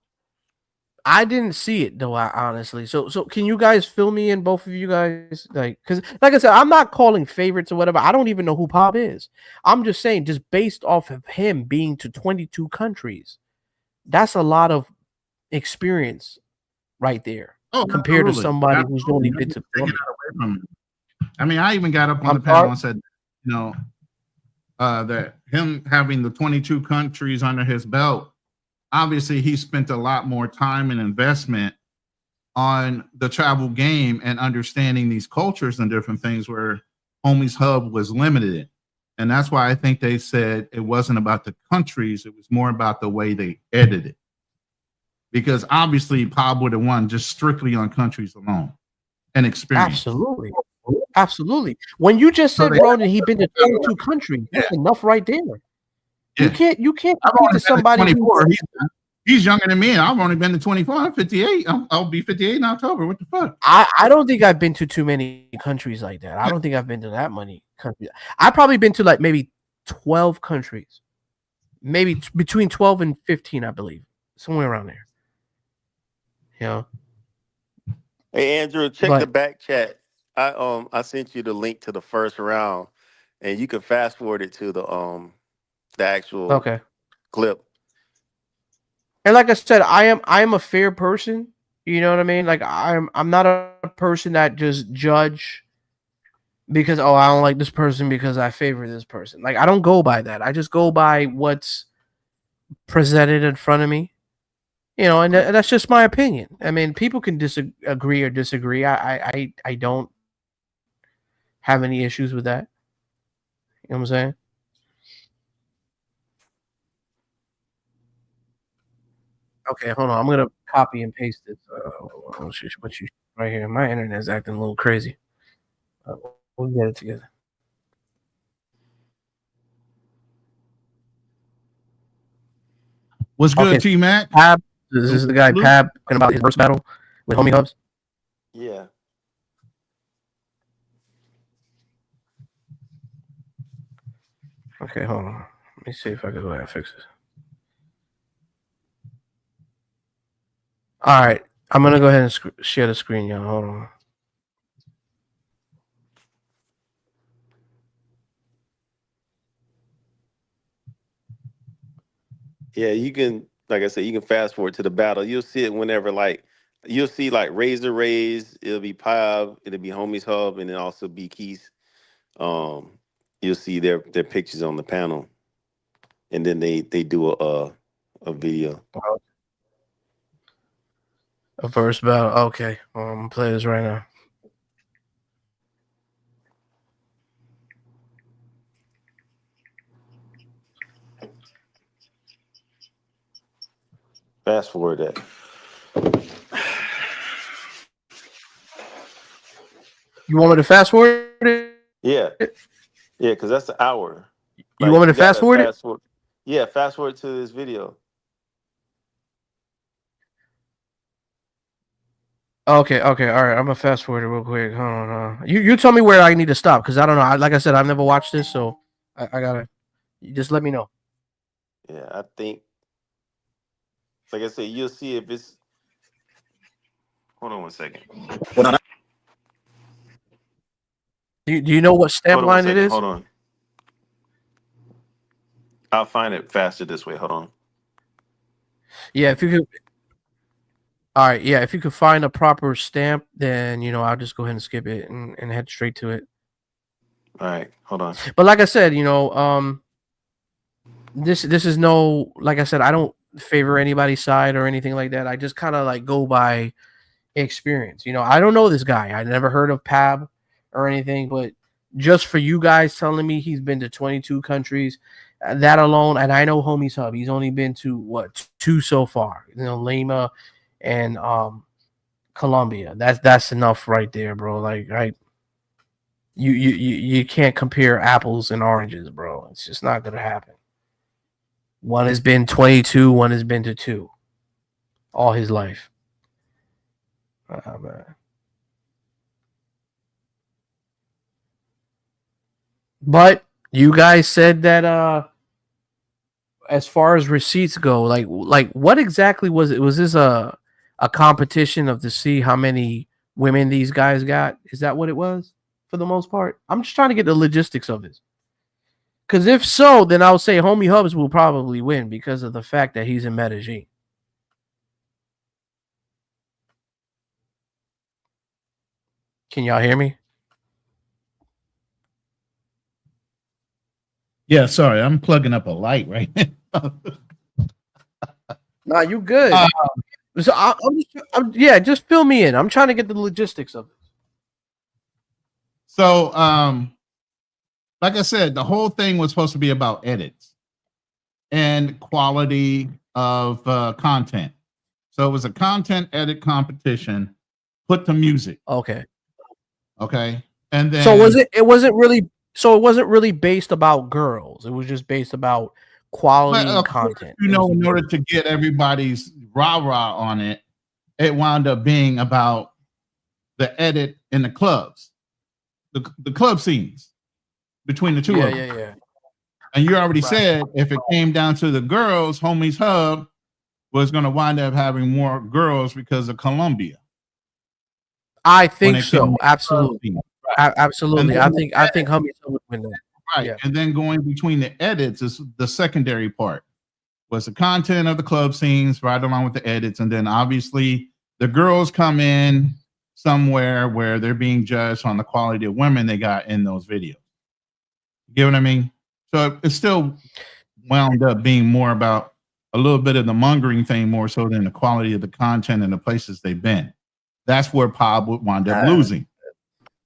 I didn't see it though, honestly. So can you guys fill me in, both of you guys? Because like I said, I'm not calling favorites or whatever. I don't even know who Pop is. I'm just saying, just based off of him being to 22 countries, that's a lot of experience right there compared to somebody who's only been to Colombia. I mean, I even got up on the panel and said, that him having the 22 countries under his belt, obviously he spent a lot more time and investment on the travel game and understanding these cultures and different things where Homie's Hub was limited. And that's why I think they said it wasn't about the countries, it was more about the way they edited. Because obviously Pop would have won just strictly on countries alone and experience. Absolutely. When you just said, bro, that he'd been to 22 countries, that's enough right there. You can't compete to somebody he's younger than me, and I've only been to 24. I'm 58. I'll be 58 in October. What the fuck? I don't think I've been to too many countries like that. I don't think I've been to that many countries. I've probably been to like maybe 12 countries. Maybe between 12 and 15, I believe. Somewhere around there. Hey Andrew, check the back chat. I sent you the link to the first round, and you can fast forward it to the actual clip. And like I said, I am a fair person. You know what I mean? Like I'm not a person that just judge because I don't like this person because I favor this person. Like I don't go by that. I just go by what's presented in front of me. And that's just my opinion. I mean, people can disagree or disagree. I don't have any issues with that. You know what I'm saying? Okay, hold on. I'm gonna copy and paste this. What you right here? My internet is acting a little crazy. We'll get it together. What's good, T-Mac? Pab, this is the guy Pab talking about his verse battle with Homie Hubs. Yeah. Okay, hold on. Let me see if I can go ahead and fix this. All right, I'm gonna go ahead and share the screen, y'all. Hold on. Yeah, you can, like I said, you can fast forward to the battle. You'll see it whenever, you'll see Razor Rays. It'll be Pab. It'll be Homie's Hub, and then also be Keith. You'll see their pictures on the panel, and then they do a video. A verse battle. Okay, I'm gonna play this right now. Fast forward that. You want me to fast forward it? Yeah, yeah, because that's the hour. You want Like me to you fast gotta forward it? fast forward. Yeah, fast forward to this video. Okay, okay, all right. I'm gonna fast forward it real quick. Hold on, you tell me where I need to stop because I don't know. Like I said, I've never watched this, so I gotta. You just let me know. Yeah, I think. Like I said, you'll see if it's. Hold on one second. Do you know what stamp Hold on one line it second. is? Hold on. I'll find it faster this way. Hold on. Yeah, if you could. All right, yeah, if you could find a proper stamp, then I'll just go ahead and skip it and head straight to it. All right, hold on. But like I said, this is no, like I said, I don't favor anybody's side or anything like that. I just kind of like go by experience. I don't know this guy. I never heard of Pab or anything, but just for you guys telling me he's been to 22 countries, that alone, and I know Homie's Hub, he's only been to what, two so far. Lima and Colombia. That's enough right there, bro. Like, right. You can't compare apples and oranges, bro. It's just not gonna happen. One has been 22, one has been to 2 all his life. Man. But you guys said that as far as receipts go, like what exactly was it? Was this a competition of to see how many women these guys got? Is that what it was for the most part? I'm just trying to get the logistics of this. Because if so, then I'll say Homie Hubs will probably win because of the fact that he's in Medellin. Can y'all hear me? Yeah, sorry, I'm plugging up a light right now. Nah, you good. So yeah, just fill me in. I'm trying to get the logistics of it. So, like I said, the whole thing was supposed to be about edits and quality of content. So it was a content edit competition put to music. Okay. And then So it wasn't really based about girls. It was just based about quality and content. In order to get everybody's rah-rah on it, it wound up being about the edit in the clubs, the club scenes between the two of them. Yeah. And you already said if it came down to the girls, Homies Hub was going to wind up having more girls because of Colombia. I think so. Absolutely. Absolutely. I think Homies Hub would win that. Right. Yeah. And then going between the edits is the secondary part. Was the content of the club scenes right along with the edits. And then obviously the girls come in somewhere where they're being judged on the quality of women they got in those videos. You get what I mean? So it still wound up being more about a little bit of the mongering thing more so than the quality of the content and the places they've been. That's where Pop would wind up losing.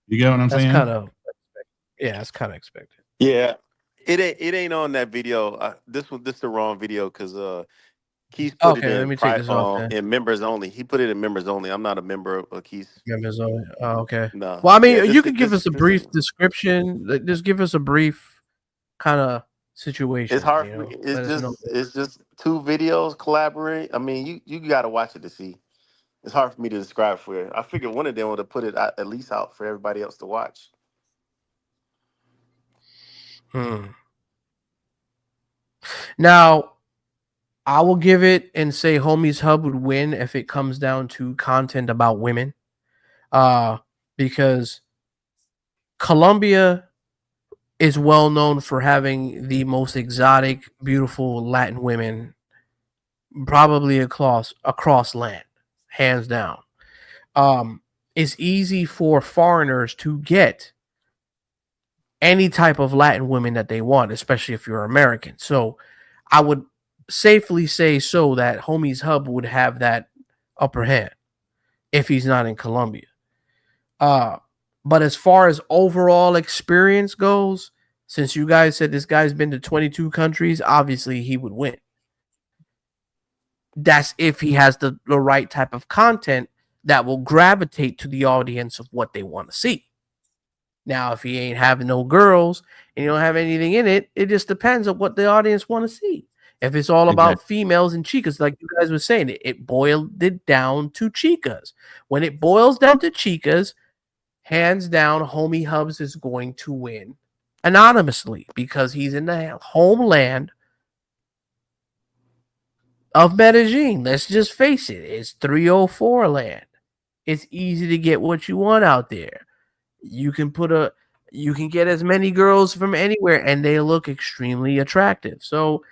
You get what I'm saying? That's kind of expected. Yeah. It ain't on that video. This the wrong video because Keith put it in members only. He put it in members only. I'm not a member of Keith. Members only. Oh, okay. No. Well, I mean, you could give us a brief description. Just give us a brief kind of situation. It's hard. It's just 2 videos collaborate. I mean, you got to watch it to see. It's hard for me to describe for you. I figured one of them would have put it at least out for everybody else to watch. Now, I will give it and say Homies Hub would win if it comes down to content about women. Because Colombia is well known for having the most exotic, beautiful Latin women probably across land, hands down. It's easy for foreigners to get any type of Latin women that they want, especially if you're American. So I would safely say that Homies Hub would have that upper hand if he's not in Colombia. But as far as overall experience goes, since you guys said this guy's been to 22 countries, obviously he would win. that's if he has the right type of content that will gravitate to the audience of what they want to see. Now, if he ain't having no girls and you don't have anything in it, it just depends on what the audience want to see. If it's all about females and chicas, like you guys were saying, it boiled it down to chicas. When it boils down to chicas, hands down, Homie Hubs is going to win anonymously because he's in the homeland of Medellin. Let's just face it. It's 304 land. It's easy to get what you want out there. You can get as many girls from anywhere and they look extremely attractive. So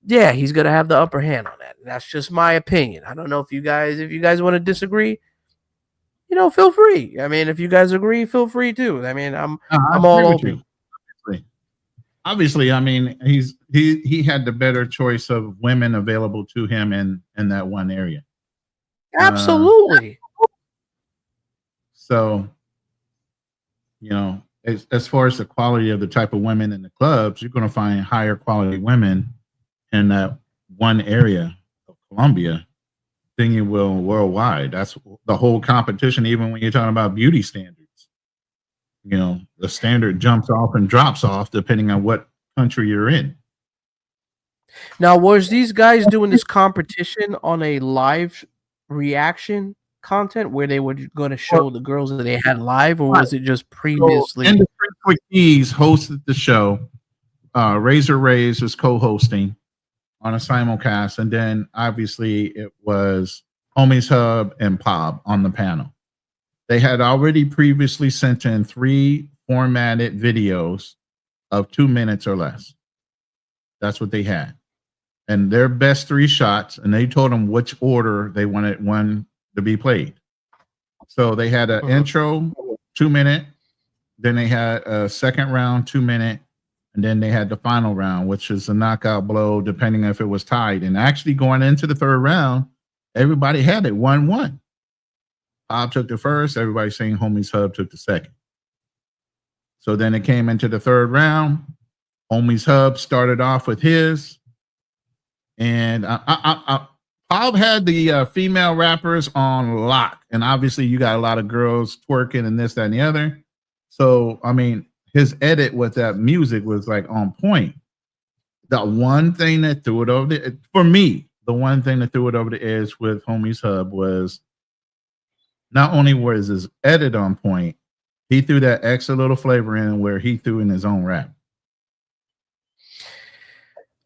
yeah, he's gonna have the upper hand on that. That's just my opinion. I don't know if you guys want to disagree, feel free. I mean, if you guys agree, feel free too. I mean, I'm all open. Obviously, I mean, he had the better choice of women available to him in that one area. Absolutely. So, as far as the quality of the type of women in the clubs, you're going to find higher quality women in that one area of Colombia than you will worldwide. That's the whole competition. Even when you're talking about beauty standards, the standard jumps off and drops off depending on what country you're in. Now, was these guys doing this competition on a live reaction content where they were going to show the girls that they had live, or was it just previously? So, Industry Quickies hosted the show. Razor Rays was co-hosting on a simulcast, and then obviously it was Homies Hub and Pob on the panel. They had already previously sent in 3 formatted videos of 2 minutes or less. That's what they had. And their best 3 shots, and they told them which order they wanted one to be played. So they had an intro, 2 minute, then they had a second round, 2 minute, and then they had the final round, which is a knockout blow, depending if it was tied. And actually going into the third round, everybody had it 1-1. Bob took the first, everybody saying Homies Hub took the second. So then it came into the third round. Homies Hub started off with his. And Bob had the female rappers on lock. And obviously you got a lot of girls twerking and this, that, and the other. So, I mean, his edit with that music was like on point. The one thing that threw it over the, for me, the one thing that threw it over the edge with Homies Hub was not only was his edit on point, he threw that extra little flavor in where he threw in his own rap.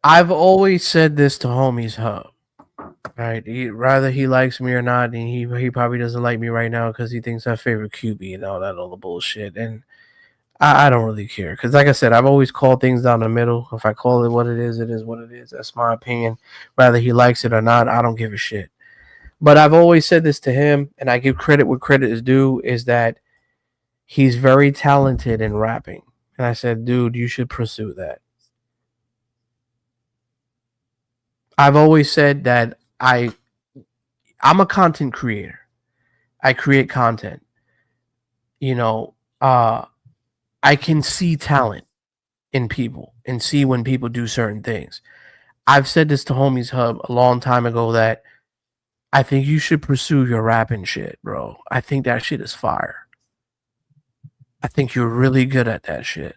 I've always said this to Homies Hub, right? Rather he likes me or not, and he probably doesn't like me right now because he thinks I favor QB and all the bullshit. And I don't really care because, like I said, I've always called things down the middle. If I call it what it is what it is. That's my opinion. Whether he likes it or not, I don't give a shit. But I've always said this to him, and I give credit where credit is due, is that he's very talented in rapping. And I said, dude, you should pursue that. I've always said that I'm a content creator. I create content. I can see talent in people and see when people do certain things. I've said this to Homies Hub a long time ago that I think you should pursue your rapping shit, bro. I think that shit is fire. I think you're really good at that shit.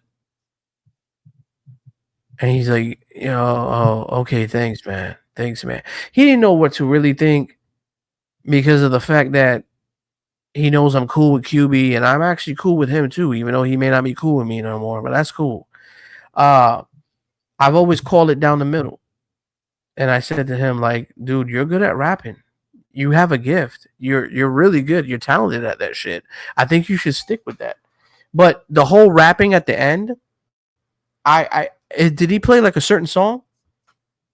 And he's like, oh, okay, thanks, man. Thanks, man. He didn't know what to really think because of the fact that he knows I'm cool with QB, and I'm actually cool with him too, even though he may not be cool with me no more, but that's cool. I've always called it down the middle. And I said to him, like, dude, you're good at rapping. You have a gift. You're really good. You're talented at that shit. I think you should stick with that. But the whole rapping at the end, did he play like a certain song?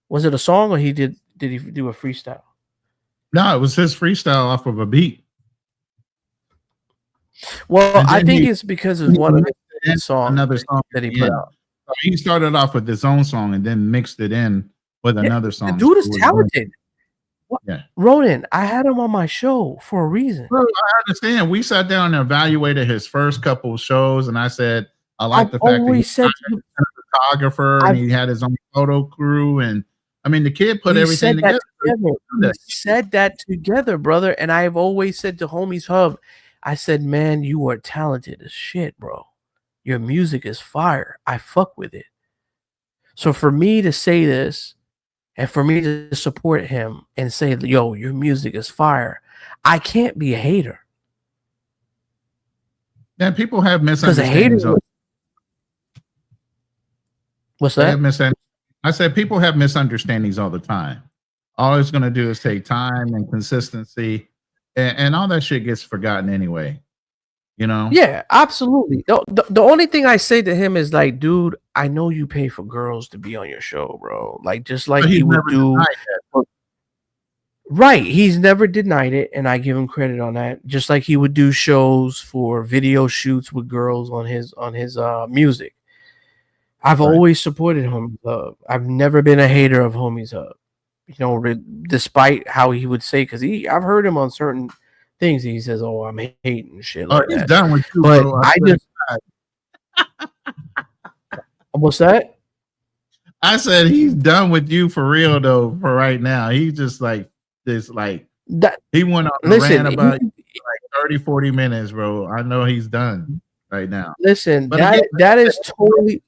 Was it a song or did he do a freestyle? No, it was his freestyle off of a beat. Well, I think it's because of one of the songs, another song that he put out. He started off with his own song and then mixed it in with another song. The dude is talented. Yeah. Ronan, I had him on my show for a reason. Well, I understand. We sat down and evaluated his first couple of shows, and I said, I like the fact that he's a photographer and he had his own photo crew, and I mean, the kid put everything together. He said that together, brother. And I've always said to homies Hub, I said, man, you are talented as shit, bro. Your music is fire. I fuck with it. So for me to say this and for me to support him and say, yo, your music is fire, I can't be a hater. Yeah, people have misunderstandings. What's that? I said people have misunderstandings all the time. All it's going to do is take time and consistency, and all that shit gets forgotten anyway. You know? Yeah, absolutely. The only thing I say to him is like, dude, I know you pay for girls to be on your show, bro. Like, just like he would do. Right. He's never denied it, and I give him credit on that. Just like he would do shows for video shoots with girls on his music. I've always supported Homies Hub. I've never been a hater of Homies Hub. You know, despite how he would say, because I've heard him on certain things. He says, "Oh, I'm hating shit like he's that." done with you, but bro. I just what's that? I said he's done with you for real though. For right now, he's just like this. Like that, he went on a rant about like 30, 40 minutes, bro. I know he's done right now. Listen, but that is totally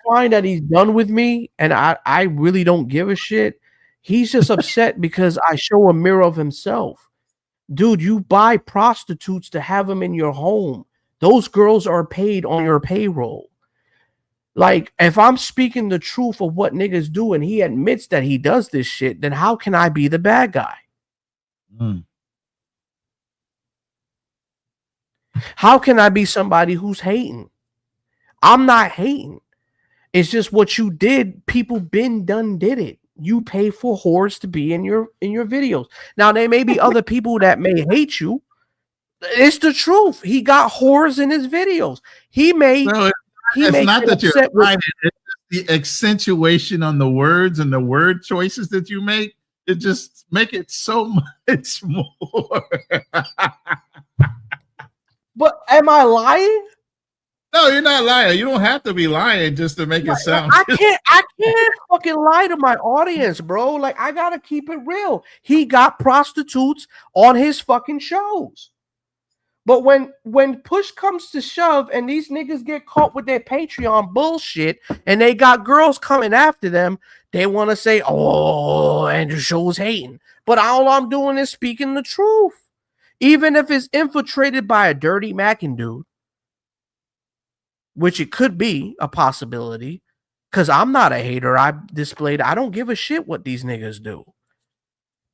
fine that he's done with me, and I really don't give a shit. He's just upset because I show a mirror of himself. Dude, you buy prostitutes to have them in your home. Those girls are paid on your payroll. Like, if I'm speaking the truth of what niggas do and he admits that he does this shit, then how can I be the bad guy? How can I be somebody who's hating? I'm not hating. It's just what you did. People did it. You pay for whores to be in your videos. Now there may be other people that may hate you. It's the truth. He got whores in his videos. It's not that you're right. It's the accentuation on the words and the word choices that you make. It just make it so much more. But am I lying? No, you're not lying. You don't have to be lying just to make it sound. I can't fucking lie to my audience, bro. Like, I gotta keep it real. He got prostitutes on his fucking shows. But when push comes to shove and these niggas get caught with their Patreon bullshit and they got girls coming after them, they want to say, oh, Andrew Schultz hating. But all I'm doing is speaking the truth. Even if it's infiltrated by a dirty Mackin dude, which it could be a possibility, because I'm not a hater. I don't give a shit what these niggas do.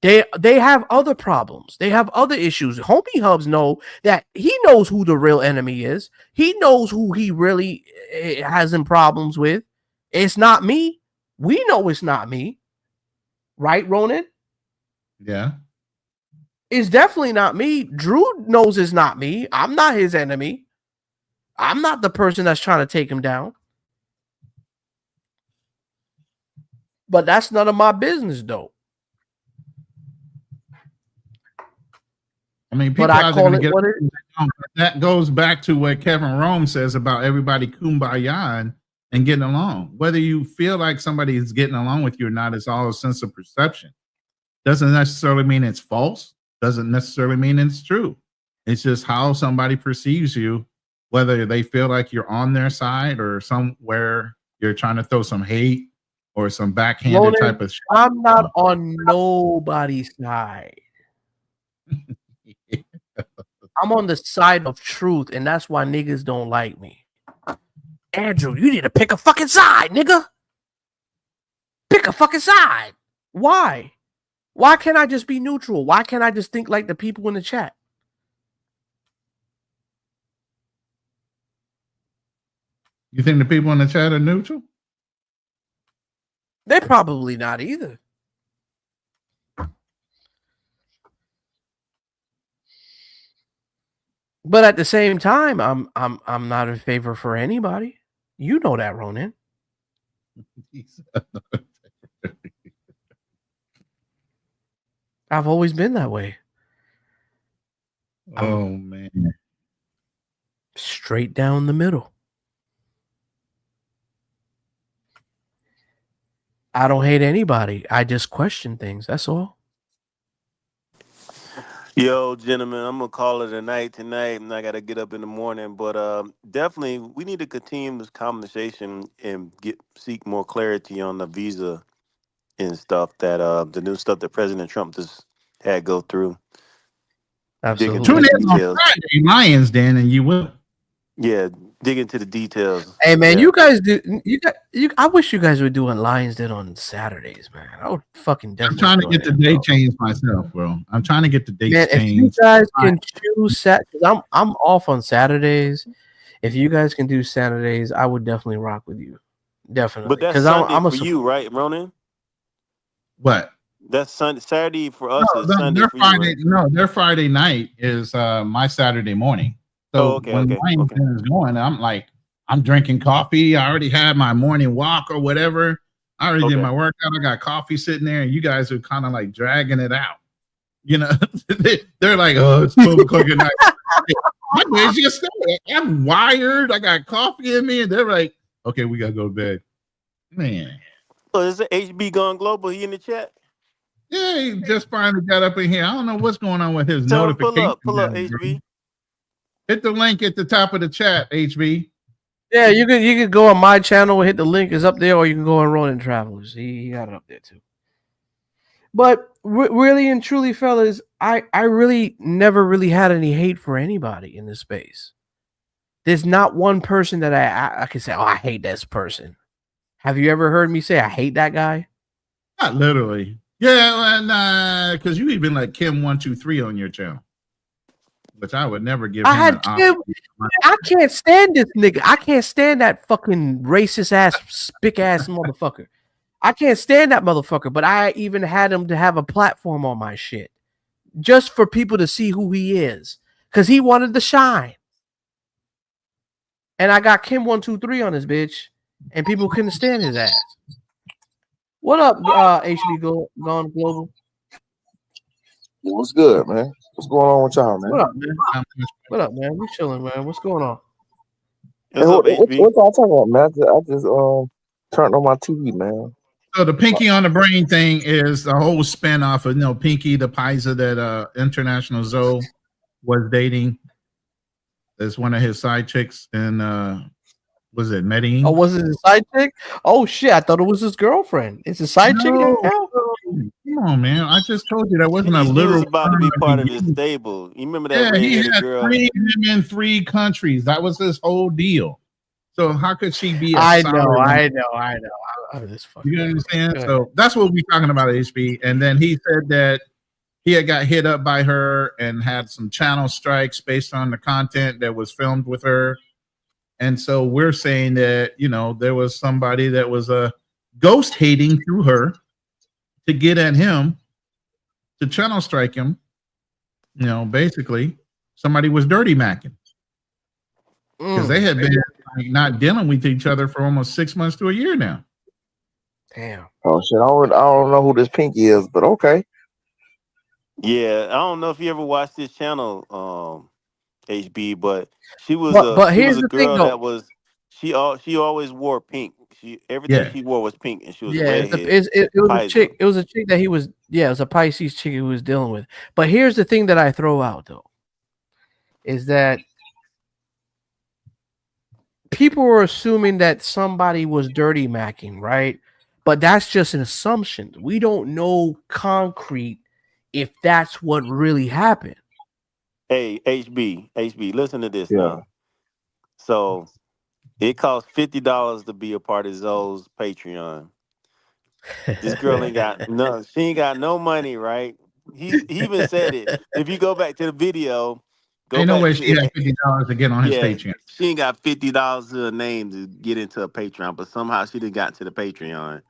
They have other problems. They have other issues. Homie Hubs know that he knows who the real enemy is. He knows who he really has in problems with. It's not me. We know it's not me. Right, Ronan? Yeah. It's definitely not me. Drew knows it's not me. I'm not his enemy. I'm not the person that's trying to take him down. But that's none of my business, though. I mean, people are going to get that goes back to what Kevin Rome says about everybody kumbaya and getting along. Whether you feel like somebody is getting along with you or not, it's all a sense of perception. Doesn't necessarily mean it's false. Doesn't necessarily mean it's true. It's just how somebody perceives you, whether they feel like you're on their side or somewhere you're trying to throw some hate or some backhanded type of shit. I'm not on nobody's side. I'm on the side of truth, and that's why niggas don't like me. Andrew, you need to pick a fucking side, nigga. Pick a fucking side. Why? Why can't I just be neutral? Why can't I just think like the people in the chat? You think the people in the chat are neutral? They're probably not either. But at the same time, I'm not in favor for anybody. You know that, Ronan. I've always been that way. Oh, man. Straight down the middle. I don't hate anybody. I just question things. That's all. Yo, gentlemen, I'm gonna call it a night tonight, and I gotta get up in the morning. But definitely, we need to continue this conversation and seek more clarity on the visa and stuff that the new stuff that President Trump just had go through. Dig into Absolutely. Tune the in on details. Friday, Lions, Dan, and you will. Yeah, dig into the details. Hey man, Yeah. you guys do you. I wish you guys were doing Lions Den on Saturdays, man. I would fucking I'm definitely. trying to join get the in, date bro. changed myself, bro. I'm trying to get the dates Man, if you changed. guys can choose because I'm off on Saturdays. If you guys can do Saturdays, I would definitely rock with you. Definitely, But that's because Sunday I'm a for you, right, Ronan? What? That's Sunday. Saturday for No, us is Sunday their for you, Friday. right? No, their Friday night is my Saturday morning. Oh, So okay, when okay, Lions okay. Den is going, I'm drinking coffee. I already had my morning walk or whatever. I already did Okay. my workout. I got coffee sitting there, and you guys are kind of like dragging it out. You know, they're like, "Oh, it's 12 o'clock at night." My day's just started. I'm wired. I got coffee in me, and they're like, "Okay, we gotta go to bed." Man, So is it HB Gone Global? He in the chat? yeah, he just finally got up in here. I don't know what's going on with his Tell him notification. pull up, HB. Hit the link at the top of the chat, HB. Yeah, you could go on my channel and hit the link is up there, or you can go on Ronin Travelers. He got it up there too. But really and truly, fellas, I really never really had any hate for anybody in this space. There's not one person that I can say, oh, I hate this person. Have you ever heard me say I hate that guy? Not literally. Yeah, and because you even like Kim123 on your channel, which I would never give I him had an Kim. option. I can't stand this nigga. I can't stand that fucking racist ass, spick ass motherfucker. I can't stand that motherfucker. But I even had him to have a platform on my shit just for people to see who he is because he wanted to shine. And I got Kim123 on his bitch, and people couldn't stand his ass. What up, HB Gone Global? What's good, man? What's going on with y'all, man? What up, man? What up, man? We chilling, man. What's going on? What's up, HB? What y'all talking about, man? I just turned on my TV, man. So the Pinky on the Brain thing is a whole spinoff of Pinky the Pisa that International Zoe was dating. That's one of his side chicks, and was it Medellin? Oh, was it his side chick? Oh shit! I thought it was his girlfriend. It's a side chick now. Come on, man! I just told you that wasn't a He literal. was about to be part of this stable. You remember that Yeah, he redheaded had girl? him in 3 countries. That was his whole deal. So how could she be? I sour know. woman? I'm this fucking. You understand? So that's what we're talking about, HB. And then he said that he had got hit up by her and had some channel strikes based on the content that was filmed with her. And so we're saying that, there was somebody that was ghost hating through her to get at him, to channel strike him. Basically, somebody was dirty macking. Because they had been not dealing with each other for almost 6 months to a year now. Damn. Oh shit! I don't know who this Pinky is, but okay. Yeah, I don't know if you ever watched this channel, HB, but she was But she here's was a the thing, girl though. that was she always wore pink. Everything she wore was pink, and she was a redhead. It was a Pisa. chick. It was a chick that he was. Yeah, it was a Pisces chick he was dealing with. But here's the thing that I throw out though, is that people were assuming that somebody was dirty macking, right? But that's just an assumption. We don't know concrete if that's what really happened. Hey, HB, listen to this Yeah. now. So it costs $50 to be a part of Zoe's Patreon. This girl ain't got no. She ain't got no money, right? He even said it. If you go back to the video, Ain't no way she had $50 to get on his Patreon. She ain't got $50 to her name to get into a Patreon, but somehow she didn't got to the Patreon.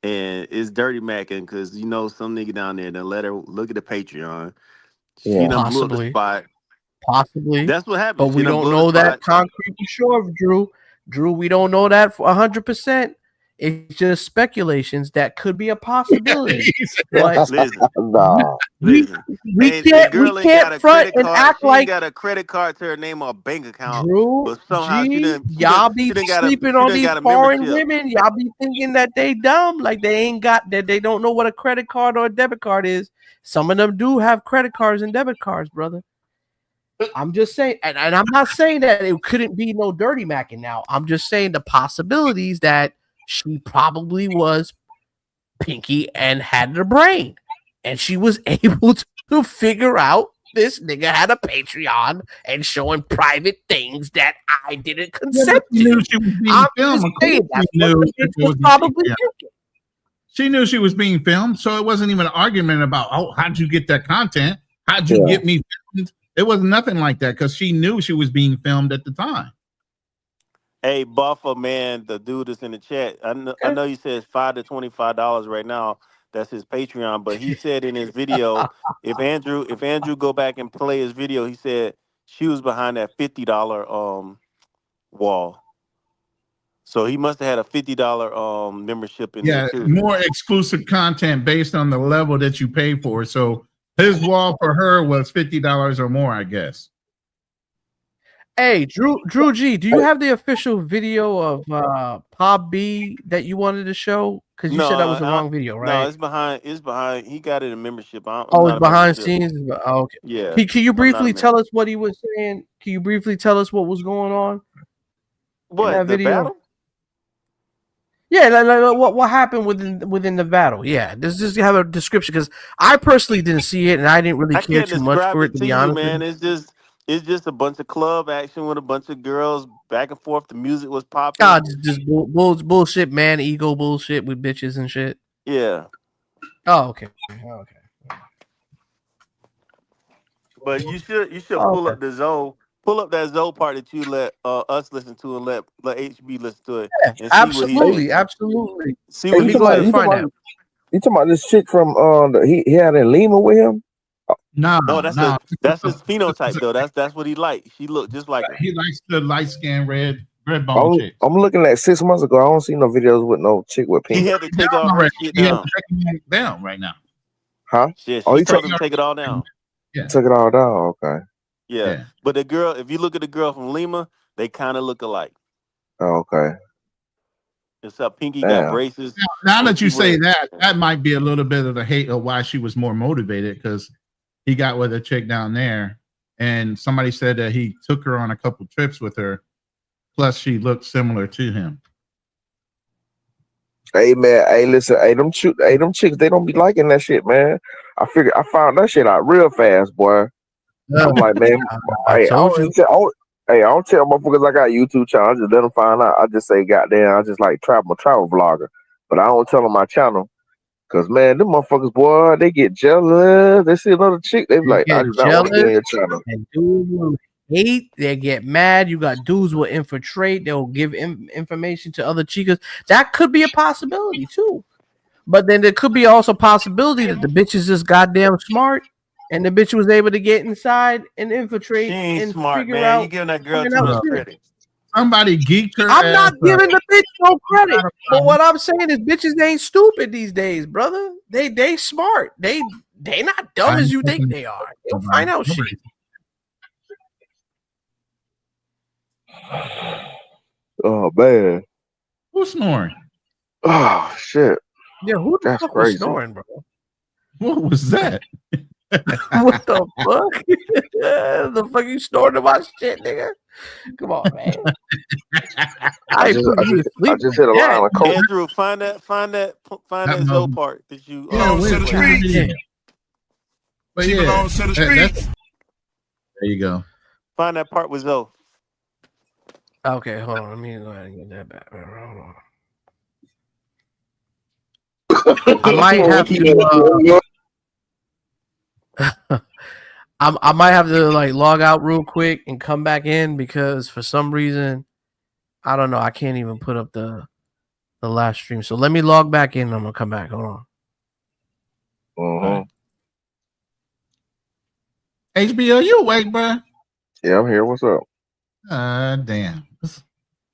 And it's dirty macking because some nigga down there that let her look at the Patreon. She done blew up the spot. Possibly. That's what happened. But we don't know that concrete for sure, Drew. Drew, we don't know that for 100%. It's just speculations that could be a possibility. But Listen, Nah. we listen. we And the girl ain't got can't a front credit and card. act She ain't like got a credit card to her name or a bank account. Drew But somehow G. Y'all be sleeping she on done these got a foreign membership. women. Y'all be thinking that they dumb, like they ain't got that. They don't know what a credit card or a debit card is. Some of them do have credit cards and debit cards, brother. I'm just saying, and I'm not saying that it couldn't be no dirty macking now. I'm just saying the possibilities that she probably was Pinky and had the brain, and she was able to figure out this nigga had a Patreon and showing private things that I didn't consent She knew to. she was being I'm filmed. just Of saying course that's she what knew the that bitch there was was probably yeah. thinking. She knew she was being filmed, so it wasn't even an argument about, oh, how'd you get that content? How'd you get me filmed? It was nothing like that because she knew she was being filmed at the time. Hey, Buffer, man, the dude that's in the chat. I know he says $5 to $25 right now. That's his Patreon, but he said in his video, if Andrew go back and play his video, he said she was behind that $50 wall. So he must have had a $50 membership in there Yeah, too. more exclusive content based on the level that you pay for. So his wall for her was $50 or more, I guess. Hey, Drew G, do you have the official video of Pop B that you wanted to show? Because you said that was the wrong video, No, right? it's behind. It's behind. He got it in membership. I'm Oh, not it's a behind membership. scenes. Oh, okay. Yeah, Can you I'm not a briefly member. tell us what he was saying? Can you briefly tell us what was going on in What that the video? battle? Yeah, what happened within the battle? Yeah, just have a description because I personally didn't see it and I didn't really I care can't too much describe for it it to to be you, honest with man. you. It's just a bunch of club action with a bunch of girls back and forth. The music was popping. God, just bullshit, man, ego bullshit with bitches and shit. Yeah, Oh, okay, okay. but you should Oh, pull okay. up the Zoe. Pull up that Zoe part that you let us listen to and let HB listen to it Yeah, and see what he absolutely, thinks. absolutely. See Hey, Let what me he go ahead says. and find that. you talking about this chick from he had in Lima with him? No, No, no. that's his phenotype though. That's what he like. She looked just like her. He likes the light skinned red bone chicks. I'm looking at 6 months ago. I don't see no videos with no chick with He pink. had to take all her shit He has down. to take them down right now. Huh? Shit, Oh, she he told him to take it all down. Yeah. took it all down. Okay. Yeah. Yeah. But the girl, if you look at the girl from Lima, they kind of look alike. Oh, okay. Except Pinky got Damn. braces. Now and that she you say wear- that might be a little bit of the hate of why she was more motivated because he got with a chick down there, and somebody said that he took her on a couple trips with her. Plus, she looked similar to him. Hey man, hey listen, hey them chicks, they don't be liking that shit, man. I found that shit out real fast, boy. I'm like, man, I hey, told you. I don't tell motherfuckers I got a YouTube channel. I just let them find out. I just say, goddamn, I just like travel vlogger, but I don't tell them my channel. Cause man, them motherfuckers, boy, they get jealous. They see another chick, they be They like, I get do not want to be on jealous your channel. and dudes will hate. They get mad. You got dudes will infiltrate. They'll give information to other chicas. That could be a possibility too. But then there could be also a possibility that the bitch is just goddamn smart, and the bitch was able to get inside and She infiltrate ain't and smart, figure man. You out. giving that girl Figuring too out much shit. credit. Somebody geeked her. I'm not giving the bitch no credit. out of But what I'm saying is bitches ain't stupid these days, brother. They smart. They not dumb as you think they are. They'll find out shit. Oh man. Who's snoring? Oh shit. Yeah, who the That's fuck was crazy. snoring, bro? What was that? What the fuck? The fuck you snoring about shit, nigga? Come on, man. I just hit a line of coke. Andrew, find that Zoe part that you. To the street. But She belongs to the street. There you go. Find that part with Zoe. Okay, hold on. Let me go ahead and get that back. Hold on. I might have to. I might have to like log out real quick and come back in because for some reason, I don't know. I can't even put up the last stream. So let me log back in. And I'm gonna come back. Hold on. Uh-huh. HBO, you awake, bro? Yeah, I'm here. What's up? Damn.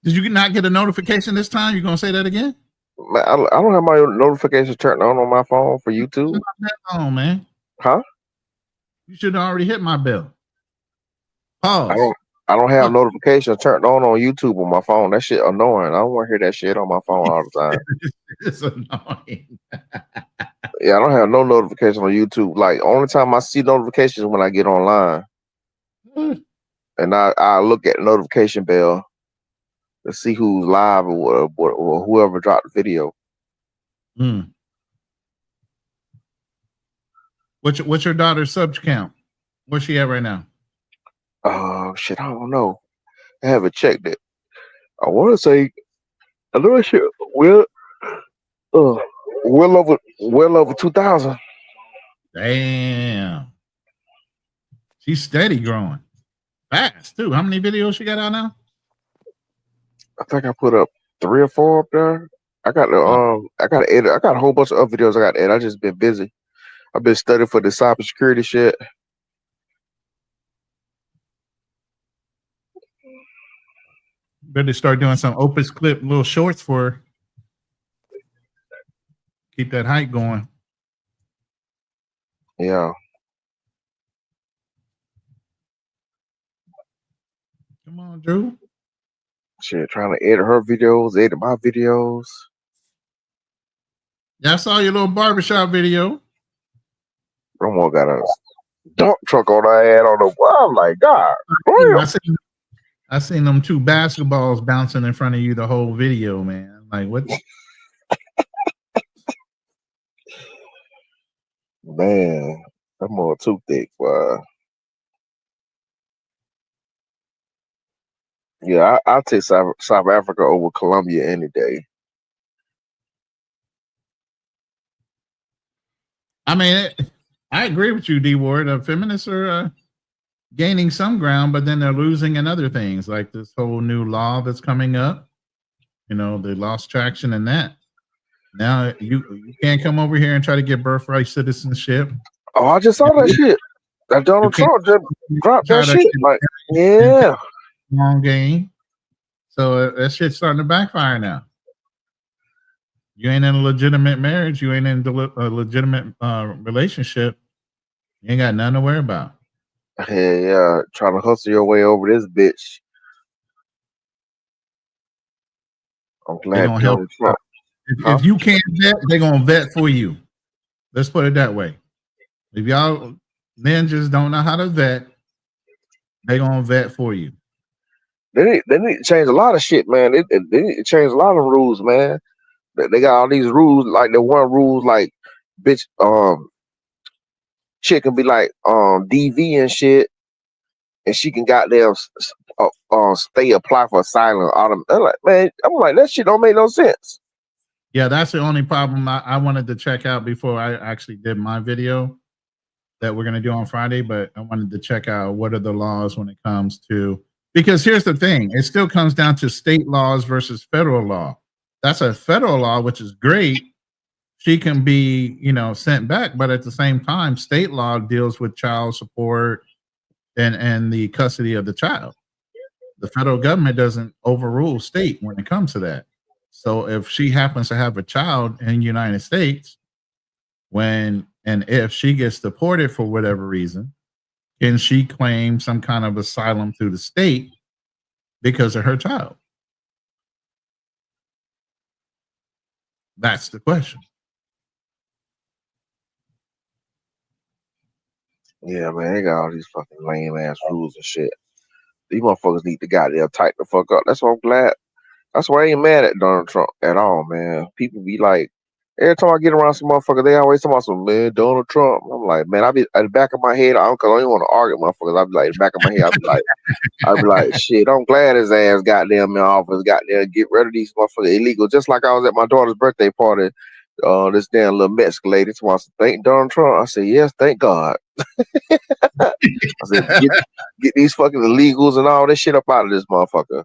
Did you not get a notification this time? You gonna say that again? Man, I don't have my notifications turned on my phone for YouTube. Oh man, Huh? you should have already hit my bell. I Pause. don't have notifications turned on YouTube on my phone. That shit annoying. I don't want to hear that shit on my phone all the time. It's annoying. Yeah, I don't have no notification on YouTube. Like only time I see notifications when I get online, and I look at the notification bell to see who's live or whoever dropped the video. Mm. What's your daughter's subs count? Where's she at right now? Oh shit, I don't know. I haven't checked it. I want to say I know shit. Well over 2,000. Damn, she's steady growing fast too. How many videos she got out now? I think I put up 3 or 4 up there. I got to edit. I got a whole bunch of other videos I got to edit. I just been busy. I've been studying for the cybersecurity shit. Better start doing some Opus Clip little shorts for her. Keep that hype going. Yeah. Come on, Drew. Shit, trying to edit her videos, edit my videos. Yeah, I saw your little barbershop video. Romo got a dump truck on her head on the wall. I'm like, God, I seen them 2 basketballs bouncing in front of you the whole video, man. Like, what? Man, I'm more too thick, boy. Yeah, I'll take South Africa over Colombia any day. I mean, I agree with you, D Ward. Feminists are gaining some ground, but then they're losing in other things, like this whole new law that's coming up. You know, they lost traction in that. Now you can't come over here and try to get birthright citizenship. Oh, I just saw that shit. That Donald Trump just dropped that shit. Like, yeah. Long game. So that shit's starting to backfire now. You ain't in a legitimate marriage. You ain't in a legitimate relationship. You ain't got nothing to worry about. Yeah, trying to hustle your way over this bitch. I'm glad gonna help. Trump. If you can't vet, they're gonna vet for you. Let's put it that way. If y'all men just don't know how to vet, they're gonna vet for you. They need to change a lot of shit, man. They need to change a lot of rules, man. They got all these rules, like the one rules, like bitch, chick can be like DV and shit, and she can goddamn stay apply for asylum. I'm like that shit don't make no sense. Yeah, that's the only problem I wanted to check out before I actually did my video that we're gonna do on Friday. But I wanted to check out what are the laws when it comes to, because here's the thing, it still comes down to state laws versus federal law. That's a federal law, which is great. She can be, sent back, but at the same time, state law deals with child support and the custody of the child. The federal government doesn't overrule state when it comes to that. So if she happens to have a child in the United States, if she gets deported for whatever reason, can she claim some kind of asylum through the state because of her child? That's the question. Yeah, man, they got all these fucking lame ass rules and shit. These motherfuckers need to goddamn tighten the fuck up. That's why I'm glad. That's why I ain't mad at Donald Trump at all, man. People be like, every time I get around some motherfucker, they always talk about some, man, Donald Trump. I'm like, man, I be at the back of my head, I don't want to argue with motherfuckers. I be like, the back of my head, I be like, shit, I'm glad his ass goddamn in office, goddamn get rid of these motherfuckers illegal. Just like I was at my daughter's birthday party, this damn little Mexican lady told me, thank Donald Trump. I said, yes, thank God. I said, get these fucking illegals and all this shit up out of this motherfucker.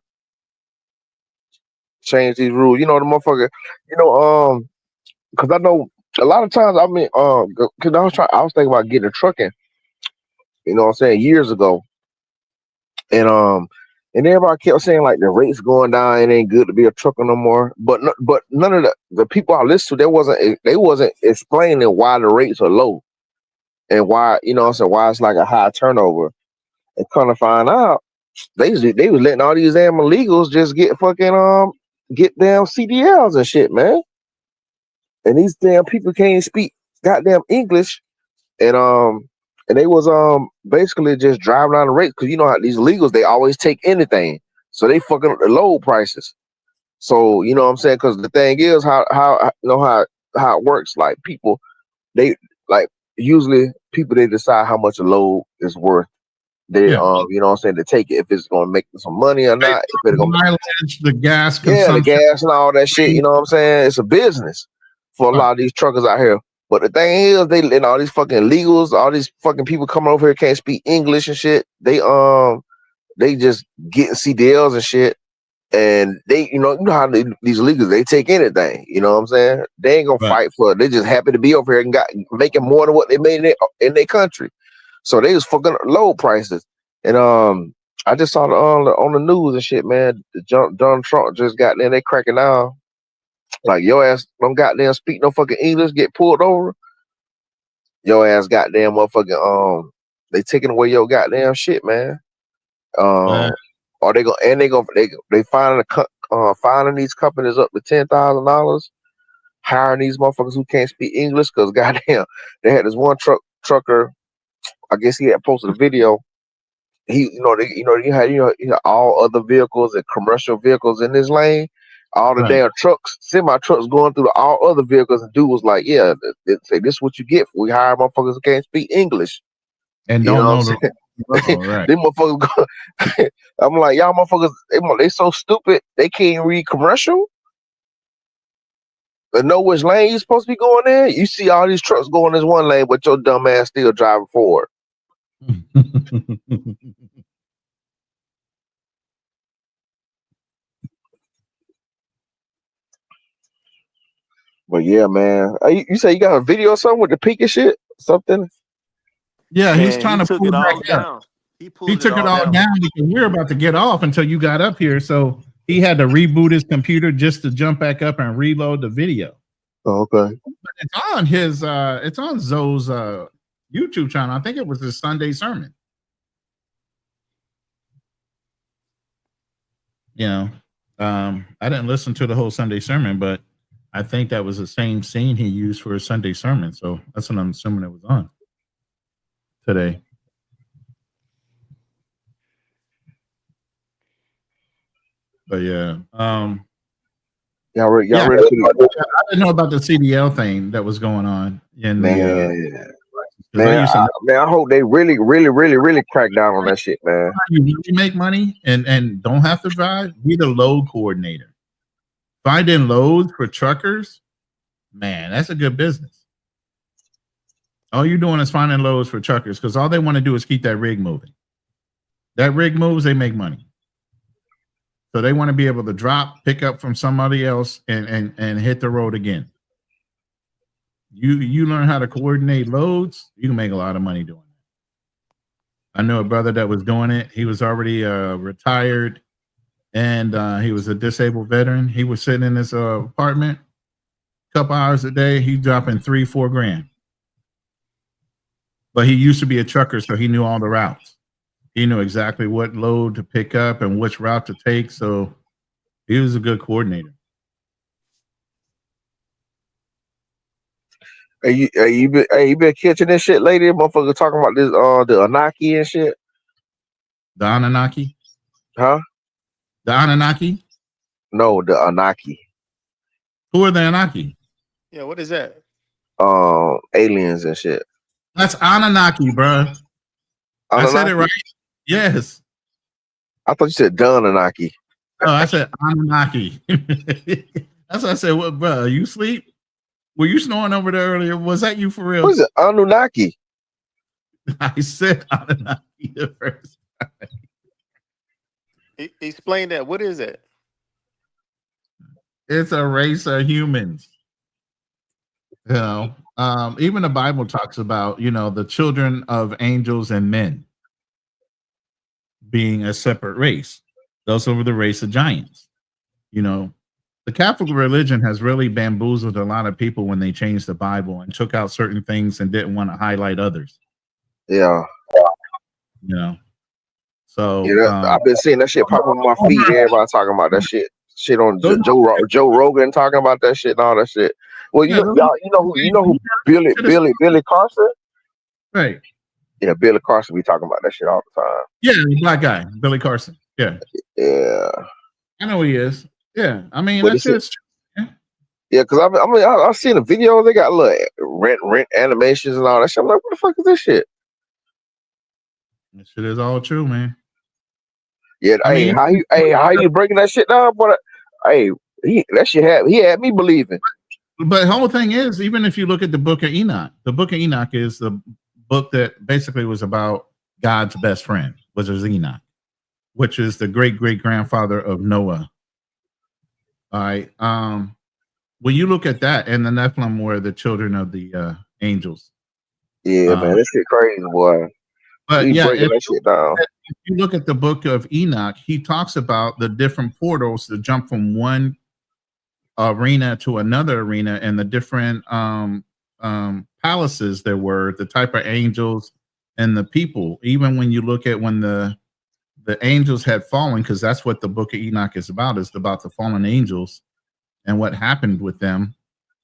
Change these rules. The motherfucker, because I know a lot of times, because I was thinking about getting a trucking, you know what I'm saying, years ago. And And everybody kept saying like the rates going down, it ain't good to be a trucker no more. But none of the people I listened to, they wasn't explaining why the rates are low and why, you know what I'm saying, why it's like a high turnover. And kind of find out they was letting all these damn illegals just get fucking get damn CDLs and shit, man. And these damn people can't speak goddamn English, and they was basically just driving down the rate because you know how these illegals, they always take anything, so they fucking up the load prices. So you know what I'm saying, because the thing is how you know how it works. Like people, they like usually people, they decide how much a load is worth. They you know what I'm saying, to take it, if it's gonna make some money or not, if it's gonna mileage, the gas the consumption. gas and all that shit. You know what I'm saying? It's a business for a lot of these truckers out here. But the thing is, they and all these fucking illegals, all these fucking people coming over here can't speak English and shit. They just getting CDLs and shit, and they you know how these illegals, they take anything. You know what I'm saying? They ain't gonna fight for it. They just happy to be over here and got making more than what they made in their country. So they was fucking low prices. And I just saw on the news and shit, man. Donald Trump just got there. They cracking down. Like, your ass don't goddamn speak no fucking English, get pulled over. Your ass goddamn motherfucking they taking away your goddamn shit, man. Or they finding these companies up to $10,000, hiring these motherfuckers who can't speak English, because goddamn, they had this one trucker. I guess he had posted a video. He you had all other vehicles and commercial vehicles in this lane. All the damn trucks, semi trucks going through all other vehicles, and dude was like, "Yeah, say this is what you get. We hire motherfuckers who can't speak English and don't know the Them motherfuckers go, I'm like, y'all motherfuckers, they so stupid they can't read commercial and know which lane you supposed to be going in. You see all these trucks going this one lane, but your dumb ass still driving forward. But yeah, man. You say you got a video or something with the peak and shit? Something? Yeah, he's trying to took pull it all back down. up. He took it all down because we were about to get off until you got up here. So he had to reboot his computer just to jump back up and reload the video. Oh, okay. It's on his it's on Zoe's YouTube channel. I think it was his Sunday sermon. You know, I didn't listen to the whole Sunday sermon, but I think that was the same scene he used for his Sunday sermon. So that's what I'm assuming it was on today. But yeah, y'all ready? I didn't know about the CDL thing that was going on in I hope they really crack down on that shit, man. You really make money and don't have to drive. Be the load coordinator. Finding loads for truckers, man, that's a good business. All you're doing is finding loads for truckers because all they want to do is keep that rig moving. That rig moves, they make money. So they want to be able to drop, pick up from somebody else, and hit the road again. You learn how to coordinate loads, you can make a lot of money doing it. I know a brother that was doing it. He was already retired, and he was a disabled veteran. He was sitting in his apartment a couple hours a day. He's dropping $3-4 grand. But he used to be a trucker, so he knew all the routes. He knew exactly what load to pick up and which route to take. So he was a good coordinator. You been catching this shit lately? Motherfucker talking about this the Anunnaki and shit. The Anunnaki? Huh? The Anunnaki? No, the Anunnaki. Who are the Anunnaki? Yeah, what is that? Aliens and shit. That's Anunnaki, bro. I said it right. Yes. I thought you said Anunnaki. No, I said Anunnaki. That's what I said. What, bro? You sleep? Were you snoring over there earlier? Was that you for real? What is it? Anunnaki. I said Anunnaki the first time. Explain that. What is it? It's a race of humans. You know, even the Bible talks about, the children of angels and men being a separate race. Those are the race of giants. The Catholic religion has really bamboozled a lot of people when they changed the Bible and took out certain things and didn't want to highlight others. Yeah. So I've been seeing that shit pop up on my feed. Everybody talking about that shit. Shit on Joe Rogan talking about that shit and all that shit. Well, you know who Billy Carson? Right. Yeah, Billy Carson be talking about that shit all the time. Yeah, the black guy, Billy Carson. Yeah. Yeah. I know he is. Yeah. I mean, that's just yeah, because I've seen a video. They got little rent animations and all that shit. I'm like, what the fuck is this shit? That shit is all true, man. Yeah, how you breaking that shit down? But he had me believing. But the whole thing is, even if you look at the Book of Enoch is the book that basically was about God's best friend, which is Enoch, which is the great grandfather of Noah. All right. When you look at that, and the Nephilim were the children of the angels. Yeah, man, this shit crazy, boy. But yeah, if you look at the Book of Enoch, he talks about the different portals to jump from one arena to another arena, and the different palaces there were, the type of angels and the people. Even when you look at when the angels had fallen, because that's what the Book of Enoch is about the fallen angels and what happened with them,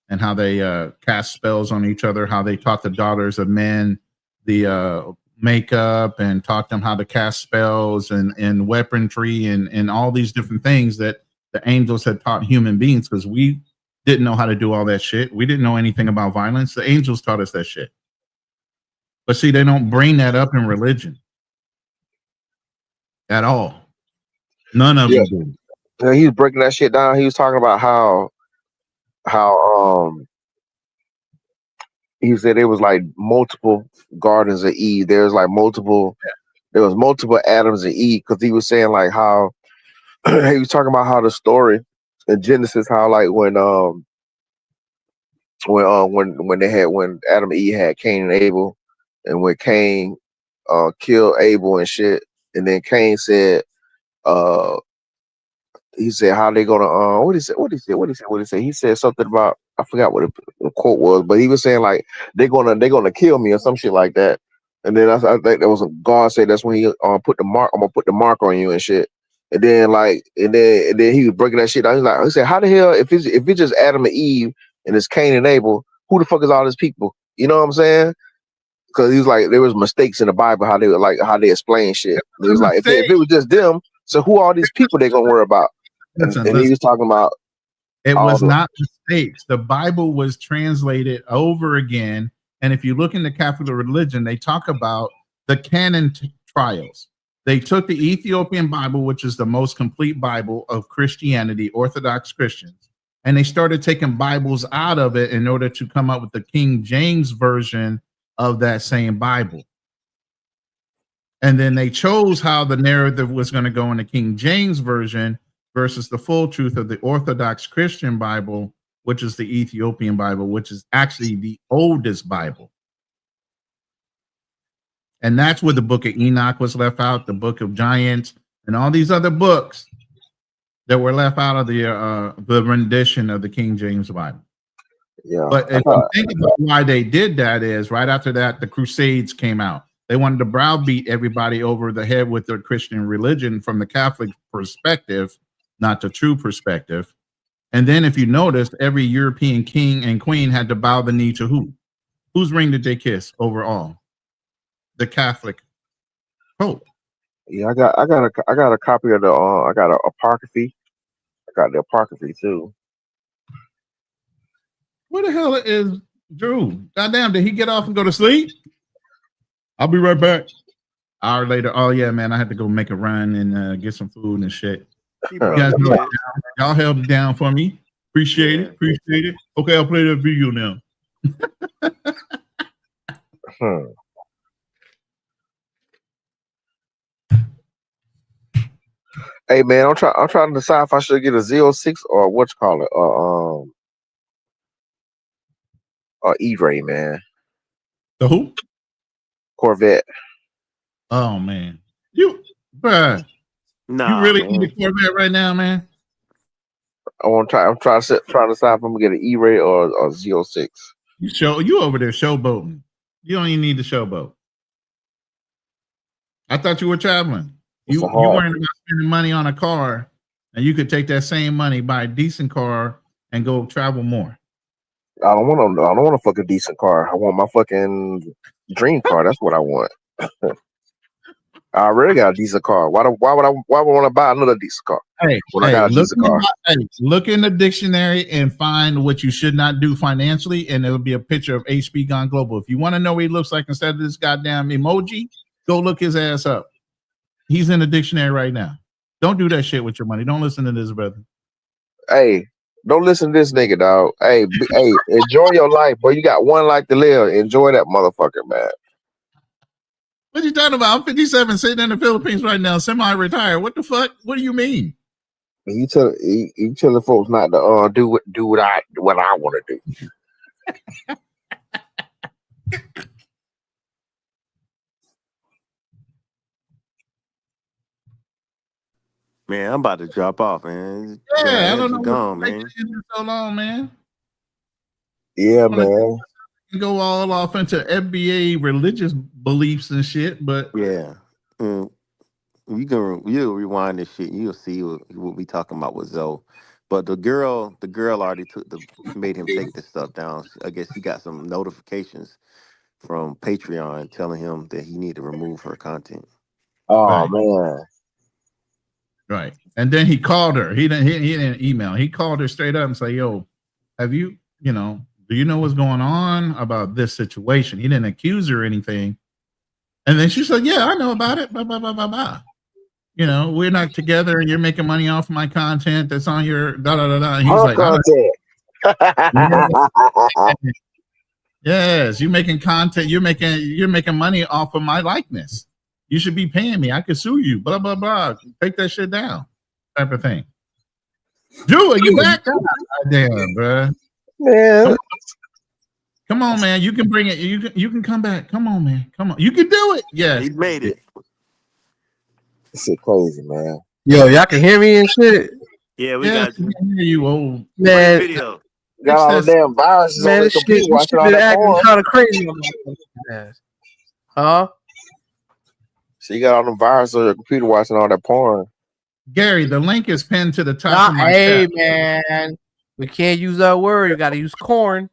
and how they cast spells on each other, how they taught the daughters of men the makeup and taught them how to cast spells and weaponry and all these different things that the angels had taught human beings, because we didn't know how to do all that shit. We didn't know anything about violence. The angels taught us that shit. But see, they don't bring that up in religion at all. None of them do. Yeah, he was breaking that shit down. He was talking about how he said it was like multiple gardens of Eve. There was multiple Adams and Eve, because he was saying like how he was talking about how the story in Genesis, how like when Adam and Eve had Cain and Abel, and when Cain killed Abel and shit, and then Cain said he said how they gonna what he said he said something about, I forgot what the quote was, but he was saying like they're gonna kill me or some shit like that. And then I think that was God said that's when he put the mark, I'm gonna put the mark on you and shit. And then and then he was breaking that shit down. He said, how the hell if it's just Adam and Eve and it's Cain and Abel, who the fuck is all these people? You know what I'm saying? Because he was like, there was mistakes in the Bible how they explain shit. It was like if it was just them, so who are these people they gonna worry about? And he was talking about it was not mistakes. The Bible was translated over again. And if you look in the Catholic religion, they talk about the canon trials. They took the Ethiopian Bible, which is the most complete Bible of Christianity, Orthodox Christians, and they started taking Bibles out of it in order to come up with the King James version of that same Bible. And then they chose how the narrative was going to go in the King James version versus the full truth of the Orthodox Christian Bible, which is the Ethiopian Bible, which is actually the oldest Bible. And that's where the Book of Enoch was left out, the Book of Giants, and all these other books that were left out of the rendition of the King James Bible. Yeah. But if you think about why they did that is right after that, the Crusades came out. They wanted to browbeat everybody over the head with their Christian religion from the Catholic perspective, not the true perspective. And then if you notice, every European king and queen had to bow the knee to who? Whose ring did they kiss overall? The Catholic Pope. Yeah, I got a copy of the I got a apocryphy. I got the apocryphy too. Where the hell is Drew? Goddamn, did he get off and go to sleep? I'll be right back. Hour later. Oh yeah, man, I had to go make a run and get some food and shit. You guys know y'all held it down for me. Appreciate it. Okay, I'll play that video now. Hey man, I'm trying to decide if I should get a Z06 or what you call it, or E-Ray, man. The who? Corvette. Oh man, you, bruh. Nah, You really man. need a Corvette right now, man? I want to try. I'm trying to decide if I'm gonna get an E-Ray or a Z06. You over there showboating. You don't even need the showboat. I thought you were traveling. It's You a hard. weren't about spending money on a car, and you could take that same money, buy a decent car, and go travel more. I don't want a fucking decent car. I want my fucking dream car. That's what I want. I already got a decent car. Why would I want to buy another decent car when I got a decent car? Look in the dictionary and find what you should not do financially, and it'll be a picture of HB Gone Global. If you want to know what he looks like instead of this goddamn emoji, go look his ass up. He's in the dictionary right now. Don't do that shit with your money. Don't listen to this, brother. Hey, don't listen to this nigga, dog. Hey, enjoy your life, boy. You got one life to live. Enjoy that motherfucker, man. What you talking about? I'm 57, sitting in the Philippines right now, semi-retired. What the fuck? What do you mean? You tell the folks not to do what I want to do. Man, I'm about to drop off, man. Yeah, I don't know gone, what's man. taking so long, man. Yeah, man. Go all off into FBA religious beliefs and shit, but Yeah. You'll rewind this shit. You'll see what we talking about with Zoe. But the girl already made him take this stuff down. I guess he got some notifications from Patreon telling him that he need to remove her content. Oh man. Right. And then he called her. He didn't email. He called her straight up and say, "Yo, have you, do you know what's going on about this situation?" He didn't accuse her or anything. And then she said, "Yeah, I know about it. Blah, blah, blah, blah, blah. We're not together and you're making money off my content that's on your da da da da." And he's like, content. "Yes, you're making content, you're making money off of my likeness. You should be paying me. I could sue you, blah, blah, blah. Take that shit down." Type of thing. Drew, are you back? God damn, bro. Man. Come on, man. You can bring it. You can come back. Come on, man. Come on. You can do it. Yes. He made it. This shit crazy, man. Yo, y'all can hear me and shit. Yeah, we got you. You old man. Video. Got all the damn viruses on the computer watching all that porn. Kind of crazy. Huh? So you got all the viruses on your computer watching all that porn. Gary, the link is pinned to the top of my chat. Man. We can't use that word. You got to use corn.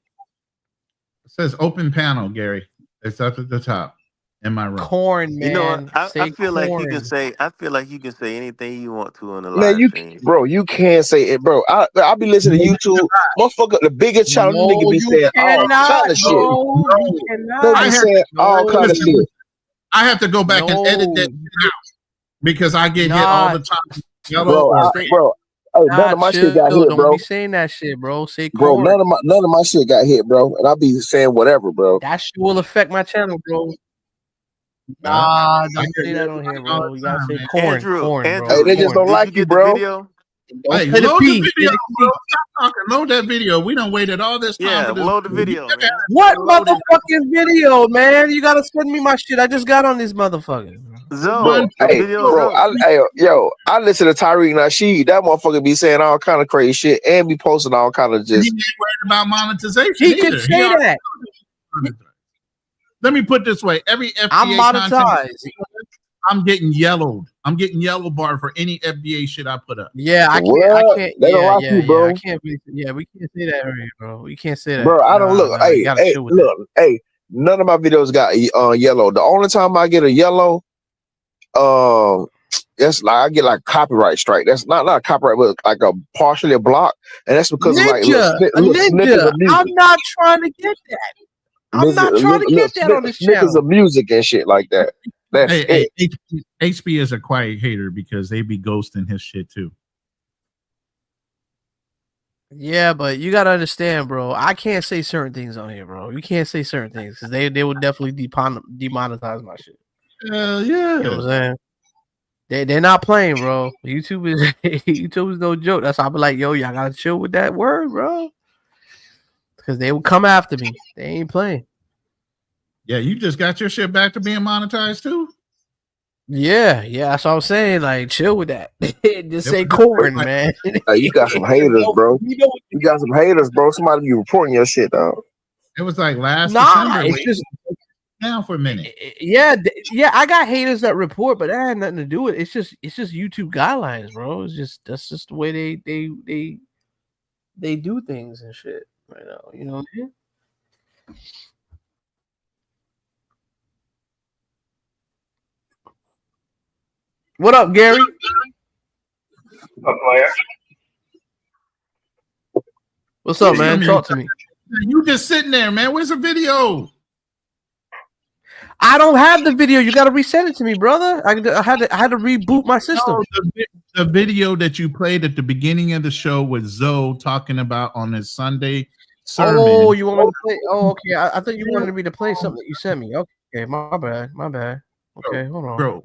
It says open panel, Gary. It's up at the top in my room. Corn, man. I feel like you can say. I feel like you can say anything you want to on the man, live stream. Bro, you can't say it, bro. I'll be listening to YouTube. Motherfucker, the biggest channel nigga be saying all kind of shit. They be saying all kind of shit. I have to go back and edit that out because I get hit all the time. Bro, none of my shit got hit, bro. Don't be saying that shit, bro. Say corn. Bro, none of my shit got hit, bro. And I'll be saying whatever, bro. That shit will affect my channel, bro. Nah, don't say that on here, bro. You gotta say corn. Corn, bro. Hey, they just don't like you, bro. Hey, load the video, bro. Stop talking. Load that video. We done waited all this time. Yeah, load the video, man. What motherfucking video, man? You gotta send me my shit. I just got on this motherfucker. I listen to Tariq Nasheed. That motherfucker be saying all kind of crazy shit and be posting all kind of just. He ain't worried about monetization. He can say that. Let me put it this way: every FBA I'm monetized. I'm getting yellowed. I'm getting yellow barred for any FBA shit I put up. Yeah, I can't. They don't like you, bro. I can't. Yeah, we can't say that right here, bro. We can't say that, bro. I don't look. Hey, none of my videos got yellow. The only time I get a yellow, that's like I get like copyright strike. That's not a copyright, but like a partially a block, and that's because of like Ninja. I'm not trying to get that. I'm not trying to get that on this channel. Snippets of music and shit like that. That's HB is a quiet hater because they be ghosting his shit too. Yeah, but you gotta understand, bro. I can't say certain things on here, bro. You can't say certain things because they would definitely demonetize my shit. Yeah. You know what I'm saying? They're not playing, bro. YouTube is no joke. That's why I be like, yo, y'all gotta chill with that word, bro. Because they will come after me. They ain't playing. Yeah, you just got your shit back to being monetized too? Yeah, that's what I'm saying. Like, chill with that. Just It say was corn, like, man. You got some haters, bro. You know, You got some haters, bro. Somebody be reporting your shit, dog. it was like last nah, December. it's just Down for a minute. yeah. I got haters that report, but that had nothing to do with it. It's just YouTube guidelines, bro. That's just the way they do things and shit right now. You know what I mean? What up, Gary? What's up, man? Talk to me. You just sitting there, man. Where's the video? I don't have the video. You got to resend it to me, brother. I had to reboot my system. No, the video that you played at the beginning of the show with Zoe talking about on his Sunday sermon. Oh, you want me to play? Oh, okay. I thought you wanted me to play something that you sent me. Okay, my bad. Okay, hold on. Bro,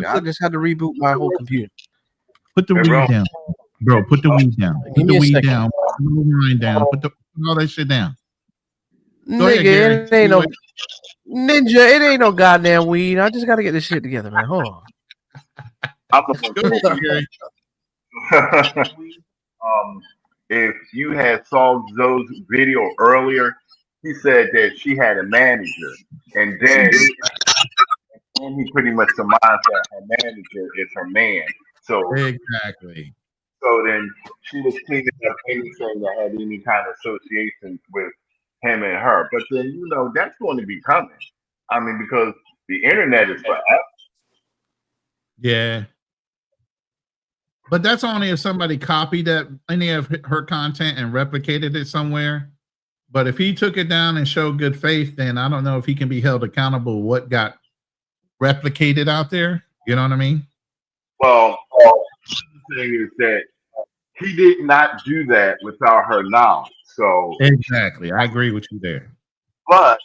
I just had to reboot my whole computer. Put the weed down, bro. Put the weed down. Put the weed down. Put the wine down. Put all that shit down. Go Nigga, ahead, it ain't no ninja. It ain't no goddamn weed. I just got to get this shit together, man. Hold on. Go ahead, Gary. If you had saw Zoe's video earlier, he said that she had a manager, and then he pretty much surmised that her manager is her man. So exactly. So then she was cleaning up anything that had any kind of association with him and her. But then that's going to be coming. I mean, because the internet is forever. Yeah. But that's only if somebody copied any of her content and replicated it somewhere. But if he took it down and showed good faith, then I don't know if he can be held accountable what got replicated out there. You know what I mean? Well, the thing is that he did not do that without her knowledge. So exactly, I agree with you there. But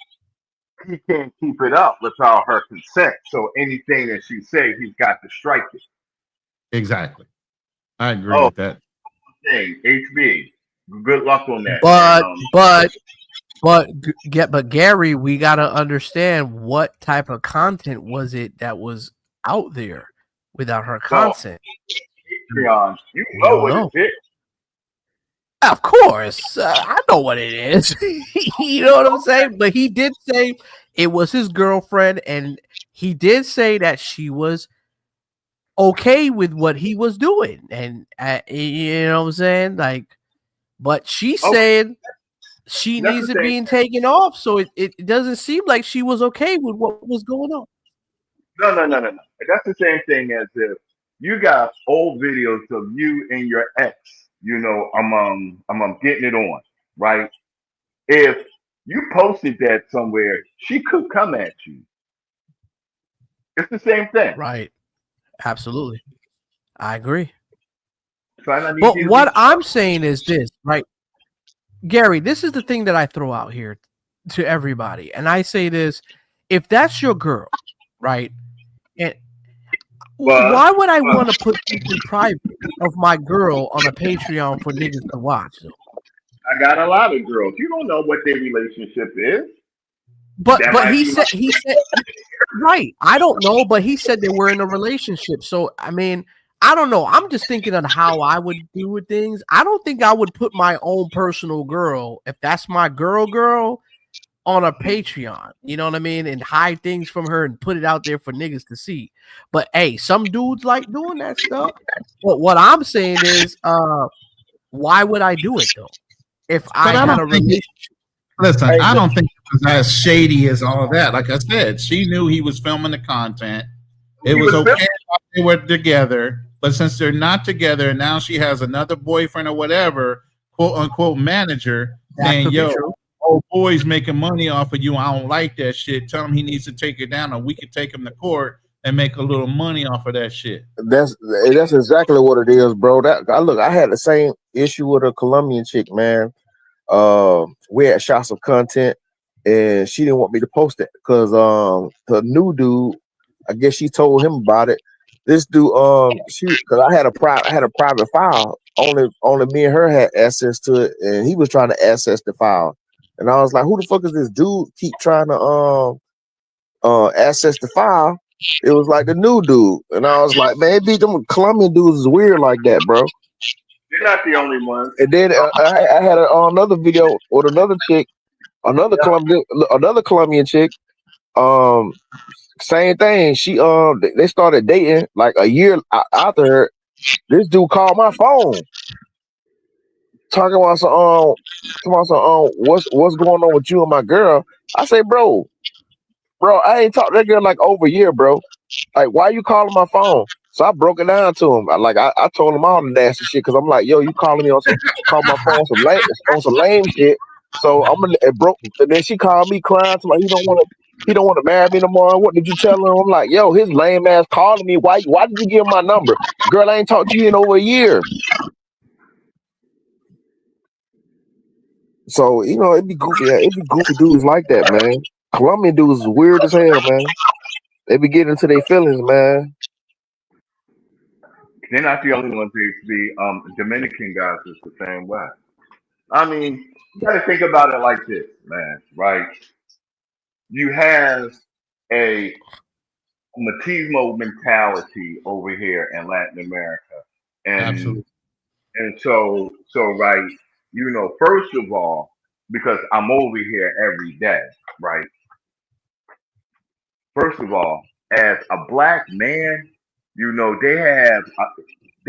he can't keep it up without her consent. So anything that she says, he's got to strike it. Exactly. I agree with that. Thing, HB, good luck on that. But Gary, we gotta understand what type of content was it that was out there without her consent. Patreon, you know what it is. Of course, I know what it is. You know what I'm saying? But he did say it was his girlfriend, and he did say that she was okay with what he was doing, and you know what I'm saying? Like, but she said she needs it being taken off, so it doesn't seem like she was okay with what was going on. No. That's the same thing as if you got old videos of you and your ex. I'm getting it on, right? If you posted that somewhere, she could come at you. It's the same thing, right? Absolutely, I agree. So but what I'm saying is this, right, Gary? This is the thing that I throw out here to everybody, and I say this: if that's your girl, right, and why would I want to put something private of my girl on a Patreon for niggas to watch? I got a lot of girls. You don't know what their relationship is. But he said right. I don't know, but he said they were in a relationship. So I mean, I don't know. I'm just thinking on how I would do with things. I don't think I would put my own personal girl, if that's my girl, on a Patreon. You know what I mean? And hide things from her and put it out there for niggas to see. But hey, some dudes like doing that stuff. But what I'm saying is, why would I do it though? If I had a relationship. Listen, I don't think it was as shady as all that. Like I said, she knew he was filming the content. It was okay they were together, but since they're not together, and now she has another boyfriend or whatever, quote unquote manager, saying, "Yo, old boy's making money off of you. I don't like that shit. Tell him he needs to take it down, or we could take him to court and make a little money off of that shit." That's exactly what it is, bro. I had the same issue with a Colombian chick, man. We had shot some content, and she didn't want me to post it because the new dude, I guess she told him about it. This dude, because I had a private file. Only me and her had access to it, and he was trying to access the file. And I was like, "Who the fuck is this dude? Keep trying to access the file." It was like the new dude, and I was like, man, them Colombian dudes is weird like that, bro. You're not the only one. And then I had another video with another chick, another Colombian chick. Same thing. She they started dating like a year after her. This dude called my phone, talking about what's going on with you and my girl. I say, bro, I ain't talked to that girl like over a year, bro. Like, why you calling my phone? So I broke it down to him. I told him all the nasty shit because I'm like, yo, you calling me call my phone on some lame shit. So I'm gonna it broke. And then she called me crying to like he don't want to marry me no more. What did you tell him? I'm like, yo, his lame ass calling me. Why did you give him my number? Girl, I ain't talked to you in over a year. So it'd be goofy. It'd be goofy dudes like that, man. Colombian dudes is weird as hell, man. They be getting into their feelings, man. They're not the only ones. The Dominican guys is the same way. I mean, you got to think about it like this, man. Right? You have a machismo mentality over here in Latin America, and Absolutely. so right. First of all, because I'm over here every day, right? First of all, as a black man, they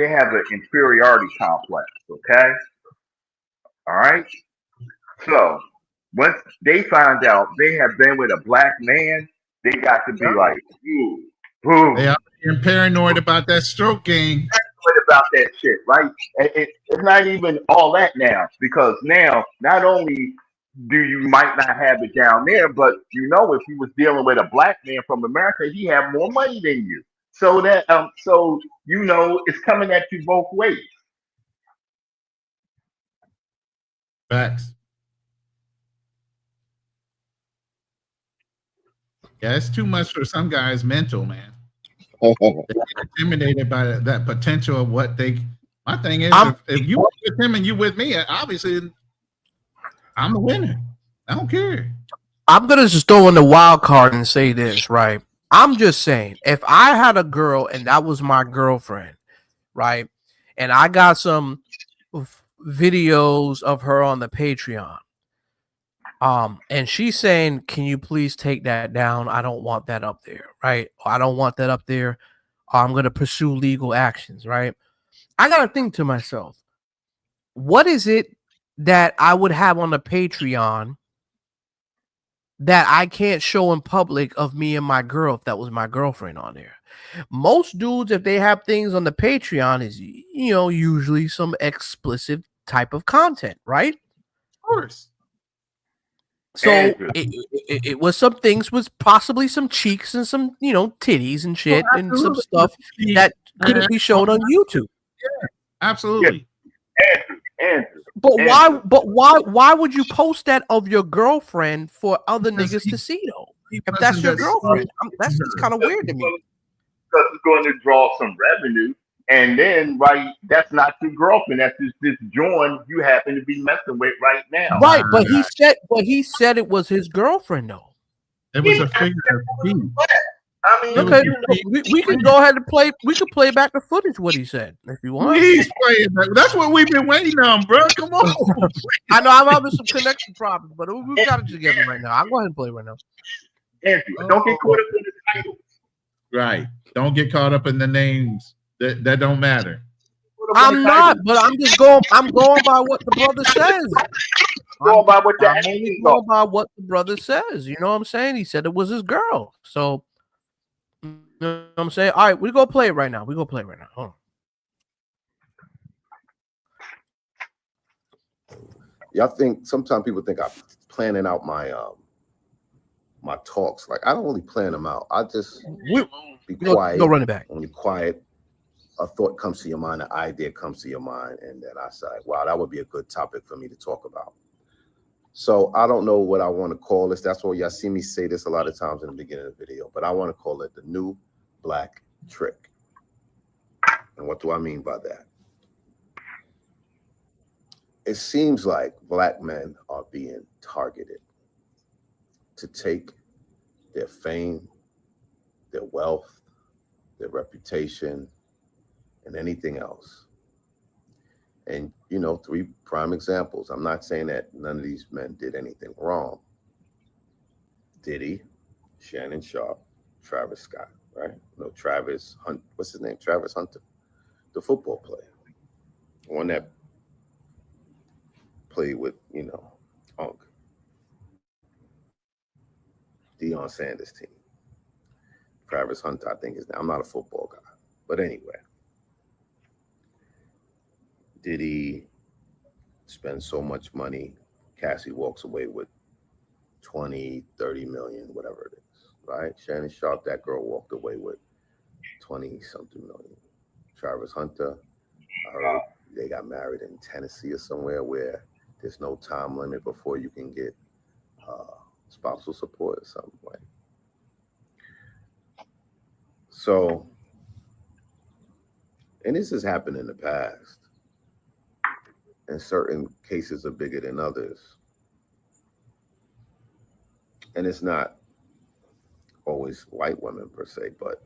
have an inferiority complex. Okay, all right. So once they find out they have been with a black man, they got to be like, ooh, They are being paranoid about that stroke game. what about that shit, right? It's not even all that now because now not only do you might not have it down there, but if he was dealing with a black man from America, he had more money than you. So it's coming at you both ways. Facts. Yeah, it's too much for some guys mental, man. They get intimidated by that potential of what they. My thing is, if you with him and you with me, obviously, I'm a winner. I don't care. I'm gonna just throw in the wild card and say this, right? I'm just saying, if I had a girl and that was my girlfriend, right, and I got some videos of her on the Patreon, and she's saying, "Can you please take that down? I don't want that up there, right? I don't want that up there. I'm gonna pursue legal actions, right?" I gotta think to myself, what is it that I would have on the Patreon that I can't show in public of me and my girl if that was my girlfriend on there? Most dudes, if they have things on the Patreon, is usually some explicit type of content, right? Of course. So it was some things with possibly some cheeks and some titties and shit and some stuff that couldn't be shown on YouTube. Yeah, absolutely. Andrew. But why would you post that of your girlfriend for other niggas to see though? If that's your girlfriend, that's just kind of weird to me. Because it's going to draw some revenue, and then that's not your girlfriend. That's just this joint you happen to be messing with right now. Right, but he said it was his girlfriend though. It was a figure of speech. I mean, okay, we can go ahead and play. We can play back the footage what he said if you want. Please play it back. That's what we've been waiting on, bro. Come on. I know I'm having some connection problems, but we've got it together right now. I'll go ahead and play right now. Andrew, don't get caught up in the titles. Right. Don't get caught up in the names that don't matter. I'm not, but I'm going by what the brother says. Going by what the brother says. You know what I'm saying? He said it was his girl. So you know what I'm saying? All right, we go play it right now. Hold on. Yeah, I think sometimes people think I'm planning out my my talks. Like I don't really plan them out. I just be quiet. Go run it back. When you're quiet, a thought comes to your mind, an idea comes to your mind, and then I say, wow, that would be a good topic for me to talk about. So I don't know what I want to call this. That's why y'all see me say this a lot of times in the beginning of the video, but I want to call it the new black trick. And what do I mean by that? It seems like black men are being targeted to take their fame, their wealth, their reputation, and anything else. And, you know, 3 prime examples. I'm not saying that none of these men did anything wrong. Diddy, Shannon Sharp, Travis Scott, right? No, Travis Hunt. What's his name? Travis Hunter, the football player, one that played with, you know, Unc, Deion Sanders' team. Travis Hunter, I think is. I'm not a football guy, but anyway, Diddy spends so much money. Cassie walks away with 20, 30 million, whatever it is, right? Shannon Sharp, that girl walked away with 20 something million. Travis Hunter, I heard they got married in Tennessee or somewhere where there's no time limit before you can get spousal support or something like. So, and this has happened in the past, and certain cases are bigger than others. And it's not always white women per se, but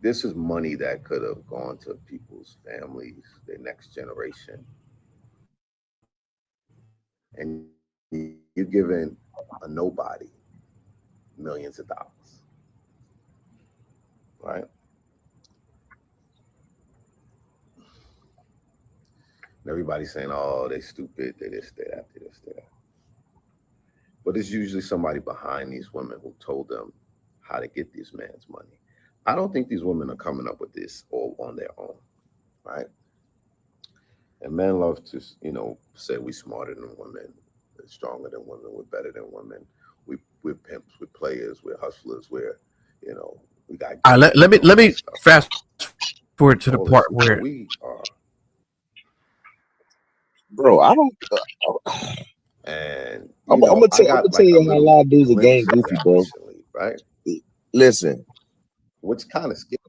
this is money that could have gone to people's families, their next generation. And you're giving a nobody millions of dollars, right? And everybody's saying, oh, they stupid, they this, they that, they this, they that. But it's usually somebody behind these women who told them how to get these men's money. I don't think these women are coming up with this all on their own, right? And men love to, you know, say we're smarter than women, we're stronger than women, we're better than women. We're pimps, we're players, we're hustlers, we're, you know, we got. All right, let me fast forward to the part where we are. Bro, I don't. And I'm gonna tell you how a lot of dudes are game goofy, bro. Recently, right? Listen, which kind of scary.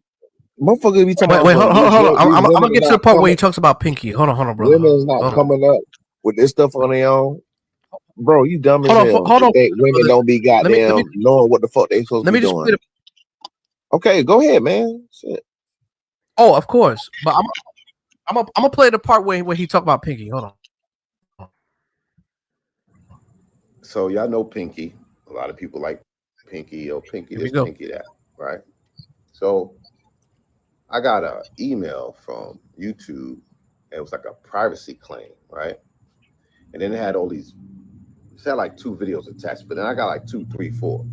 Motherfucker be talking wait, about. Hold on. I'm gonna get to the part where he talks about Pinky. Hold on, bro. Women's not coming up with this stuff on their own. Bro, you dumb as hell. Hold on. Women don't be goddamn knowing what the fuck they supposed to be doing. Okay, go ahead, man. Shit. Oh, of course. But I'm gonna play the part where he talk about Pinky. Hold on. So y'all know Pinky. A lot of people like Pinky or Pinky this, Pinky that, right? So I got an email from YouTube. It was like a privacy claim, right? And then it had all these. It had like 2 videos attached, but then I got like 2, 3, 4.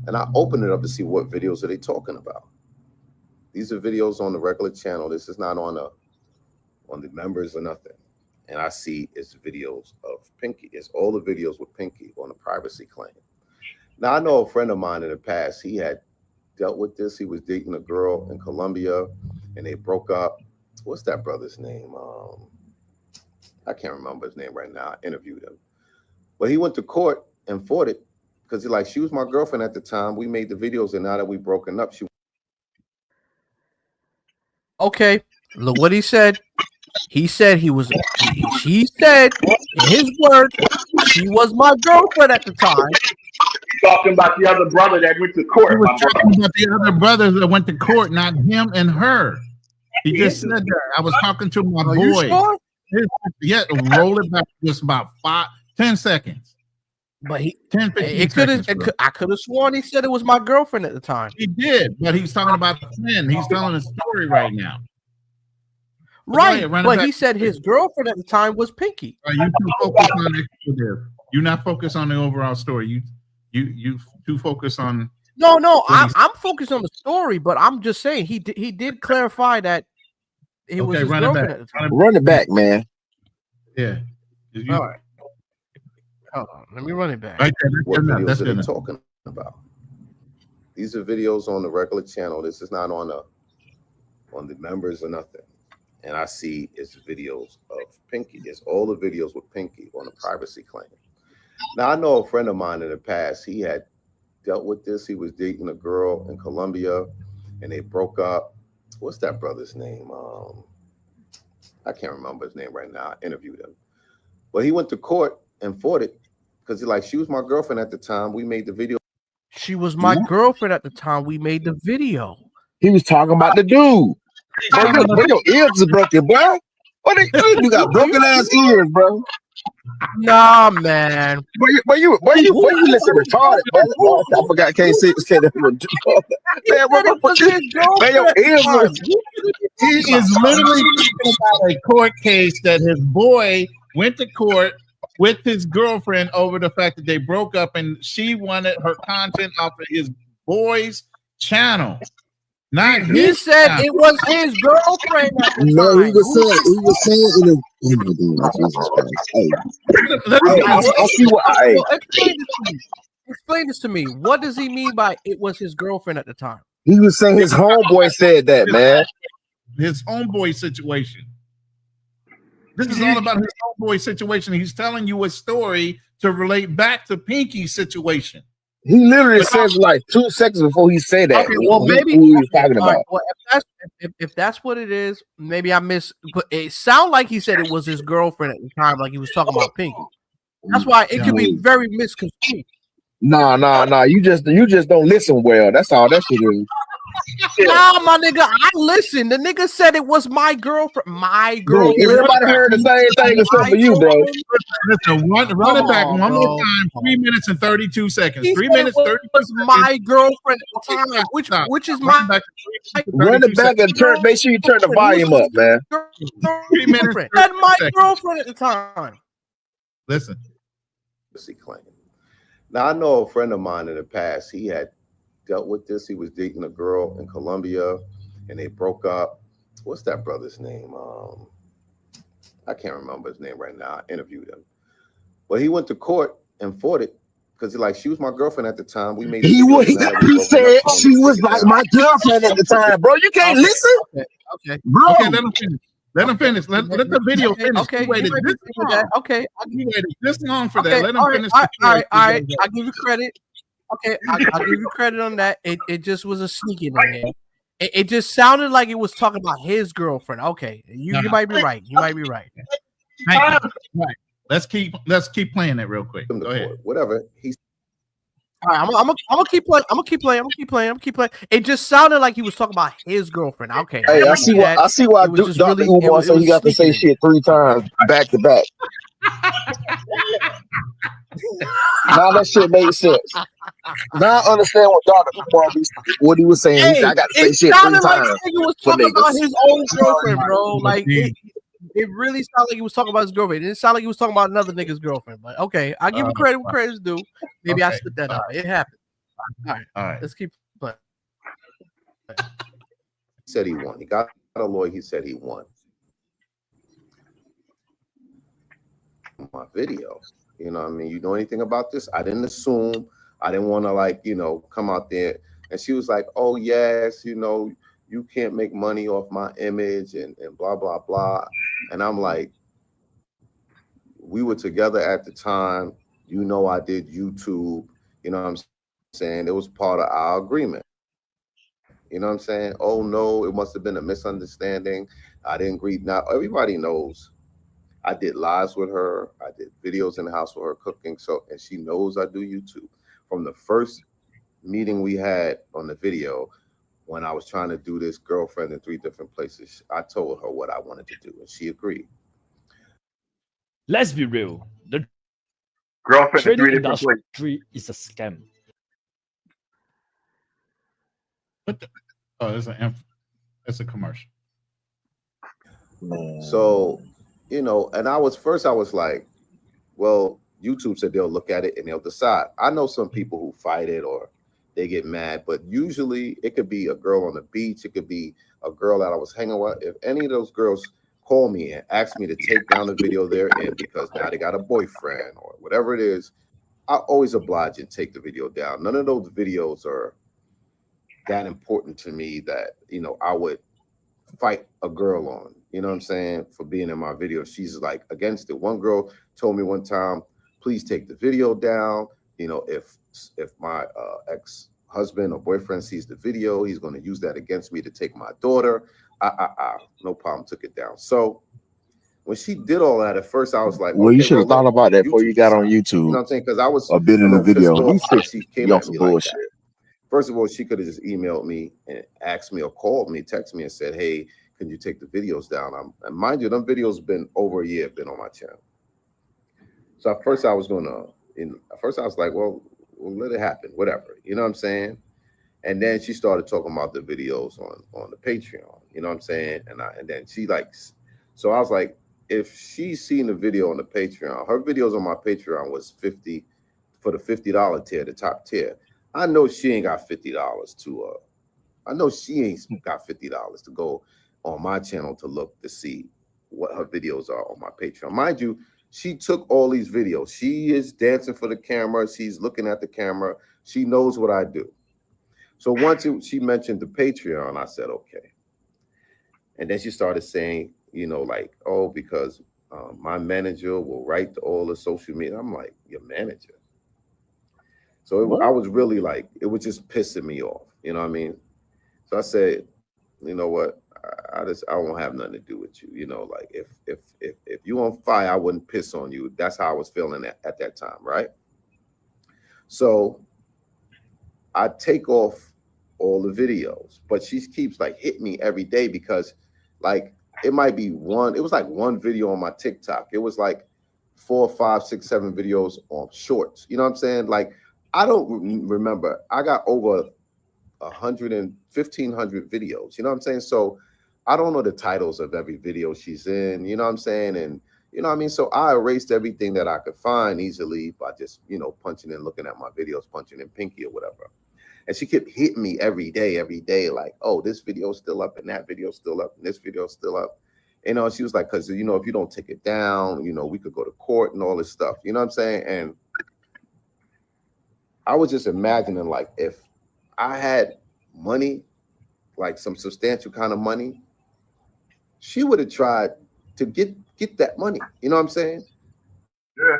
And I opened it up to see what videos are they talking about. These are videos on the regular channel. This is not on the members or nothing. And I see it's videos of Pinky. It's all the videos with Pinky on a privacy claim. Now, I know a friend of mine in the past, he had dealt with this. He was dating a girl in Colombia, and they broke up. What's that brother's name? I can't remember his name right now. I interviewed him. But he went to court and fought it because she was my girlfriend at the time. We made the videos, and now that we broken up, she. Okay, look what he said. He said he said in his words, she was my girlfriend at the time. Talking about the other brother that went to court. He was talking about the other brothers that went to court, not him and her. He just said that. I was talking to my boy. Sure? Yeah, roll it back just about 10 seconds. But 10, 15 seconds. I could have sworn he said it was my girlfriend at the time. He did, but he's talking about the friend. He's telling a story right now. Right, but he said his girlfriend at the time was Pinky. You too focused on it. You're not focused on the overall story. You too focused on. No, I'm focused on the story, but I'm just saying he did clarify that it was his girlfriend at the time. Run it back, man. Yeah. All right. Hold on, let me run it back. What videos are they talking about? These are videos on the regular channel. This is not on the members or nothing. And I see it's videos of Pinky. It's all the videos with Pinky on a privacy claim. Now, I know a friend of mine in the past, he had dealt with this. He was dating a girl in Colombia, and they broke up. What's that brother's name? I can't remember his name right now. I interviewed him. But he went to court and fought it because she was my girlfriend at the time. We made the video. She was my girlfriend at the time we made the video. He was talking about the dude. Bro, your ears is broken, bro. What you got broken ass ears, bro? Nah, man. Where you listen retarded, bro? Oh, I forgot. Can't say man, man, your ears are. He is literally talking about a court case that his boy went to court with his girlfriend over the fact that they broke up and she wanted her content off of his boy's channel. Not he his said channel. it was his girlfriend at the No, time. he was saying in I see what Explain this to me. What does he mean by it was his girlfriend at the time? he was saying his homeboy said that, man. His homeboy situation. This is all about his homeboy situation. He's telling you a story to relate back to Pinky's situation. He literally says like 2 seconds before he said that. Okay, well, maybe who he was talking about. Right, well, if that's what it is, maybe I missed. But it sounded like he said it was his girlfriend at the time, like he was talking about Pinky. That's why it could be very misconstrued. Nah. You just don't listen well. That's all that shit is. Nah, my nigga, I listened. The nigga said it was my girlfriend. My girlfriend. Bro, everybody heard the same thing except for you, bro. Listen, run it back one more time. 3 minutes and 32 seconds. 3 minutes 32 was my girlfriend at the time, which is my run it back and turn. Make sure you turn the volume up, man. 3 minutes. That's my girlfriend at the time. Listen. Claim. Now I know a friend of mine in the past. He had dealt with this. He was dating a girl in Colombia, and they broke up. What's that brother's name? I can't remember his name right now. I interviewed him, but he went to court and fought it because she was my girlfriend at the time. We made. He said she was like my girlfriend at the time, bro. You can't listen. Okay, bro. Okay, let him finish. Let the video finish. Okay, he waited this long. Okay, he waited this long for that. Let him finish. All right. I give you credit. Okay, I'll give you credit on that. It just was a sneaking in there. It just sounded like it was talking about his girlfriend. Okay, you might be right. You might be right. Right. Let's keep playing it real quick. Go ahead. Whatever. All right, I'm gonna keep playing. I'm gonna keep playing. It just sounded like he was talking about his girlfriend. Okay. Hey, I see why Dr. Umar said he got to say shit 3 times back to back. Now that shit made sense. Now I understand what Dr. Umar what he was saying. He said, I got to say shit 3 times. He was talking about his own girlfriend, bro. Like it really sounded like he was talking about his girlfriend. It didn't sound like he was talking about another nigga's girlfriend. But okay, I give him credit where credit's due. Maybe I slipped that up. It happened. All right. Let's keep playing. He said he won. He got a lawyer. He said he won. My video. You know what I mean? You know anything about this? I didn't assume. I didn't want to come out there. And she was like, oh, yes, you can't make money off my image and blah, blah, blah. And I'm like, we were together at the time. I did YouTube. You know what I'm saying? It was part of our agreement. You know what I'm saying? Oh, no, it must have been a misunderstanding. I didn't agree. Now, everybody knows I did lives with her. I did videos in the house with her cooking. And she knows I do YouTube. From the first meeting we had on the video, when I was trying to do this girlfriend in 3 different places, I told her what I wanted to do, and she agreed. Let's be real. The Girlfriend in 3 trading different places. industry is a scam. What the? Oh, it's a commercial. So, and I was like, well, YouTube said they'll look at it and they'll decide. I know some people who fight it or they get mad, but usually it could be a girl on the beach. It could be a girl that I was hanging with. If any of those girls call me and ask me to take down the video they're in because now they got a boyfriend or whatever it is, I always oblige and take the video down. None of those videos are that important to me that, I would fight a girl on, you know what I'm saying, for being in my video. She's like against it. One girl told me one time, please take the video down. If my ex-husband or boyfriend sees the video, he's going to use that against me to take my daughter. No problem, took it down. So when she did all that, at first I was like, Well, you okay, should have well, thought let about that before you YouTube got on decide. You YouTube know what I'm saying? Because I was or been a in the little pissed video. off that she came Y'all at some me like bullshit. that. First of all, she could have just emailed me and asked me or called me, texted me and said, hey, can you take the videos down? And mind you, them videos been over a year, been on my channel. So at first I was like, well, let it happen, whatever. You know what I'm saying? And then she started talking about the videos on the Patreon. You know what I'm saying? And then she likes, so I was like, if she's seen the video on the Patreon, her videos on my Patreon was $50 for the $50 tier, the top tier. I know she ain't got $50 to I know she ain't got $50 to go on my channel to look to see what her videos are on my Patreon. Mind you, she took all these videos. She is dancing for the camera. She's looking at the camera. She knows what I do. So once she mentioned the Patreon, I said, okay. And then she started saying, you know, like, oh, because my manager will write to all the social media. I'm like, your manager? So I was really like, it was just pissing me off. You know what I mean? So I said, you know what? I won't have nothing to do with you. You know, like if you on fire, I wouldn't piss on you. That's how I was feeling at that time, right? So I take off all the videos, but she keeps like hitting me every day because like it might be it was like one video on my TikTok. It was like 4, 5, 6, 7 videos on shorts. You know what I'm saying? Like I don't remember. I got over 1,500 videos. You know what I'm saying? So I don't know the titles of every video she's in. You know what I'm saying? And you know what I mean? So I erased everything that I could find easily by just, you know, punching in, looking at my videos, punching in Pinky or whatever. And she kept hitting me every day, like, oh, this video's still up and that video's still up and this video's still up. You know, she was like, because, you know, if you don't take it down, you know, we could go to court and all this stuff. You know what I'm saying? And I was just imagining, like, if I had money, like some substantial kind of money, she would have tried to get that money. You know what I'm saying? Yeah.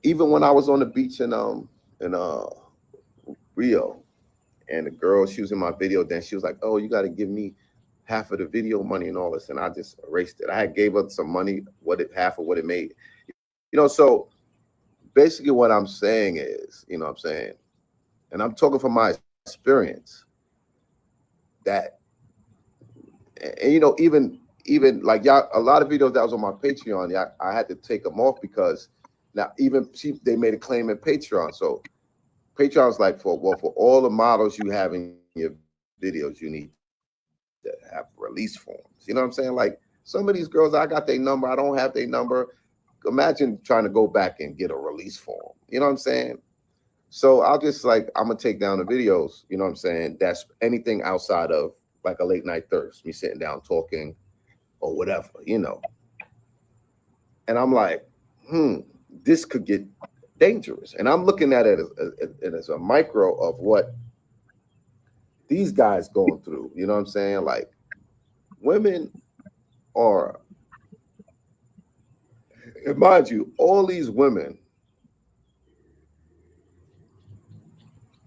Even when I was on the beach in Rio, and the girl, she was in my video, then she was like, oh, you got to give me half of the video money and all this. And I just erased it. I had gave her some money, half of what it made. You know, so basically what I'm saying is, you know what I'm saying, and I'm talking from my experience, that, and you know, even like y'all, a lot of videos that was on my Patreon, I had to take them off because now they made a claim in Patreon. So Patreon's like, for all the models you have in your videos, you need to have release forms. You know what I'm saying? Like some of these girls, I got their number, I don't have their number. Imagine trying to go back and get a release form. You know what I'm saying? So I'll just like, I'm gonna take down the videos, you know what I'm saying? That's anything outside of like a late night thirst, me sitting down talking or whatever, you know. And I'm like, this could get dangerous. And I'm looking at it as a micro of what these guys going through. You know what I'm saying? Like women are, and mind you, all these women,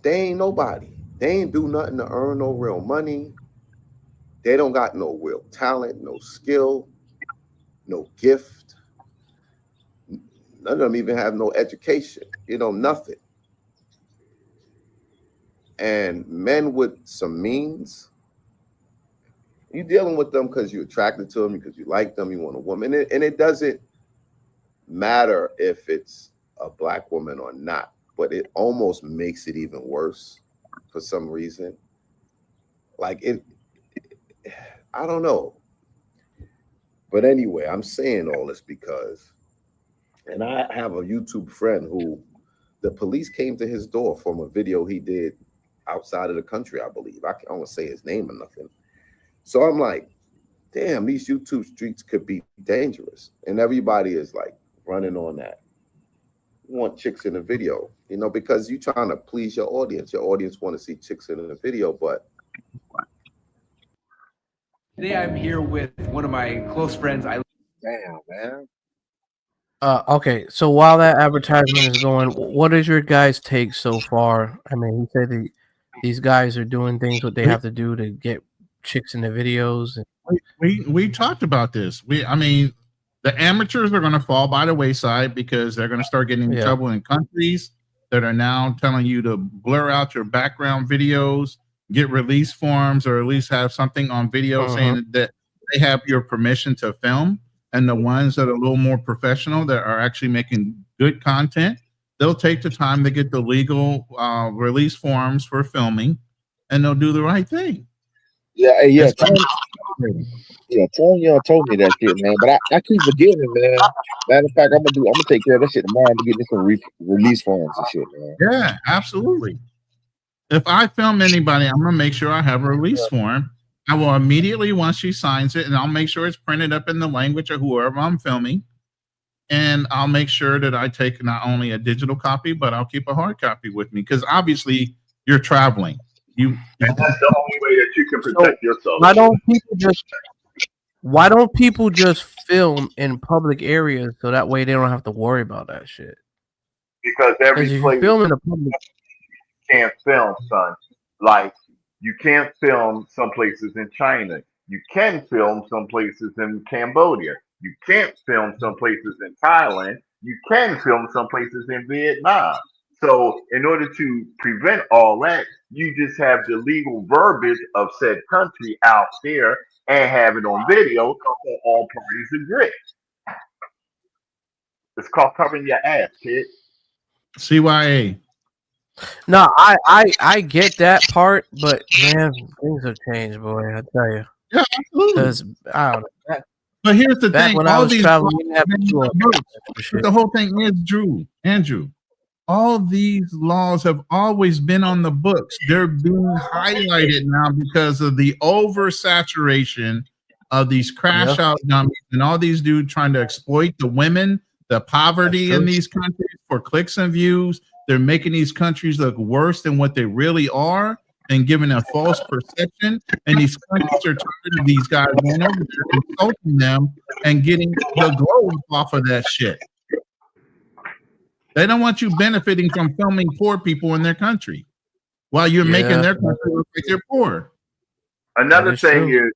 they ain't nobody. They ain't do nothing to earn no real money. They don't got no real talent, no skill, no gift. None of them even have no education, you know, nothing. And men with some means, you're dealing with them because you're attracted to them, because you like them, you want a woman. And it doesn't matter if it's a black woman or not, but it almost makes it even worse for some reason. Like I don't know. But anyway, I'm saying all this because, and I have a YouTube friend who the police came to his door from a video he did outside of the country, I believe. I can't say his name or nothing. So I'm like, damn, these YouTube streets could be dangerous. And everybody is like running on that. You want chicks in the video, you know, because you're trying to please your audience. Your audience want to see chicks in the video, but. Today I'm here with one of my close friends. Damn, man. Okay, so while that advertisement is going, what is your guys' take so far? I mean, he said these guys are doing things what they have to do to get chicks in the videos. We talked about this. I mean, The amateurs are going to fall by the wayside because they're going to start getting in trouble in countries that are now telling you to blur out your background videos, get release forms, or at least have something on video saying that they have your permission to film. And the ones that are a little more professional that are actually making good content, they'll take the time to get the legal release forms for filming, and they'll do the right thing. Yeah, Tony told me that shit, man. But I keep forgetting, man. Matter of fact, I'm gonna take care of that shit tomorrow. I'm gonna get me some release forms and shit, man. Yeah, absolutely. If I film anybody, I'm gonna make sure I have a release form. I will immediately, once she signs it, and I'll make sure it's printed up in the language of whoever I'm filming. And I'll make sure that I take not only a digital copy, but I'll keep a hard copy with me, because obviously you're traveling. And that's the only way that you can protect yourself. Why don't people just film in public areas so that way they don't have to worry about that shit? Because every place film in a public can't film, son. Like, you can't film some places in China. You can film some places in Cambodia. You can't film some places in Thailand. You can film some places in Vietnam. So in order to prevent all that, you just have the legal verbiage of said country out there and have it on video so all parties agree. It's called covering your ass, kid. CYA. No, I get that part, but man, things have changed, boy. I tell you. Yeah, absolutely. Because I don't know. But here's the thing: when all I was these traveling, the whole thing is Andrew. All these laws have always been on the books. They're being highlighted now because of the oversaturation of these crash out dummies and all these dudes trying to exploit the women, the poverty in these countries for clicks and views. They're making these countries look worse than what they really are and giving a false perception. And these countries are tired of these guys going over there, insulting them and getting the glow off of that shit. They don't want you benefiting from filming poor people in their country while you're making their country look like they're poor. Another thing is,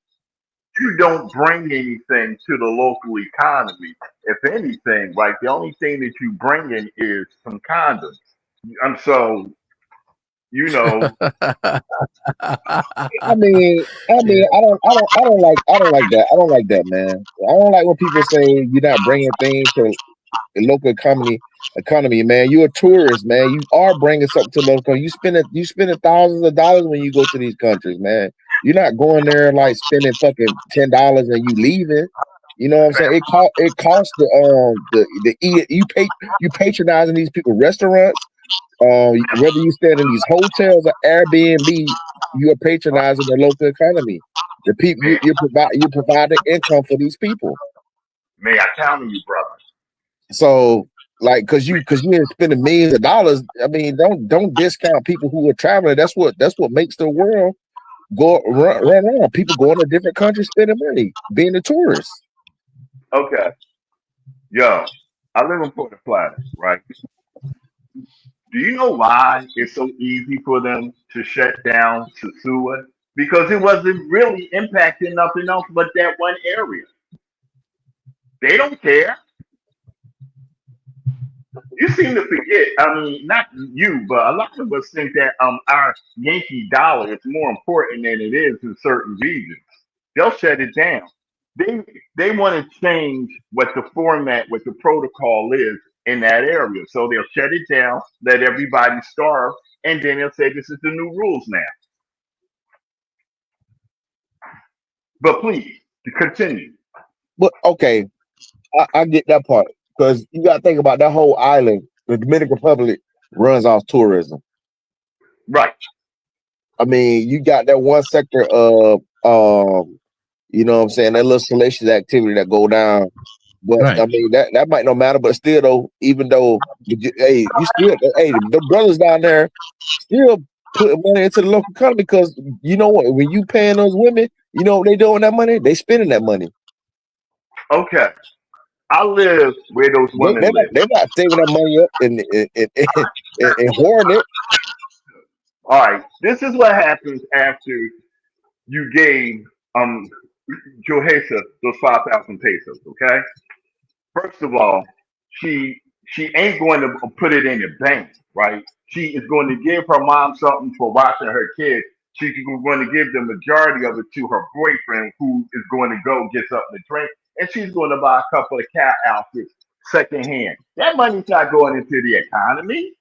you don't bring anything to the local economy. If anything, right, the only thing that you bring in is some condoms. So, you know. I mean, I don't like that. I don't like that, man. I don't like when people say you're not bringing things to the local economy, man. You're a tourist, man. You are bringing something to local. You spending thousands of dollars when you go to these countries, man. You're not going there like spending fucking $10 and you leaving. You know what I'm saying? It costs you patronizing these people restaurants. Whether you stay in these hotels or Airbnb, you are patronizing the local economy. The people you providing income for these people. May I count on you, brother? So, like, cause you ain't spending millions of dollars. I mean, don't discount people who are traveling. That's what makes the world run on. People going to different countries, spending money, being a tourist. Okay, yo, I live in Port Plata, right? Do you know why it's so easy for them to shut down Sasua? Because it wasn't really impacting nothing else but that one area. They don't care. You seem to forget. I mean, not you, but a lot of us think that our Yankee dollar is more important than it is in certain regions. They'll shut it down. They want to change what the format, what the protocol is in that area. So they'll shut it down, let everybody starve, and then they'll say this is the new rules now. But please, to continue. But okay, I get that part, because you got to think about that whole island. The Dominican Republic runs off tourism, right? I mean, you got that one sector of you know what I'm saying, that little salacious activity that go down. But I mean, that might not matter. But still, though, even though the brothers down there still put money into the local economy, because you know what, when you paying those women, you know what they doing with that money? They spending that money. Okay, I live where those women live. They're not saving that money up and hoarding it. All right, this is what happens after you gave Johesa those 5,000 pesos. Okay, First of all, she ain't going to put it in the bank, right? She is going to give her mom something for watching her kids. She's going to give the majority of it to her boyfriend, who is going to go get something to drink, and she's going to buy a couple of cat outfits secondhand. That money's not going into the economy.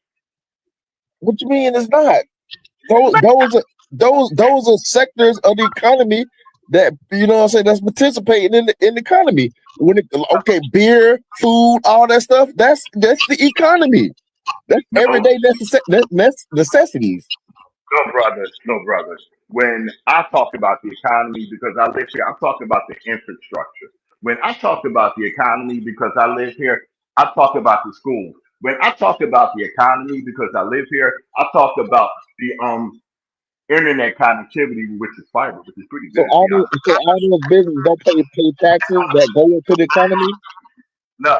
What you mean it's not? Those are sectors of the economy that, you know what I'm saying, that's participating in the economy. Okay, beer, food, all that stuff, that's the economy. That's No, everyday necessities. no, brother. When I talk about the economy because I live here, I'm talking about the infrastructure. When I talk about the economy because I live here, I talk about the schools. When I talk about the economy because I live here, I talk about the internet connectivity, which is fiber, which is pretty So good to all be honest. those businesses don't pay taxes that go into the economy. No,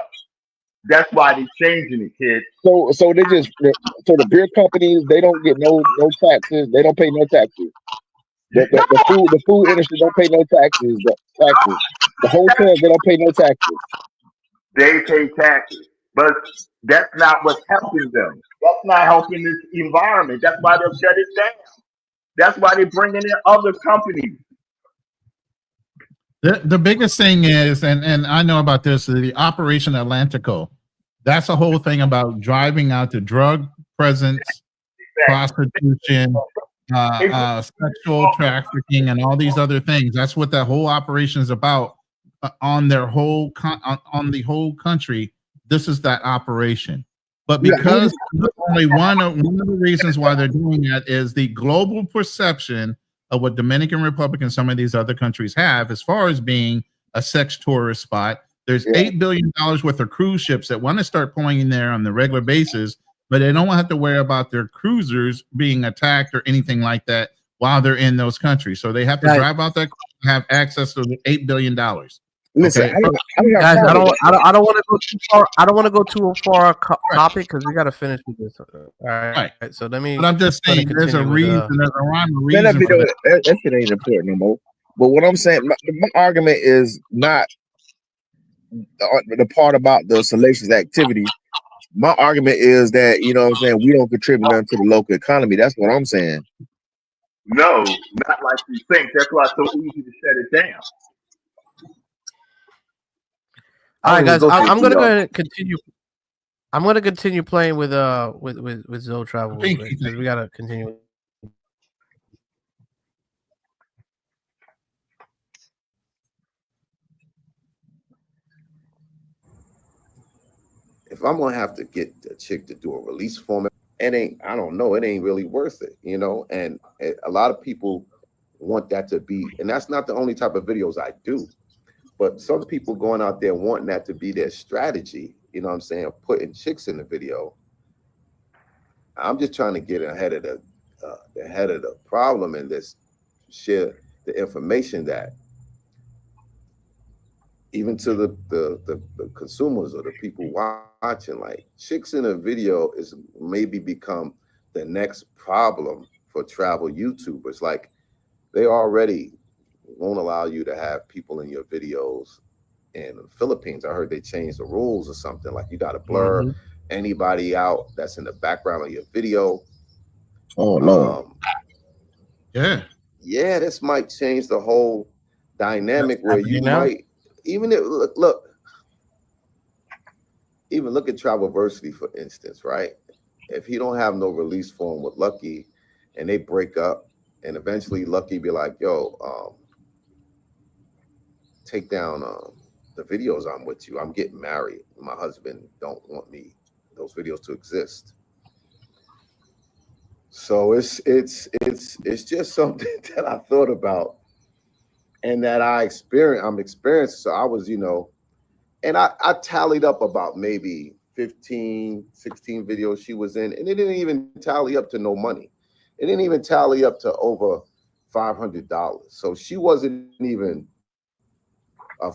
that's why they're changing it, kid. So the beer companies, they don't get no taxes. They don't pay no taxes. The food industry don't pay no taxes. The hotels, they don't pay no taxes. They pay taxes, but that's not what's helping them. That's not helping this environment. That's why they'll shut it down. That's why they're bringing in other companies. The biggest thing is, and I know about this, the Operation Atlantico. That's the whole thing about driving out the drug presence, prostitution, sexual trafficking, and all these other things. That's what that whole operation is about on their whole on the whole country. This is that operation. But because only one of the reasons why they're doing that is the global perception of what Dominican Republic and some of these other countries have as far as being a sex tourist spot. There's $8 billion worth of cruise ships that want to start pulling in there on the regular basis, but they don't have to worry about their cruisers being attacked or anything like that while they're in those countries. So they have to drive out that and have access to the $8 billion. Listen, okay? Guys, I don't want to go too far. I don't want to go too far topic because we got to finish with this. All right. So let me. But I'm just saying, there's a reason. There's a rhyme or reason. That shit ain't important no more. But what I'm saying, my argument is not the part about the salacious activity. My argument is that, you know what I'm saying, we don't contribute nothing to the local economy. That's what I'm saying. No, not like you think. That's why it's so easy to shut it down. All right, guys. I'm gonna go ahead and continue. I'm gonna continue playing with Zoe Travel because we gotta continue. If I'm gonna have to get a chick to do a release form, it ain't really worth it, you know. And a lot of people want that to be, and that's not the only type of videos I do. But some people going out there wanting that to be their strategy, you know what I'm saying, putting chicks in the video. I'm just trying to get ahead of the problem and just share the information that even to the consumers or the people watching, like chicks in a video is maybe become the next problem for travel YouTubers. Like they already won't allow you to have people in your videos in the Philippines. I heard they changed the rules or something. Like you got to blur anybody out that's in the background of your video. Oh no. Yeah, this might change the whole dynamic where you might even look at Travelversity, for instance, right? If he don't have no release form with Lucky and they break up and eventually Lucky be like, yo, take down the videos I'm with you. I'm getting married. My husband don't want those videos to exist. So it's just something that I thought about and that I'm experiencing. So I was, and I tallied up about maybe 15, 16 videos she was in, and it didn't even tally up to no money. It didn't even tally up to over $500. So she wasn't even a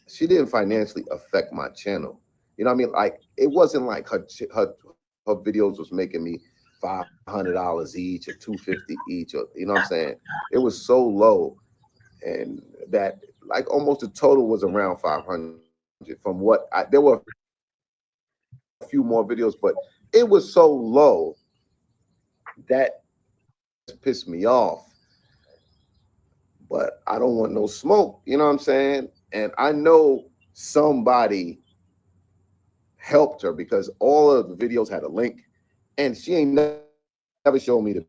she didn't financially affect my channel. You know what I mean? Like it wasn't like her videos was making me $500 each or $250 each, or you know what I'm saying? It was so low, and that like almost the total was around 500. From what there were a few more videos, but it was so low that pissed me off. But I don't want no smoke, you know what I'm saying? And I know somebody helped her because all of the videos had a link, and she ain't never showed me to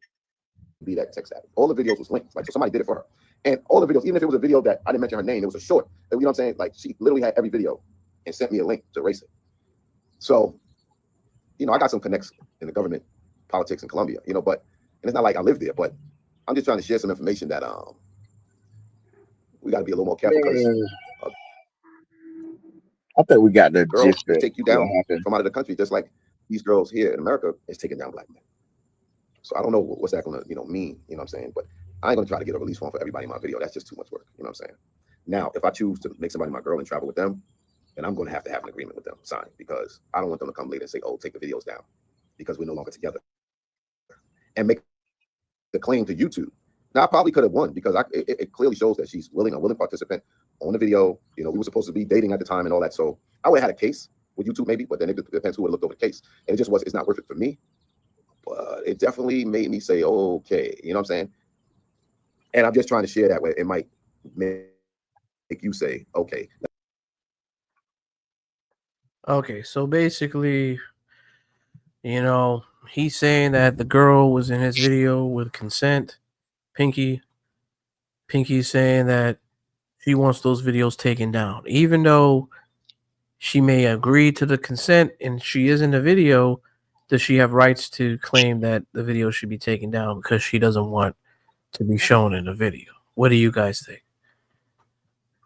be that tech savvy. All the videos was linked, like so somebody did it for her. And all the videos, even if it was a video that I didn't mention her name, it was a short. You know what I'm saying? Like she literally had every video and sent me a link to erase it. So, you know, I got some connects in the government politics in Colombia, you know, but and it's not like I live there, but I'm just trying to share some information that we got to be a little more careful because I think we got the girls gist will that take you what down happened. from out of the country, just like these girls here in America is taking down black men. So I don't know what's that going to, you know, mean, you know what I'm saying? But I ain't going to try to get a release form for everybody in my video. That's just too much work, you know what I'm saying? Now, if I choose to make somebody my girl and travel with them, then I'm going to have an agreement with them signed because I don't want them to come later and say, oh, take the videos down because we're no longer together and make the claim to YouTube. Now, I probably could have won because it clearly shows that she's a willing participant on the video. You know, we were supposed to be dating at the time and all that. So I would have had a case with YouTube maybe, but then it depends who would have looked over the case. And it just it's not worth it for me. But it definitely made me say, okay, you know what I'm saying? And I'm just trying to share that way. It might make you say, okay. Okay, so basically, you know, he's saying that the girl was in his video with consent. Pinky's saying that she wants those videos taken down. Even though she may agree to the consent and she is in the video, does she have rights to claim that the video should be taken down because she doesn't want to be shown in the video? What do you guys think?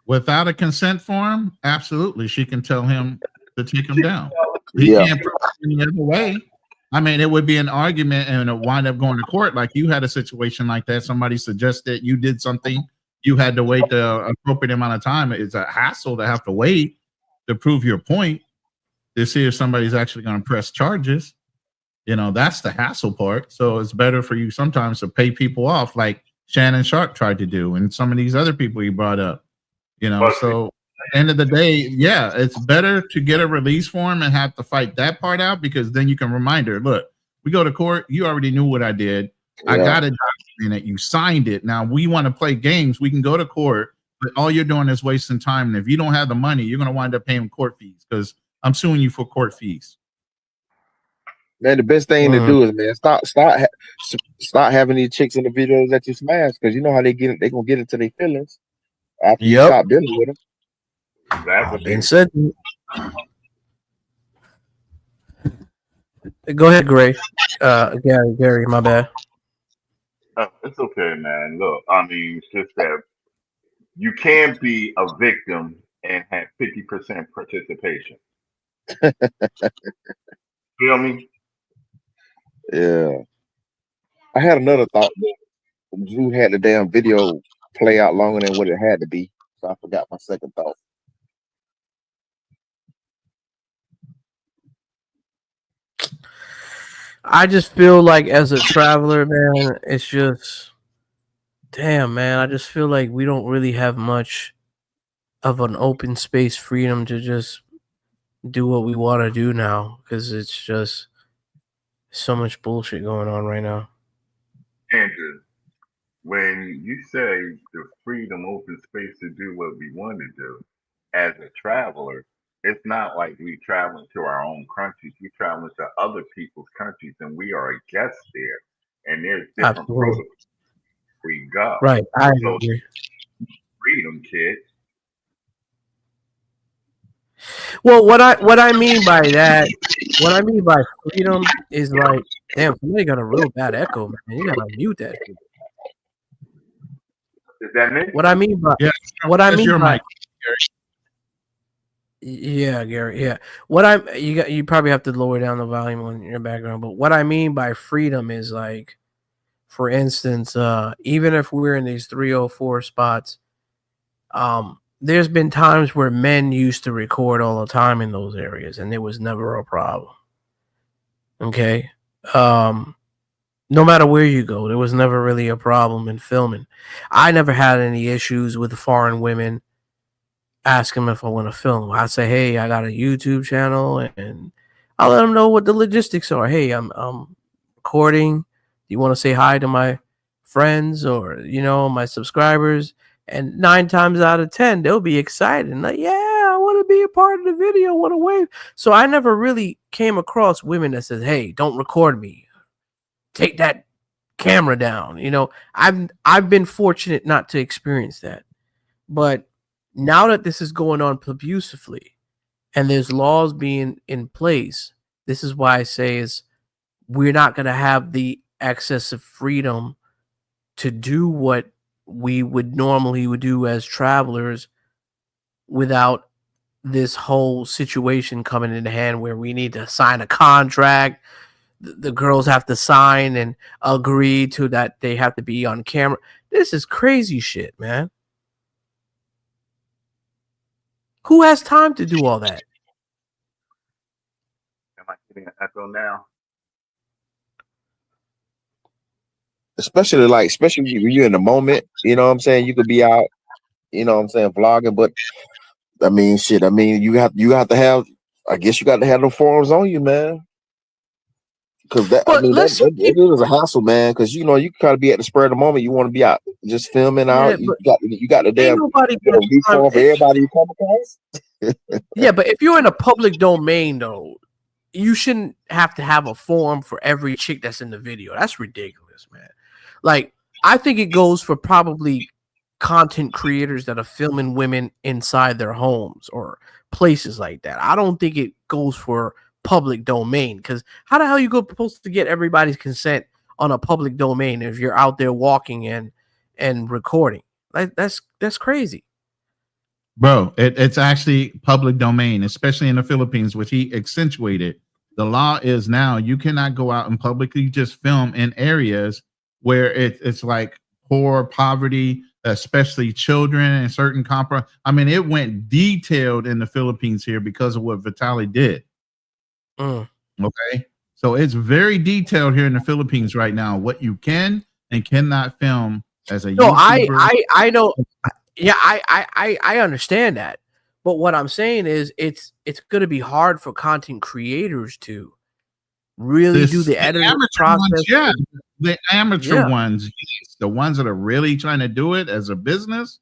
Without a consent form, absolutely, she can tell him to take him down. He can't prove it any other way. I mean, it would be an argument and it wind up going to court. Like you had a situation like that. Somebody suggested you did something. You had to wait the appropriate amount of time. It's a hassle to have to wait to prove your point to see if somebody's actually going to press charges. You know, that's the hassle part. So it's better for you sometimes to pay people off like Shannon Sharp tried to do and some of these other people he brought up. You know, so at the end of the day, yeah, it's better to get a release form and have to fight that part out because then you can remind her, look, we go to court, you already knew what I did. Yeah. I got it documented, you signed it. Now we want to play games, we can go to court, but all you're doing is wasting time. And if you don't have the money, you're going to wind up paying court fees because I'm suing you for court fees. Man, the best thing to do is, man, start having these chicks in the videos that you smash because you know how they get it. They're going to get into their feelings. After you stop dealing with them. Exactly. Been said. Go ahead, Gray. Gary, my bad. It's okay, man. Look, I mean, it's just that you can't be a victim and have 50% participation. Feel me? Yeah. I had another thought. Drew had the damn video play out longer than what it had to be. So I forgot my second thought. I just feel like as a traveler, man, it's just damn, man. I just feel like we don't really have much of an open space freedom to just do what we want to do now because it's just so much bullshit going on right now. Andrew, when you say the freedom, open space to do what we want to do, as a traveler, it's not like we traveling to our own countries. We traveling to other people's countries, and we are a guest there. And there's different protocols we go. Right, I so agree. Freedom, kid. Well, what I mean by that, what I mean by freedom is like, damn, somebody got a real bad echo, man. You gotta mute that shit. Is that me? What I mean by Yeah, Gary. Yeah. You probably have to lower down the volume on your background, but what I mean by freedom is like, for instance, even if we're in these 304 spots, there's been times where men used to record all the time in those areas, and there was never a problem. Okay. No matter where you go, there was never really a problem in filming. I never had any issues with foreign women ask them if I want to film. I say, hey, I got a YouTube channel, and I'll let them know what the logistics are. Hey, I'm recording. Do you want to say hi to my friends or my subscribers? And 9 times out of 10, they'll be excited. Like, yeah, I want to be a part of the video. I want to wave. So I never really came across women that says, hey, don't record me. Take that camera down. I've been fortunate not to experience that. But now that this is going on abusively and there's laws being in place, this is why I say is we're not going to have the access of freedom to do what we would do as travelers without this whole situation coming in hand where we need to sign a contract. The girls have to sign and agree to that they have to be on camera. This is crazy shit, man. Who has time to do all that? Am I getting an echo now? Especially when you're in the moment, you know what I'm saying? You could be out, you know what I'm saying, vlogging, but I mean, shit. I mean, you have to have. I guess you got to have them forums on you, man. Because that is a hassle, man. Because you kind of be at the spur of the moment. You want to be out just filming out. You got the damn form for everybody you come across. Yeah, but if you're in a public domain, though, you shouldn't have to have a forum for every chick that's in the video. That's ridiculous, man. Like, I think it goes for probably content creators that are filming women inside their homes or places like that. I don't think it goes for public domain, because how the hell are you supposed to get everybody's consent on a public domain if you're out there walking and recording? Like, that's crazy. Bro, it's actually public domain, especially in the Philippines, which he accentuated. The law is now you cannot go out and publicly just film in areas where it's like poor, poverty, especially children and certain I mean, it went detailed in the Philippines here because of what Vitaly did. Okay. So it's very detailed here in the Philippines right now, what you can and cannot film as a YouTuber. I know. Yeah, I understand that. But what I'm saying is it's going to be hard for content creators to really do the editing process. The amateur ones, yes. The ones that are really trying to do it as a business,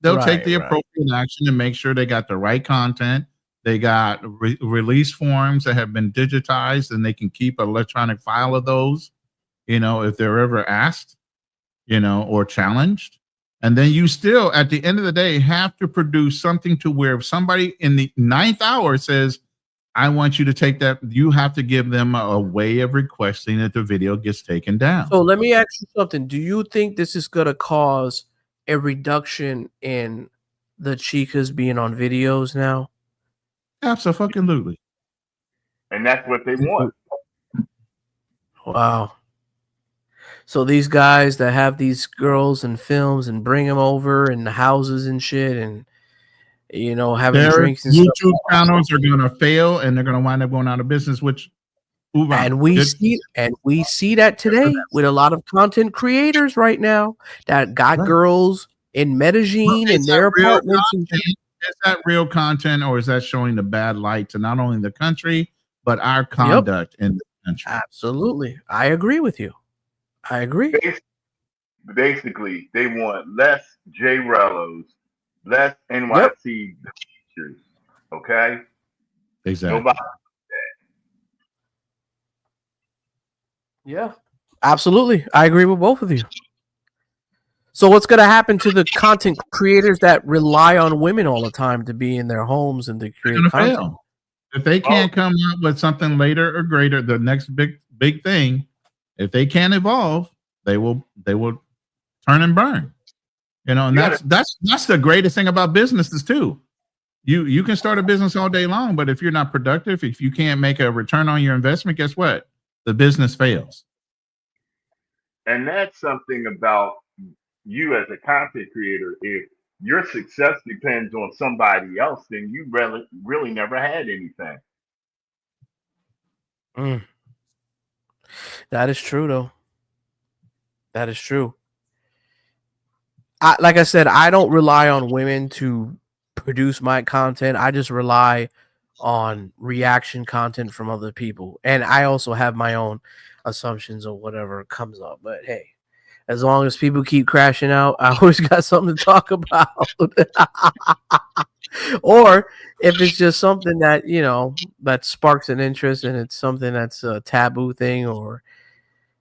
they'll take the appropriate action and make sure they got the right content. They got release forms that have been digitized, and they can keep an electronic file of those, if they're ever asked, or challenged. And then you still, at the end of the day, have to produce something to where if somebody in the 9th hour says, I want you to take that, you have to give them a way of requesting that the video gets taken down. So let me ask you something. Do you think this is going to cause a reduction in the chicas being on videos now? Absolutely. And that's what they want. Wow. So these guys that have these girls and films and bring them over in the houses and shit and, having drinks and YouTube stuff. channels are going to fail and they're going to wind up going out of business, which we see that today with a lot of content creators right now that got girls in Medellin in their apartments. Is that real content, or is that showing the bad light to not only the country but our conduct in the country? Absolutely, I agree with you. I agree. Basically, they want less J Rellos, less NYC pictures. Okay. Exactly. Nobody. Yeah, absolutely. I agree with both of you. So what's going to happen to the content creators that rely on women all the time to be in their homes and to create content? Fail. If they can't come up with something later or greater, the next big thing, if they can't evolve, they will turn and burn. And that's the greatest thing about businesses too. You can start a business all day long, but if you're not productive, if you can't make a return on your investment, guess what? The business fails. And that's something about you as a content creator. If your success depends on somebody else, then you really never had anything. That is true, though. That is true. Like I said, I don't rely on women to produce my content. I just rely on reaction content from other people, and I also have my own assumptions of whatever comes up. But hey, as long as people keep crashing out, I always got something to talk about. Or if it's just something that, that sparks an interest and it's something that's a taboo thing or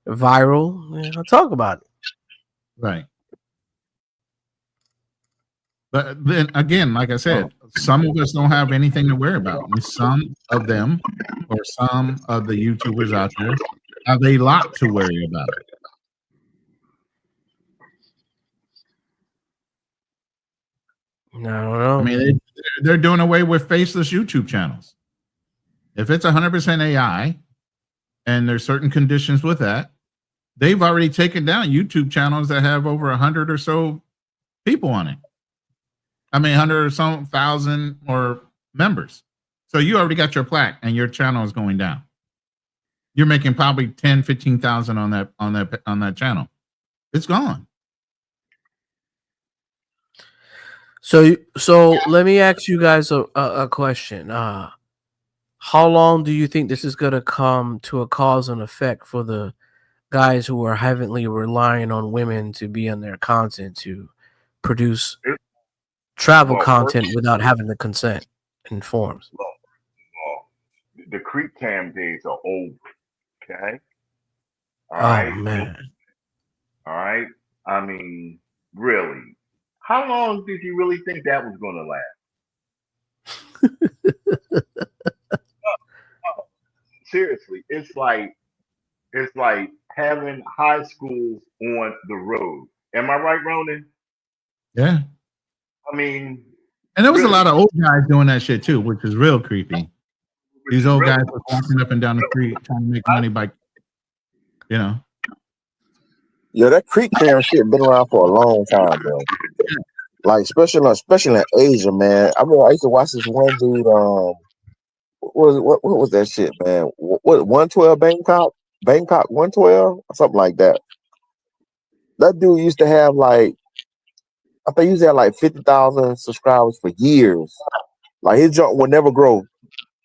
viral, I'll talk about it. Right. But then again, like I said, some of us don't have anything to worry about. And some of them, or some of the YouTubers out there, have a lot to worry about. I don't know. I mean, they're doing away with faceless YouTube channels. If it's 100% AI, and there's certain conditions with that, they've already taken down YouTube channels that have over 100 or so people on it. I mean, 100 or some thousand or members. So you already got your plaque and your channel is going down. You're making probably 10, 15,000 on that channel. It's gone. So let me ask you guys a question. How long do you think this is going to come to a cause and effect for the guys who are heavily relying on women to be on their content to produce travel content without having the consent in forms? The creep cam days are over. Okay. All oh right. Man. All right. I mean, really, how long did you really think that was going to last? Seriously, it's like having high schools on the road. Am I right, Ronan? Yeah. I mean, and there was a lot of old guys doing that shit too, which is real creepy. These old guys were walking up and down the street trying to make money by, Yeah, that creep cam shit been around for a long time, bro. Like especially in Asia, man. I mean, I used to watch this one dude. What was that shit, man? What 112 Bangkok 112 or something like that. That dude used to have I think he used to have like 50,000 subscribers for years. Like his jump would never grow.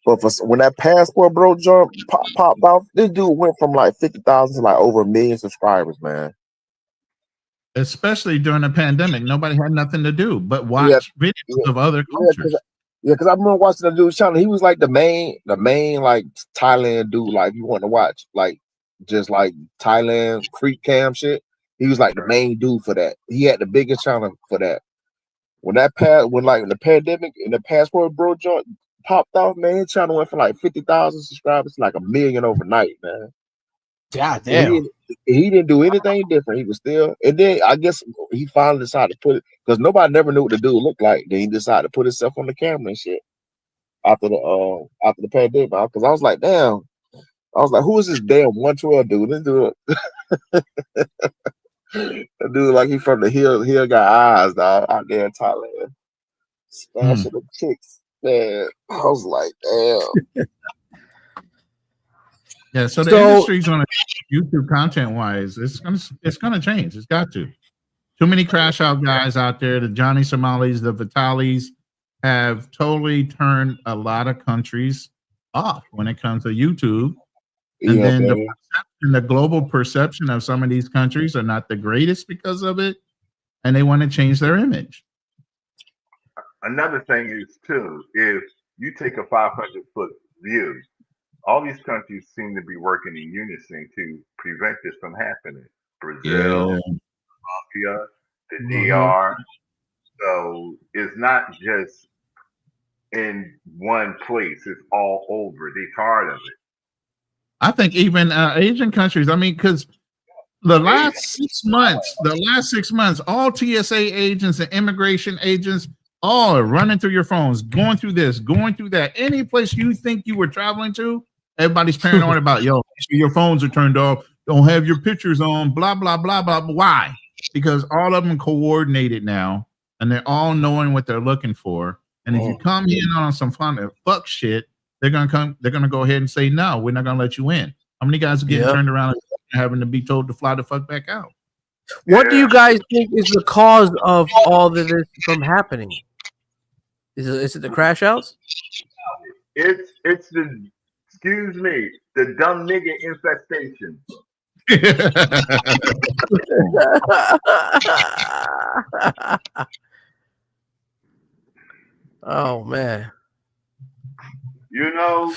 But when that passport bro jump popped off, this dude went from like 50,000 to like over 1 million subscribers, man. Especially during the pandemic, nobody had nothing to do but watch videos of other cultures. Because I remember watching the dude's channel. He was like the main like Thailand dude. Like if you want to watch like just like Thailand creep cam shit, he was like the main dude for that. He had the biggest channel for that. When the pandemic and the passport bro joint popped off, man, his channel went from like 50,000 subscribers to like 1 million overnight, man. God damn. He didn't do anything different. He was still, and then I guess he finally decided to put it because nobody never knew what the dude looked like. Then he decided to put himself on the camera and shit after the pandemic. Because I was like, damn. I was like, who is this damn 112 dude? This dude, that dude like he from the hill got eyes, dog, out there in Thailand. Smashing the chicks. Man, I was like, damn. Yeah, so the industry's on YouTube content wise, it's gonna change. It's got to. Too many crash out guys out there. The Johnny Somalis, the Vitalis have totally turned a lot of countries off when it comes to YouTube. And then the global perception of some of these countries are not the greatest because of it, and they want to change their image. Another thing is too, if you take a 500-foot view, all these countries seem to be working in unison to prevent this from happening. Brazil, Colombia, the DR. So it's not just in one place; it's all over. They're tired of it. I think even Asian countries. I mean, because the last 6 months, all TSA agents and immigration agents all are running through your phones, going through this, going through that. Any place you think you were traveling to, everybody's paranoid about, your phones are turned off, don't have your pictures on, blah, blah, blah, blah. Why? Because all of them coordinated now, and they're all knowing what they're looking for. And if you come in on some fun fuck shit, they're gonna go ahead and say, no, we're not gonna let you in. How many guys are getting turned around and having to be told to fly the fuck back out? What do you guys think is the cause of all of this from happening? Is it the crash outs? It's the excuse me, the dumb nigga infestation. Oh man. You know,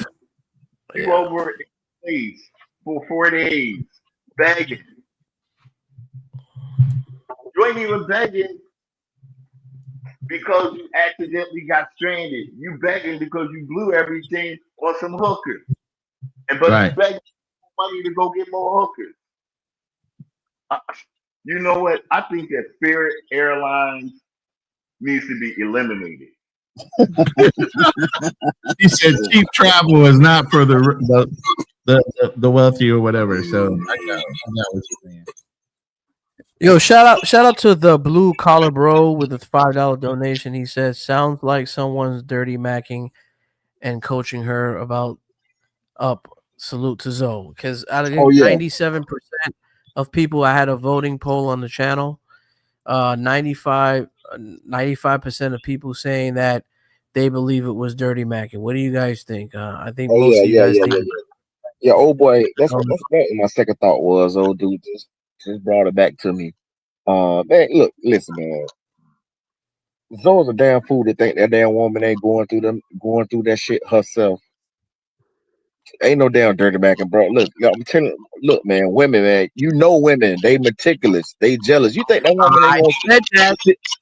you over in place for 4 days begging. You ain't even begging because you accidentally got stranded. You begging because you blew everything on some hookers. But you begging for money to go get more hookers. You know what? I think that Spirit Airlines needs to be eliminated. He said cheap travel is not for the wealthy or whatever. So I got what you're saying. Yo, shout out to the blue collar bro with the $5 donation. He says, sounds like someone's dirty macking and coaching her about up. Salute to Zoe. Because out of 97% of people, I had a voting poll on the channel. 95% of people saying that they believe it was dirty macking. What do you guys think? I think most of you guys think. Yeah, old boy. That's what my second thought was. Old dude just brought it back to me. Man, look, listen, man. Zoe's a damn fool to think that damn woman ain't going through that shit herself. Ain't no damn dirty macking, bro. Look, I'm telling you, look, man, women, man, you know women, they meticulous, they jealous. You think that woman ain't gonna said that.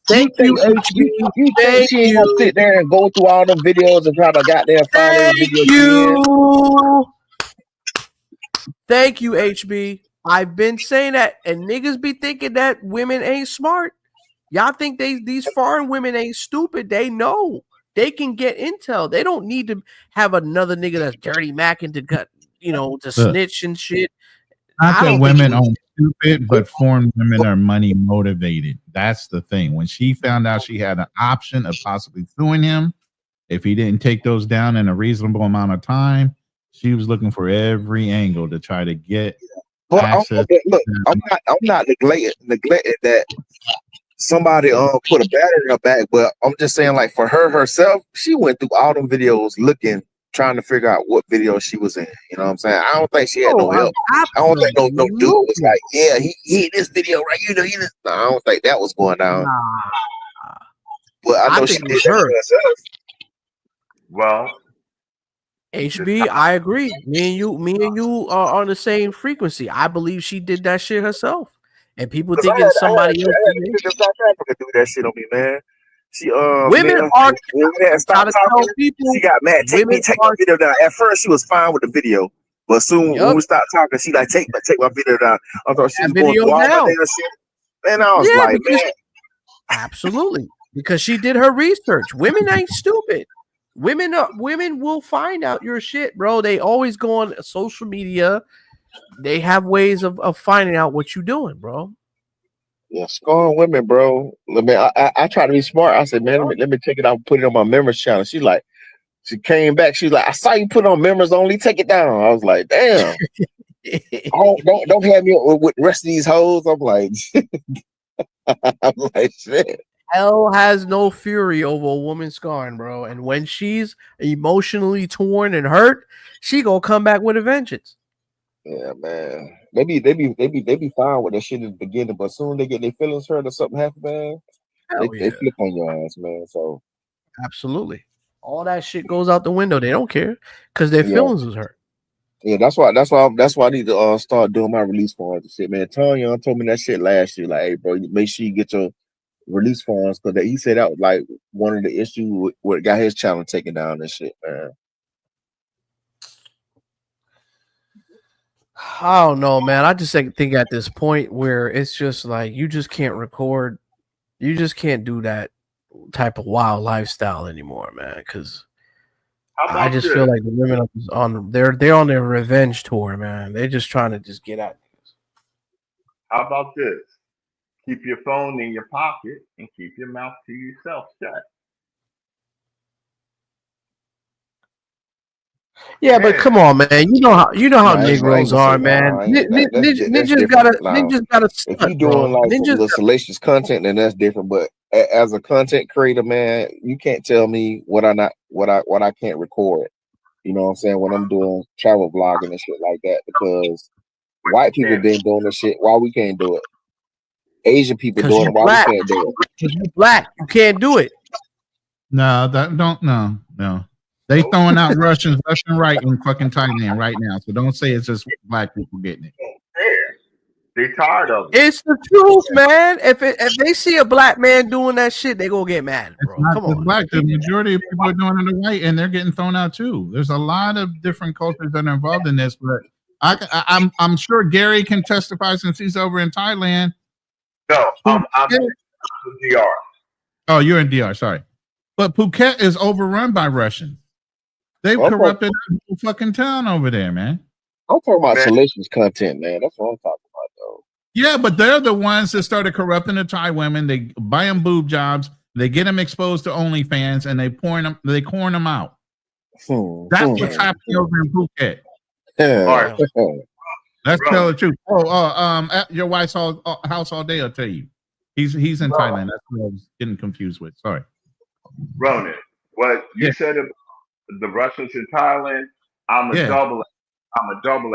Thank you, HB. You think she ain't gonna sit there and go through all them videos and try to goddamn find every video? Thank you, HB. I've been saying that, and niggas be thinking that women ain't smart. Y'all think these foreign women ain't stupid. They know. They can get intel. They don't need to have another nigga that's dirty macking to cut, to snitch and shit. Not that women are stupid, but foreign women are money motivated. That's the thing. When she found out she had an option of possibly suing him, if he didn't take those down in a reasonable amount of time, she was looking for every angle to try to get access. Look, I'm not neglecting that somebody put a battery in her back, but I'm just saying, like, for her herself, she went through all them videos trying to figure out what video she was in. You know what I'm saying? I don't think she had no help. I don't think no dude was like, yeah, he this video right here. No, I don't think that was going down. But I know she did that herself. Well, HB, I agree. Me and you are on the same frequency. I believe she did that shit herself. And people think it's somebody else. South Africa do that shit on me, man. She women are stop talking. She got mad. Take my video down. At first, she was fine with the video, but soon when we stopped talking, she like take my video down. I thought she was going through all my damn shit. Man, I was like, man, absolutely, because she did her research. Women ain't stupid. Women will find out your shit, bro. They always go on social media. They have ways of finding out what you're doing, bro. Yeah, scorn women, bro. I try to be smart. I said, man, let me take it out and put it on my members channel. She came back. She's like, I saw you put on members only. Take it down. I was like, damn. don't have me with the rest of these hoes. I'm like, shit. Hell has no fury over a woman scarring, bro. And when she's emotionally torn and hurt, she gonna come back with a vengeance. Yeah, man. They be fine with that shit in the beginning, but soon they get their feelings hurt or something happen, man. They flip on your ass, man. So absolutely, all that shit goes out the window. They don't care because their feelings was hurt. Yeah, that's why I need to start doing my release forms and shit, man. Tanya told me that shit last year. Like, hey, bro, make sure you get your release forms because he said that was like one of the issues with got his channel taken down and shit, man. I don't know, man. I just think at this point where it's just like you just can't record, you just can't do that type of wild lifestyle anymore, man. Because I just feel like the women they're on their revenge tour, man. They're just trying to just get at things. How about this? Keep your phone in your pocket and keep your mouth to yourself shut. Yeah, but come on, man. You know how Negroes are, man. Ninjas gotta. If you doing like some salacious content, then that's different. But as a content creator, man, you can't tell me what I can't record. You know what I'm saying? When I'm doing travel vlogging and shit like that, because white people been doing this shit. Why we can't do it? Asian people Because doing you it. Why black. we can't do it? Because you black. You can't do it. No, no. They throwing out Russians left and right in fucking Thailand right now. So don't say it's just black people getting it. They tired of it. It's the truth, man. If they see a black man doing that shit, they gonna get mad, bro. Not Come just on. black. The majority of people are doing it white, and they're getting thrown out too. There's a lot of different cultures that are involved in this, but I'm sure Gary can testify since he's over in Thailand. No, I'm in DR. Oh, you're in DR. Sorry, but Phuket is overrun by Russians. They've corrupted the whole fucking town over there, man. I'm talking about salacious content, man. That's what I'm talking about, though. Yeah, but they're the ones that started corrupting the Thai women. They buy them boob jobs. They get them exposed to OnlyFans, and they corn them out. That's what's happening over in Phuket. All right. Let's tell the truth. At your wife's house all day, I'll tell you. He's in Thailand. That's what I was getting confused with. Sorry. Ronan, what you said about the Russians in Thailand, I'm a double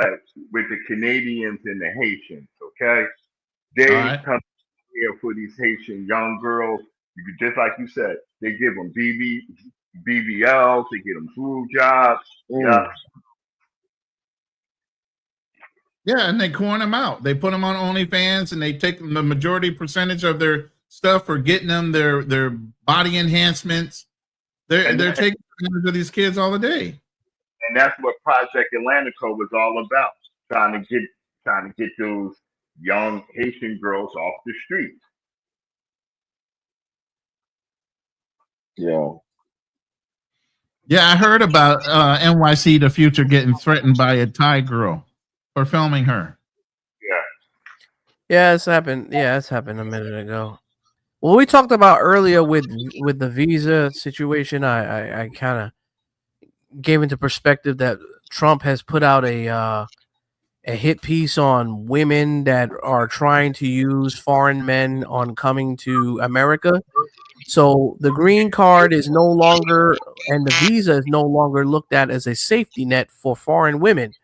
X with the Canadians and the Haitians, okay? They come here for these Haitian young girls. You could, just like you said, they give them BBLs, they get them food jobs. Yeah, and they corn them out. They put them on OnlyFans, and they take the majority percentage of their stuff for getting them their body enhancements. They're taking advantage of these kids all the day. And that's what Project Atlantico was all about, trying to get those young Haitian girls off the streets. Yeah. Yeah, I heard about NYC the Future getting threatened by a Thai girl for filming her. Yeah, it's happened. Yeah, it's happened a minute ago. Well, we talked about earlier with the visa situation. I kind of gave into perspective that Trump has put out a hit piece on women that are trying to use foreign men on coming to America. So the green card is no longer, and the visa is no longer looked at as a safety net for foreign women.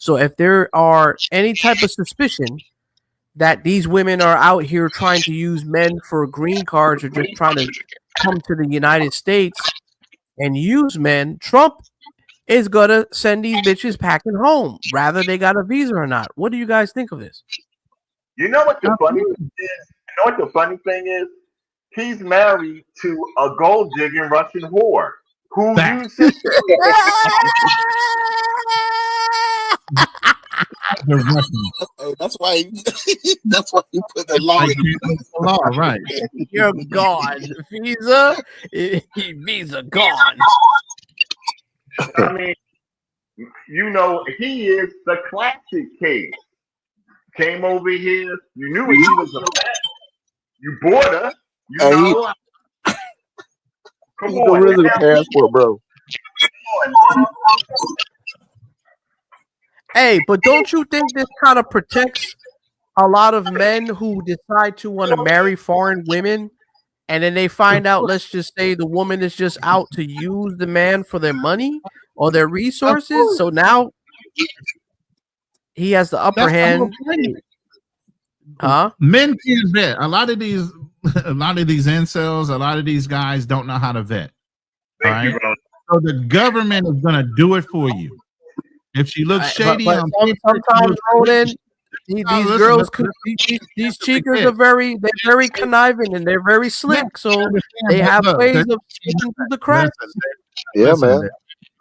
So if there are any type of suspicion that these women are out here trying to use men for green cards or just trying to come to the United States and use men, Trump is gonna send these bitches packing home, rather they got a visa or not. What do you guys think of this? You know what the funny thing is? You know what the funny thing is? He's married to a gold digging Russian whore who uses. That's why. That's why you put the law in the law, right? You're gone. Visa gone. I mean, you know, he is the classic case. Came over here, you knew he was a man. You bought her, you know. Come on, really the passport, bro. Hey, but don't you think this kind of protects a lot of men who decide to want to marry foreign women, and then they find out, let's just say the woman is just out to use the man for their money or their resources? So now he has the upper hand. Huh? Men can't vet. A lot of these incels, a lot of these guys don't know how to vet. All right. So the government is gonna do it for you. If she looks shady, sometimes Roland, these girls, these chicas are very conniving and they're very slick. So they have ways of sneaking through the cracks. Man.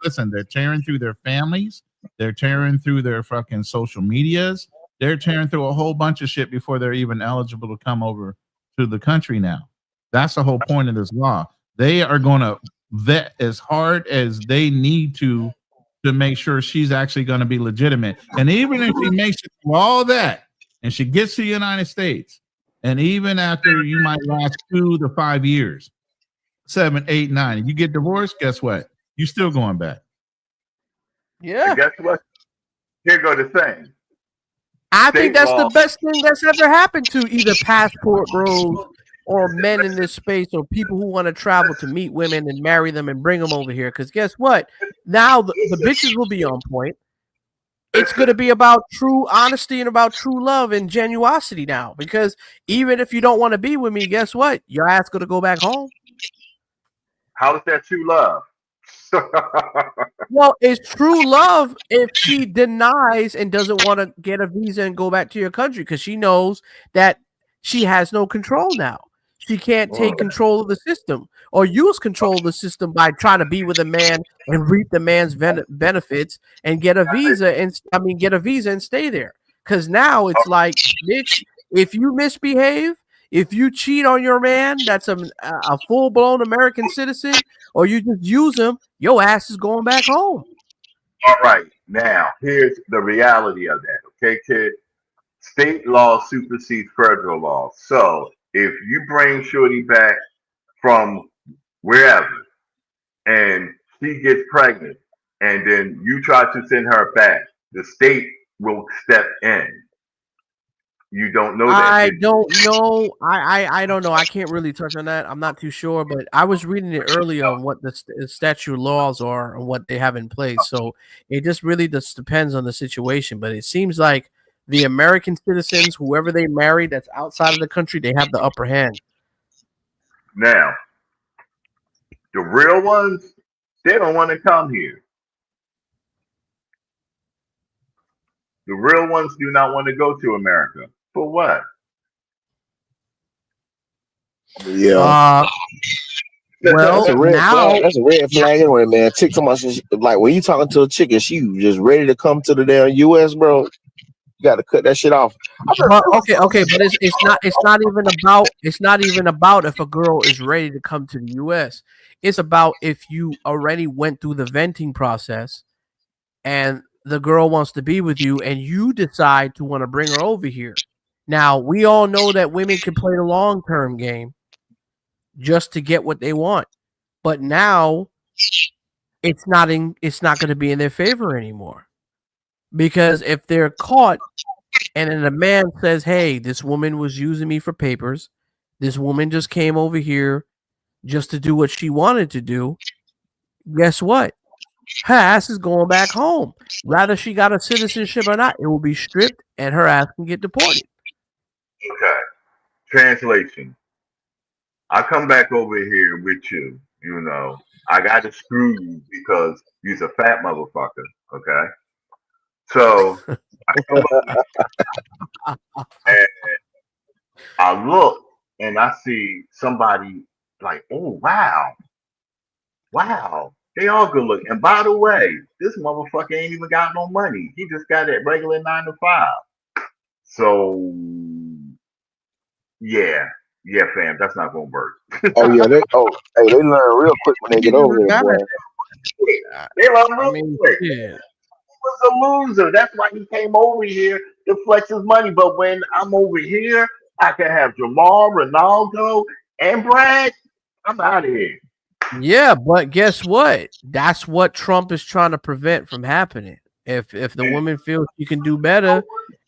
Listen, they're tearing through their families. They're tearing through their fucking social medias. They're tearing through a whole bunch of shit before they're even eligible to come over to the country now. That's the whole point of this law. They are going to vet as hard as they need to make sure she's actually going to be legitimate. And even if she makes it through all that and she gets to the United States, and even after you might last 2 to 5 years, 7, 8, 9, and you get divorced, guess what? You're still going back. Yeah. And guess what? Here go the thing. I think that's the best thing that's ever happened to either passport bros or men in this space or people who want to travel to meet women and marry them and bring them over here. Because guess what? Now the bitches will be on point. It's going to be about true honesty and about true love and genuosity now. Because even if you don't want to be with me, guess what? Your ass going to go back home. How is that true love? Well, it's true love if she denies and doesn't want to get a visa and go back to your country because she knows that she has no control now. She can't take control of the system or use control of the system by trying to be with a man and reap the man's benefits and get a visa and get a visa and stay there. Because now it's like, bitch, if you misbehave, if you cheat on your man, that's a full blown American citizen, or you just use him, your ass is going back home. All right, now here's the reality of that. Okay, kid. State law supersedes federal law. So if you bring Shorty back from wherever and she gets pregnant and then you try to send her back, the state will step in. You don't know that. I don't know. I don't know. I can't really touch on that. I'm not too sure, but I was reading it earlier on what the statute laws are and what they have in place. So it just really just depends on the situation. But it seems like the American citizens, whoever they marry that's outside of the country, they have the upper hand. Now, the real ones, they don't want to come here. The real ones do not want to go to America. For what? Yeah. Well, that's a red now flag. That's a red flag anyway, man. Chick so much like when you talking to a chick and she just ready to come to the damn US, bro. You got to cut that shit off. Okay, but it's not even about if a girl is ready to come to the US. It's about if you already went through the venting process and the girl wants to be with you and you decide to want to bring her over here. Now, we all know that women can play the long-term game just to get what they want. But now it's not going to be in their favor anymore. Because if they're caught and then the man says, "Hey, this woman was using me for papers. This woman just came over here just to do what she wanted to do." Guess what? Her ass is going back home. Whether she got a citizenship or not, it will be stripped and her ass can get deported. Okay. Translation. I come back over here with you, you know. I got to screw you because you're a fat motherfucker, okay? So I come up and I look and I see somebody like, oh, wow, they all good looking. And by the way, this motherfucker ain't even got no money. He just got that regular 9 to 5. So yeah, fam, that's not gonna work. Oh yeah, they learn real quick when they get over there, boy. They learn real quick. Yeah. He was a loser. That's why he came over here to flex his money. But when I'm over here, I can have Jamal, Ronaldo, and Brad. I'm out of here. Yeah, but guess what? That's what Trump is trying to prevent from happening. If the woman feels she can do better,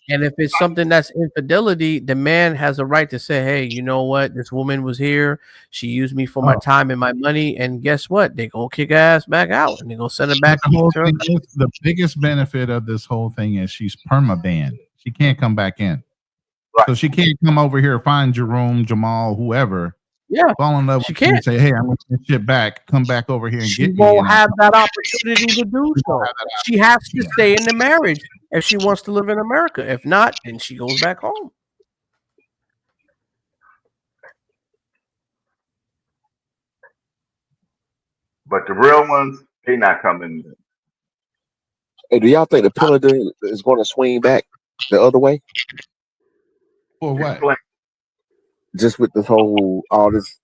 and if it's something that's infidelity, the man has a right to say, "Hey, you know what? This woman was here. She used me for my time and my money, and guess what? They gonna kick her ass back out, and they gonna send her back." The biggest benefit of this whole thing is she's perma-banned. She can't come back in. Right. So she can't come over here, find Jerome, Jamal, whoever. Yeah, fall in love. She can't and say, "Hey, I'm gonna get shit back. Come back over here and she get won't have that opportunity to do so. She has to stay in the marriage if she wants to live in America. If not, then she goes back home. But the real ones, they not coming. Hey, do y'all think the pendulum is going to swing back the other way? Or what? Just with this whole all this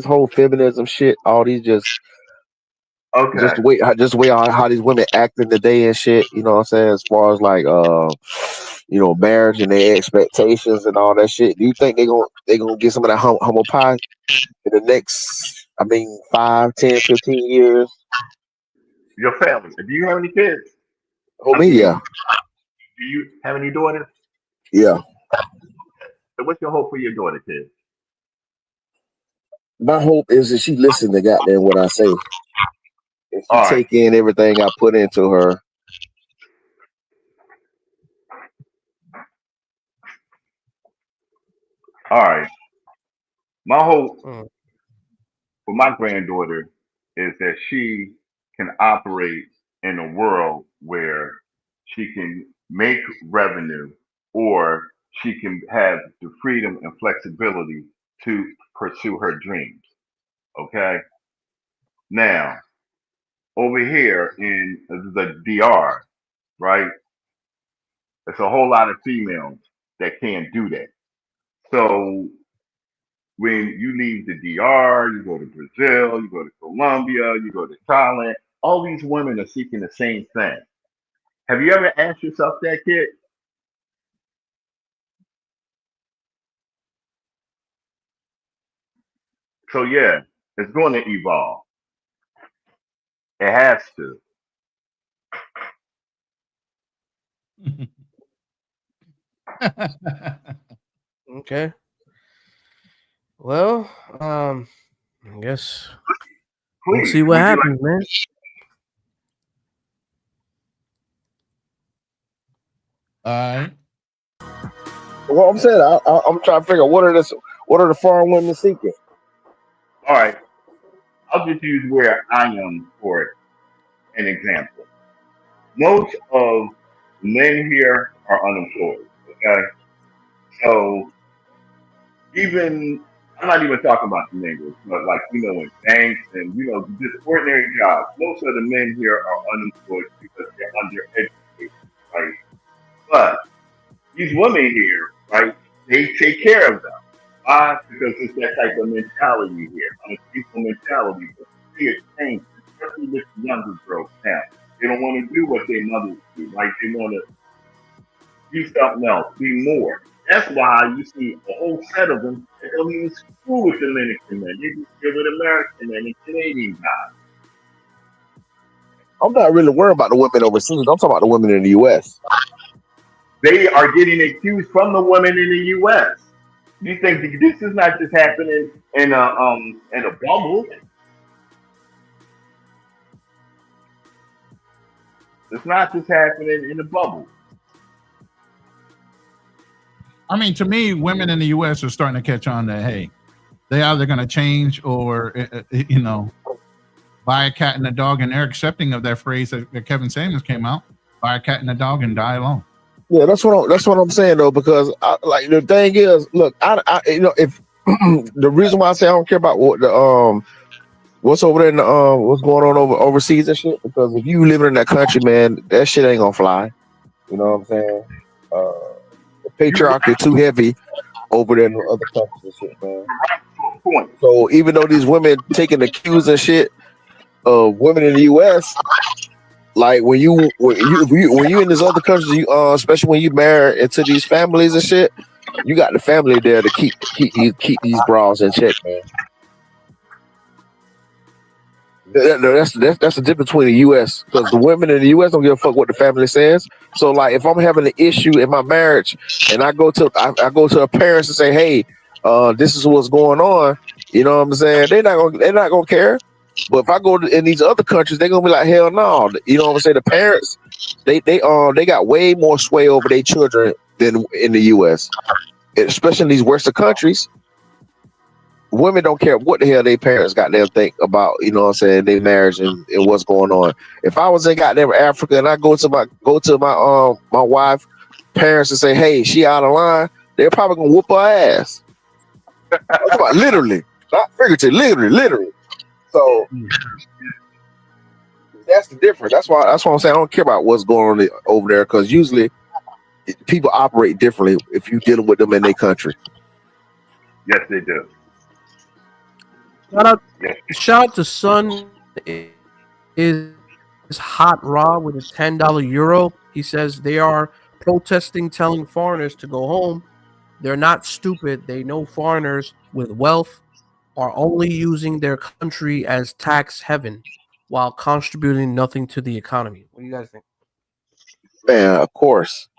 whole feminism shit, all these just the way how these women acting today and shit, you know what I'm saying, as far as like marriage and their expectations and all that shit. Do you think they gonna get some of that humble pie in the next 5, 10, 15 years? Your family. Do you have any kids? Oh, me, yeah. Do you have any daughters? Yeah. So what's your hope for your daughter, kid? My hope is that she listen to goddamn what I say. If she All right, take in everything I put into her, all right. My hope Mm. for my granddaughter is that she can operate in a world where she can make revenue or she can have the freedom and flexibility to pursue her dreams. Okay. Now, over here in the DR, right, there's a whole lot of females that can't do that. So when you leave the DR, you go to Brazil, you go to Colombia, you go to Thailand, all these women are seeking the same thing. Have you ever asked yourself that, kid? So yeah, it's going to evolve. It has to. Okay. Well, I guess we'll Please, see what would you like? happens, man. All right. well, I'm saying I'm trying to figure out what are the foreign women seeking. All right, I'll just use where I am for an example. Most of men here are unemployed. Okay, so even I'm not even talking about the niggas, but like in banks and just ordinary jobs. Most of the men here are unemployed because they're undereducated, right? But these women here, right? They take care of them. Why? Because it's that type of mentality here, unspeakable mentality. But see it change, especially with the younger girls now. They don't want to do what their mothers do, right? They want to do something else, be more. That's why you see a whole set of them that don't even screw with Dominican men. They just deal with American men and Canadian guys. I'm not really worried about the women overseas. I'm talking about the women in the U.S. They are getting accused from the women in the U.S. You think this is not just happening in a bubble? It's not just happening in a bubble. I mean, to me, women in the U.S. are starting to catch on that, hey, they either going to change or, buy a cat and a dog, and they're accepting of that phrase that Kevin Samuels came out, buy a cat and a dog and die alone. Yeah, that's what I'm saying though, because like the thing is, look, if the reason why I say I don't care about what the what's over there in the what's going on overseas and shit, because if you living in that country, man, that shit ain't gonna fly. You know what I'm saying? Uh, the You're right patriarchy too heavy over there in the other countries and shit, man. to a point. So even though these women taking the cues and shit of women in the U.S., like when you in these other countries, especially when you marry into these families and shit, you got the family there to keep these bras in check, man. That's the difference between the U.S. because the women in the U.S. don't give a fuck what the family says. So like, if I'm having an issue in my marriage and I go to her parents and say, hey, this is what's going on. You know what I'm saying? They're not gonna care. But if I go in these other countries, they're gonna be like, hell no. You know what I'm saying? The parents, they got way more sway over their children than in the U.S. Especially in these Western countries. Women don't care what the hell their parents got them think about, you know what I'm saying, their marriage and what's going on. If I was in goddamn Africa and I go to my wife parents and say, hey, she out of line, they're probably gonna whoop her ass. I'm talking about literally, not figuratively, literally. So that's the difference. That's why I'm saying I don't care about what's going on over there, because usually people operate differently if you're dealing with them in their country. Yes, they do. Shout out, Yes. shout out to Sun is hot raw with a $10 euro. He says they are protesting, telling foreigners to go home. They're not stupid. They know foreigners with wealth are only using their country as tax heaven while contributing nothing to the economy. What do you guys think? Man, of course.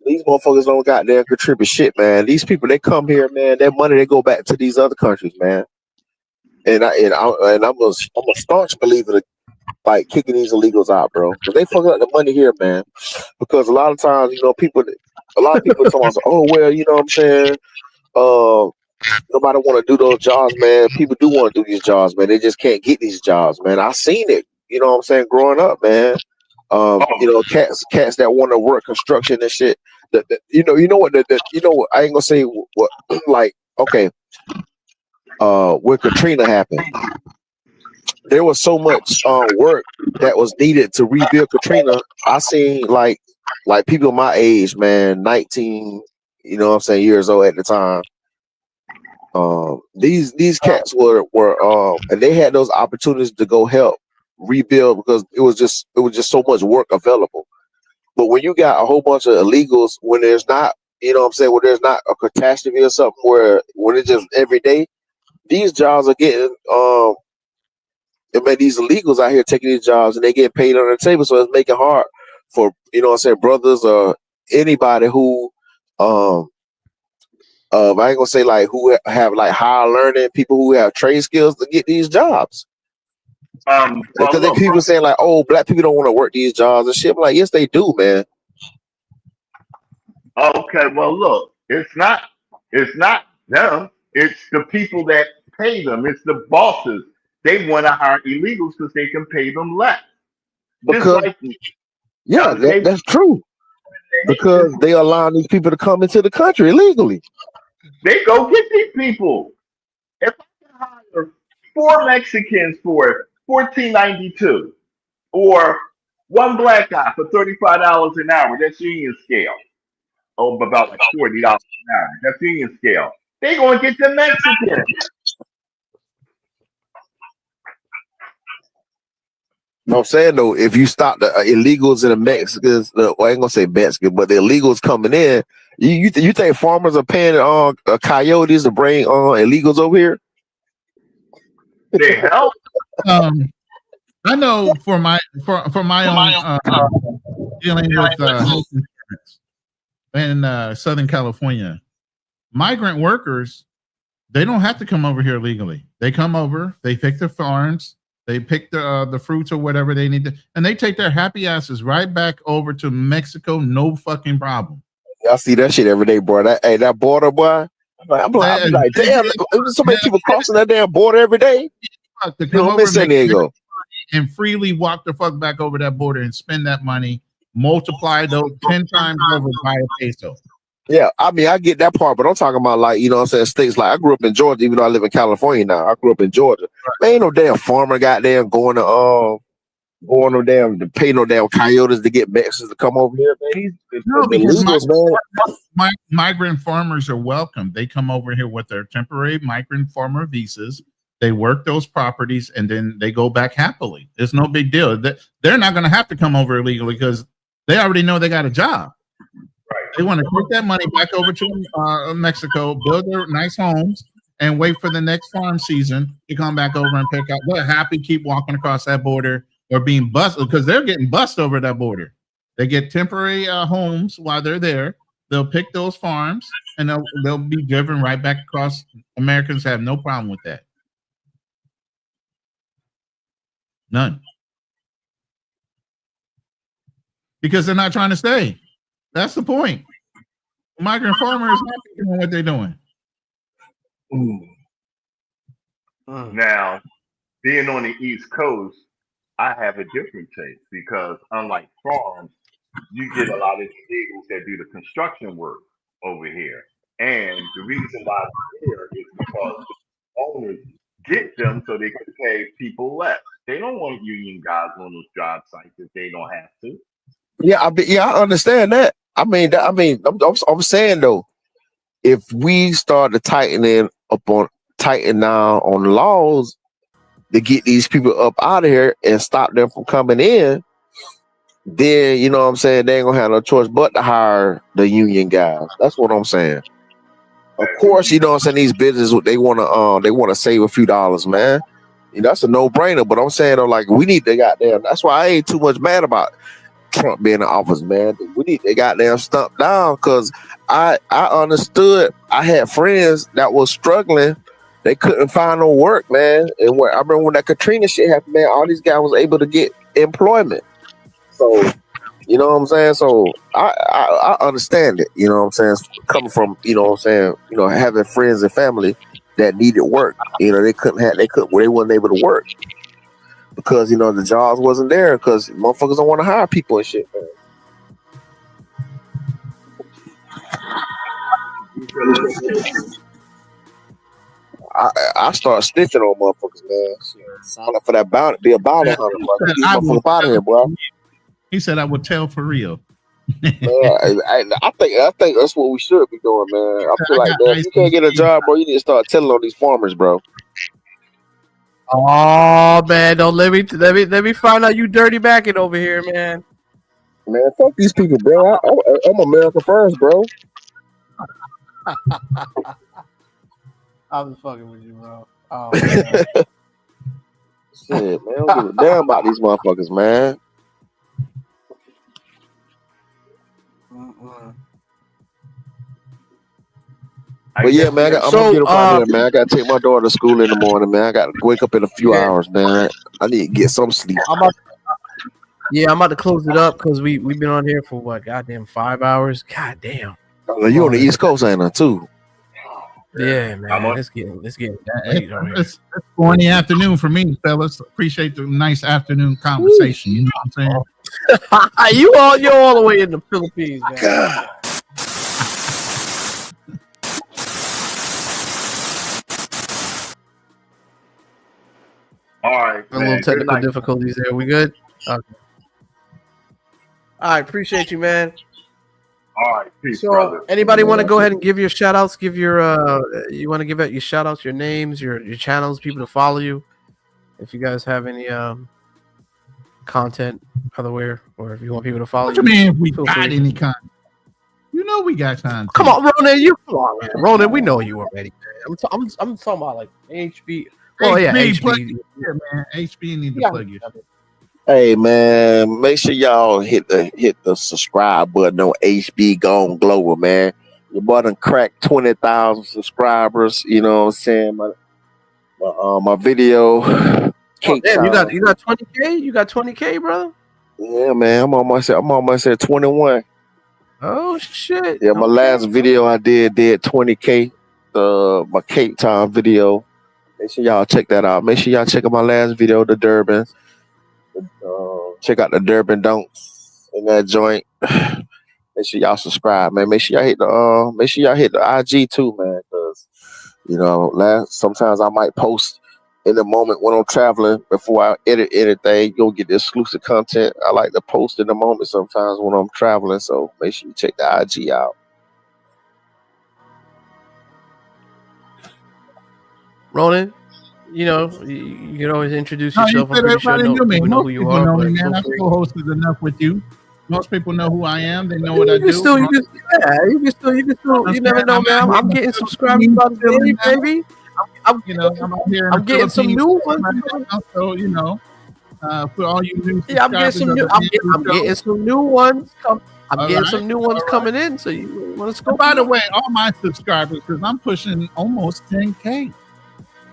These motherfuckers don't goddamn contribute shit, man. These people, they come here, man. That money they go back to these other countries, man. And I'm a staunch believer of like kicking these illegals out, bro, because they fucking up the money here, man. Because a lot of times, a lot of people talk about, oh well, you know what I'm saying? Nobody want to do those jobs, man. People do want to do these jobs, man. They just can't get these jobs, man. I seen it, you know what I'm saying, growing up, man. Cats that want to work construction and shit. You know what? I ain't gonna say what. Like, okay, when Katrina happened, there was so much work that was needed to rebuild Katrina. I seen like people my age, man, 19, you know what I'm saying, years old at the time. These cats were and they had those opportunities to go help rebuild because it was just so much work available. But when you got a whole bunch of illegals, when there's not, you know what I'm saying, when there's not a catastrophe or something, when it's just every day, these jobs are getting these illegals out here taking these jobs and they get paid on the table, so it's making hard for, you know what I'm saying, brothers or anybody who I ain't gonna say like who have like higher learning, people who have trade skills to get these jobs. Because people saying like, oh, black people don't want to work these jobs and shit. I'm like, yes, they do, man. Okay, well, look, it's not them. It's the people that pay them. It's the bosses. They want to hire illegals because they can pay them less. Because that's true. Because they allow these people to come into the country illegally. They go get these people. If I can hire 4 Mexicans for $14.92 or 1 black guy for $35 an hour, that's union scale. Oh, about like $40 an hour. That's union scale. They gonna get the Mexicans. You know what I'm saying though, if you stop the illegals and the Mexicans, I ain't gonna say Mexican, but the illegals coming in, you think farmers are paying coyotes to bring illegals over here? They help. I know for my own dealing with health insurance in Southern California, migrant workers, they don't have to come over here legally. They come over, they pick their farms, they pick the fruits or whatever they need to, and they take their happy asses right back over to Mexico, no fucking problem. I see that shit every day, boy. That border, boy. I'm like, damn, there's so many people crossing that damn border every day. To come over San Diego and freely walk the fuck back over that border and spend that money, multiply those 10 times over by a peso. Yeah, I mean, I get that part, but I'm talking about like, you know what I'm saying, states like I grew up in Georgia, even though I live in California now. I grew up in Georgia. Man, ain't no damn farmer goddamn going no damn to pay no damn coyotes to get Mexicans to come over here, man. No, because migrant farmers are welcome. They come over here with their temporary migrant farmer visas. They work those properties and then they go back happily. It's no big deal. They're not going to have to come over illegally because they already know they got a job. Right. They want to take that money back over to Mexico, build their nice homes, and wait for the next farm season to come back over and pick up. They're happy, keep walking across that border or being busted because they're getting bused over that border. They get temporary homes while they're there. They'll pick those farms and they'll be driven right back across. Americans have no problem with that. None. Because they're not trying to stay. That's the point. Migrant farmers not doing what they're doing. Now, being on the East Coast, I have a different take because unlike farms, you get a lot of illegals that do the construction work over here. And the reason why they're here is because the owners get them so they can pay people less. They don't want union guys on those job sites if they don't have to. Yeah, I understand that. I'm saying though, if we start to tighten down on laws to get these people up out of here and stop them from coming in, then you know what I'm saying, they ain't gonna have no choice but to hire the union guys. That's what I'm saying. Of course, you know what I'm saying, these businesses they wanna save a few dollars, man. That's a no-brainer. But I'm saying though, like we need to goddamn. That's why I ain't too much mad about it. Trump being in office, man. We need they goddamn stumped down because I understood. I had friends that was struggling. They couldn't find no work, man. And I remember when that Katrina shit happened, man, all these guys was able to get employment. So, you know what I'm saying? So I understand it, you know what I'm saying? Coming from, you know what I'm saying, having friends and family that needed work. They wasn't able to work. Because, the jobs wasn't there because motherfuckers don't want to hire people and shit, man. I start snitching on motherfuckers, man. Sign up for that bounty. Be a bounty hunter, motherfucker. Out of here, boy. He said I would tell for real. I think that's what we should be doing, man. I feel like that. If you can't get a job, bro, you need to start telling on these farmers, bro. Oh man, don't let me find out you dirty backing over here, man. Man, fuck these people, bro. I'm America first, bro. I'm fucking with you, bro. Oh, shit, man. I don't give a damn about these motherfuckers, man. But yeah, man, I'm gonna get up out of there, man. I gotta take my daughter to school in the morning, man. I gotta wake up in a few hours, man. I need to get some sleep. I'm about to close it up because we've been on here for what, goddamn 5 hours. Goddamn. You on the East Coast, ain't I, too? Yeah, man. Let's get late on here. It's 4 in the afternoon for me, fellas. Appreciate the nice afternoon conversation. You know what I'm saying? You're all the way in the Philippines, man. God. All right, a little technical difficulties there. We good? Okay. All right, appreciate you, man. All right, peace, so brother. Anybody want to go ahead and give your shout outs? Give your you want to give out your shout outs, your names, your channels, people to follow you. If you guys have any content otherwhere, or if you want people to follow you. What you mean if we got any content? You know we got content. Come on, Ronan, Ronan, we know you already. I'm talking about like HB. Oh yeah, HB. Yeah, man. HB need to plug you. Hey man, make sure y'all hit the subscribe button on HB Gone Global, man. Your boy done cracked 20,000 subscribers. You know what I'm saying? My video. Oh, damn, you got 20K? You got 20K, brother? Yeah, man. I'm almost at 21. Oh shit. Yeah, my last video I did 20K. My Cape Town video. Make sure y'all check that out. Make sure y'all check out my last video, the Durban. Check out the Durban Don'ts in that joint. Make sure y'all subscribe, man. Make sure y'all hit the IG too, man. Because sometimes I might post in the moment when I'm traveling before I edit anything. You'll get the exclusive content. I like to post in the moment sometimes when I'm traveling. So make sure you check the IG out. Ronan, you can always introduce yourself. I'm pretty sure people know who you are. Know me, man. I've co-hosted enough with you. Most people know who I am. They know what I do. You never know, man. I'm getting subscribers by the day, baby. I'm getting some new ones. So for all you new, I'm getting some new ones. I'm getting some new ones coming in. So you want to go? By the way, all my subscribers, because I'm pushing almost 10K.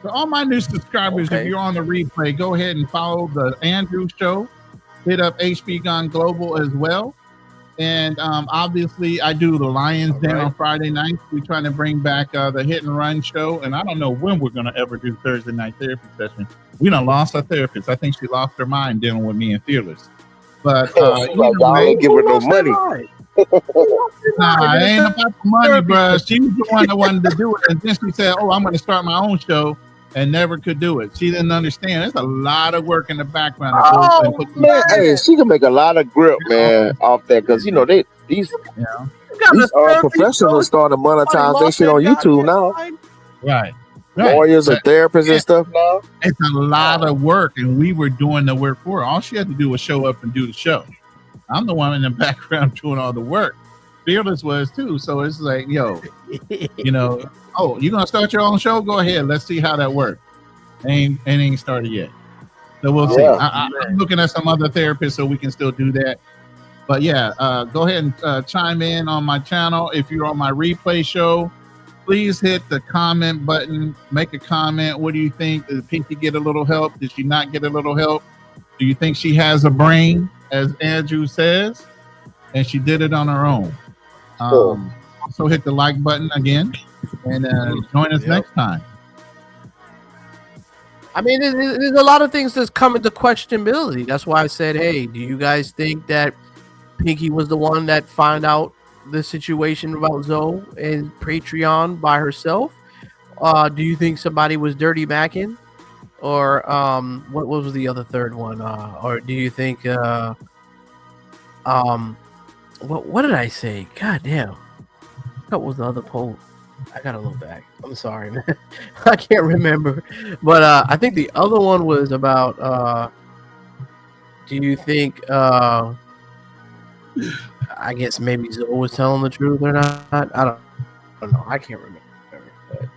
For all my new subscribers, if you're on the replay, go ahead and follow the Andrew Show. Hit up HB Gone Global as well. And obviously, I do the Lions Den on Friday nights. We're trying to bring back the Hit and Run show. And I don't know when we're going to ever do Thursday night therapy session. We done lost our therapist. I think she lost her mind dealing with me and Fearless. But y'all ain't giving no money. Nah, it ain't about the money, bro. She was the one that wanted to do it. And then she said, I'm going to start my own show. And never could do it. She didn't understand. There's a lot of work in the background. Man, hey, she can make a lot of grip, man, off that because these professionals starting to monetize their shit on YouTube now. Right. Lawyers and therapists and stuff now. It's a lot of work, and we were doing the work for her. All she had to do was show up and do the show. I'm the one in the background doing all the work. Fearless was too. So it's like, you're gonna start your own show? Go ahead. Let's see how that works. Ain't started yet. So we'll see. I'm looking at some other therapists so we can still do that. But yeah, go ahead and chime in on my channel. If you're on my replay show, please hit the comment button. Make a comment. What do you think? Did Pinky get a little help? Did she not get a little help? Do you think she has a brain, as Andrew says? And she did it on her own. Also hit the like button again and join us next time. I mean, there's a lot of things that's come into questionability. That's why I said, hey, do you guys think that Pinky was the one that found out the situation about Zoe and Patreon by herself? Do you think somebody was dirty macking? Or what was the other third one? Or do you think what did I say? God damn. What was the other poll? I gotta look back. I'm sorry, man. I can't remember. But I think the other one was about do you think I guess maybe Zoe was telling the truth or not? I don't know. I can't remember. But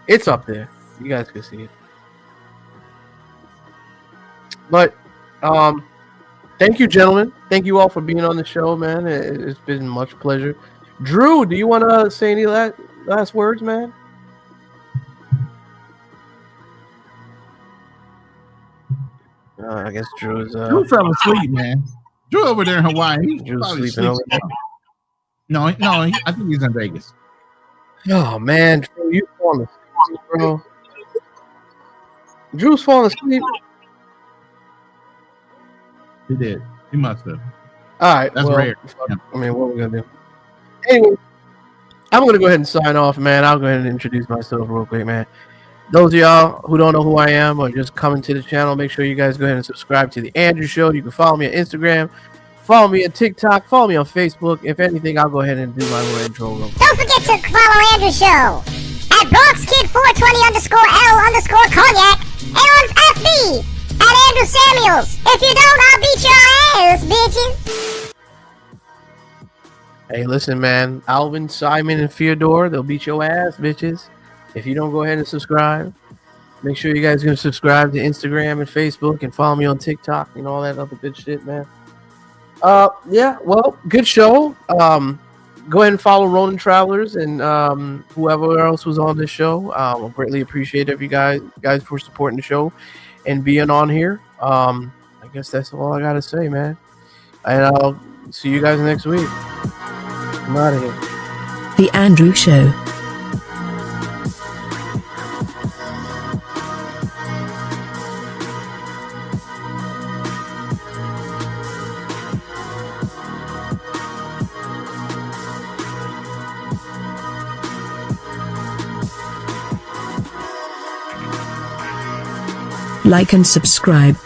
it's up there. You guys can see it. But thank you, gentlemen. Thank you all for being on the show, man. It's been much pleasure. Drew, do you want to say any last words, man? I guess Drew's Drew fell asleep, man. Drew over there in Hawaii. Drew's sleeping over there. No, I think he's in Vegas. Oh man, Drew, you falling asleep, bro. Drew's falling asleep. He did. He must have. All right, that's rare. Yeah. I mean, what are we gonna do? Anyway, I'm gonna go ahead and sign off, man. I'll go ahead and introduce myself real quick, man. Those of y'all who don't know who I am or just coming to the channel, make sure you guys go ahead and subscribe to the Andrew Show. You can follow me on Instagram, follow me on TikTok, follow me on Facebook. If anything, I'll go ahead and do my little intro. Don't forget to follow Andrew Show at BronxKid420_L_Cognac and on FB at Andrew Samuels. If you don't, I'll beat your ass, bitches. Hey, listen, man. Alvin, Simon, and Fyodor, they'll beat your ass, bitches. If you don't go ahead and subscribe, make sure you guys are going to subscribe to Instagram and Facebook and follow me on TikTok and all that other good shit, man. Yeah, well, good show. Go ahead and follow Ronin Travelers and whoever else was on this show. I greatly appreciate you guys for supporting the show and being on here. I guess that's all I got to say, man. And I'll see you guys next week. I'm out of here. The Andrew Show. Like and subscribe.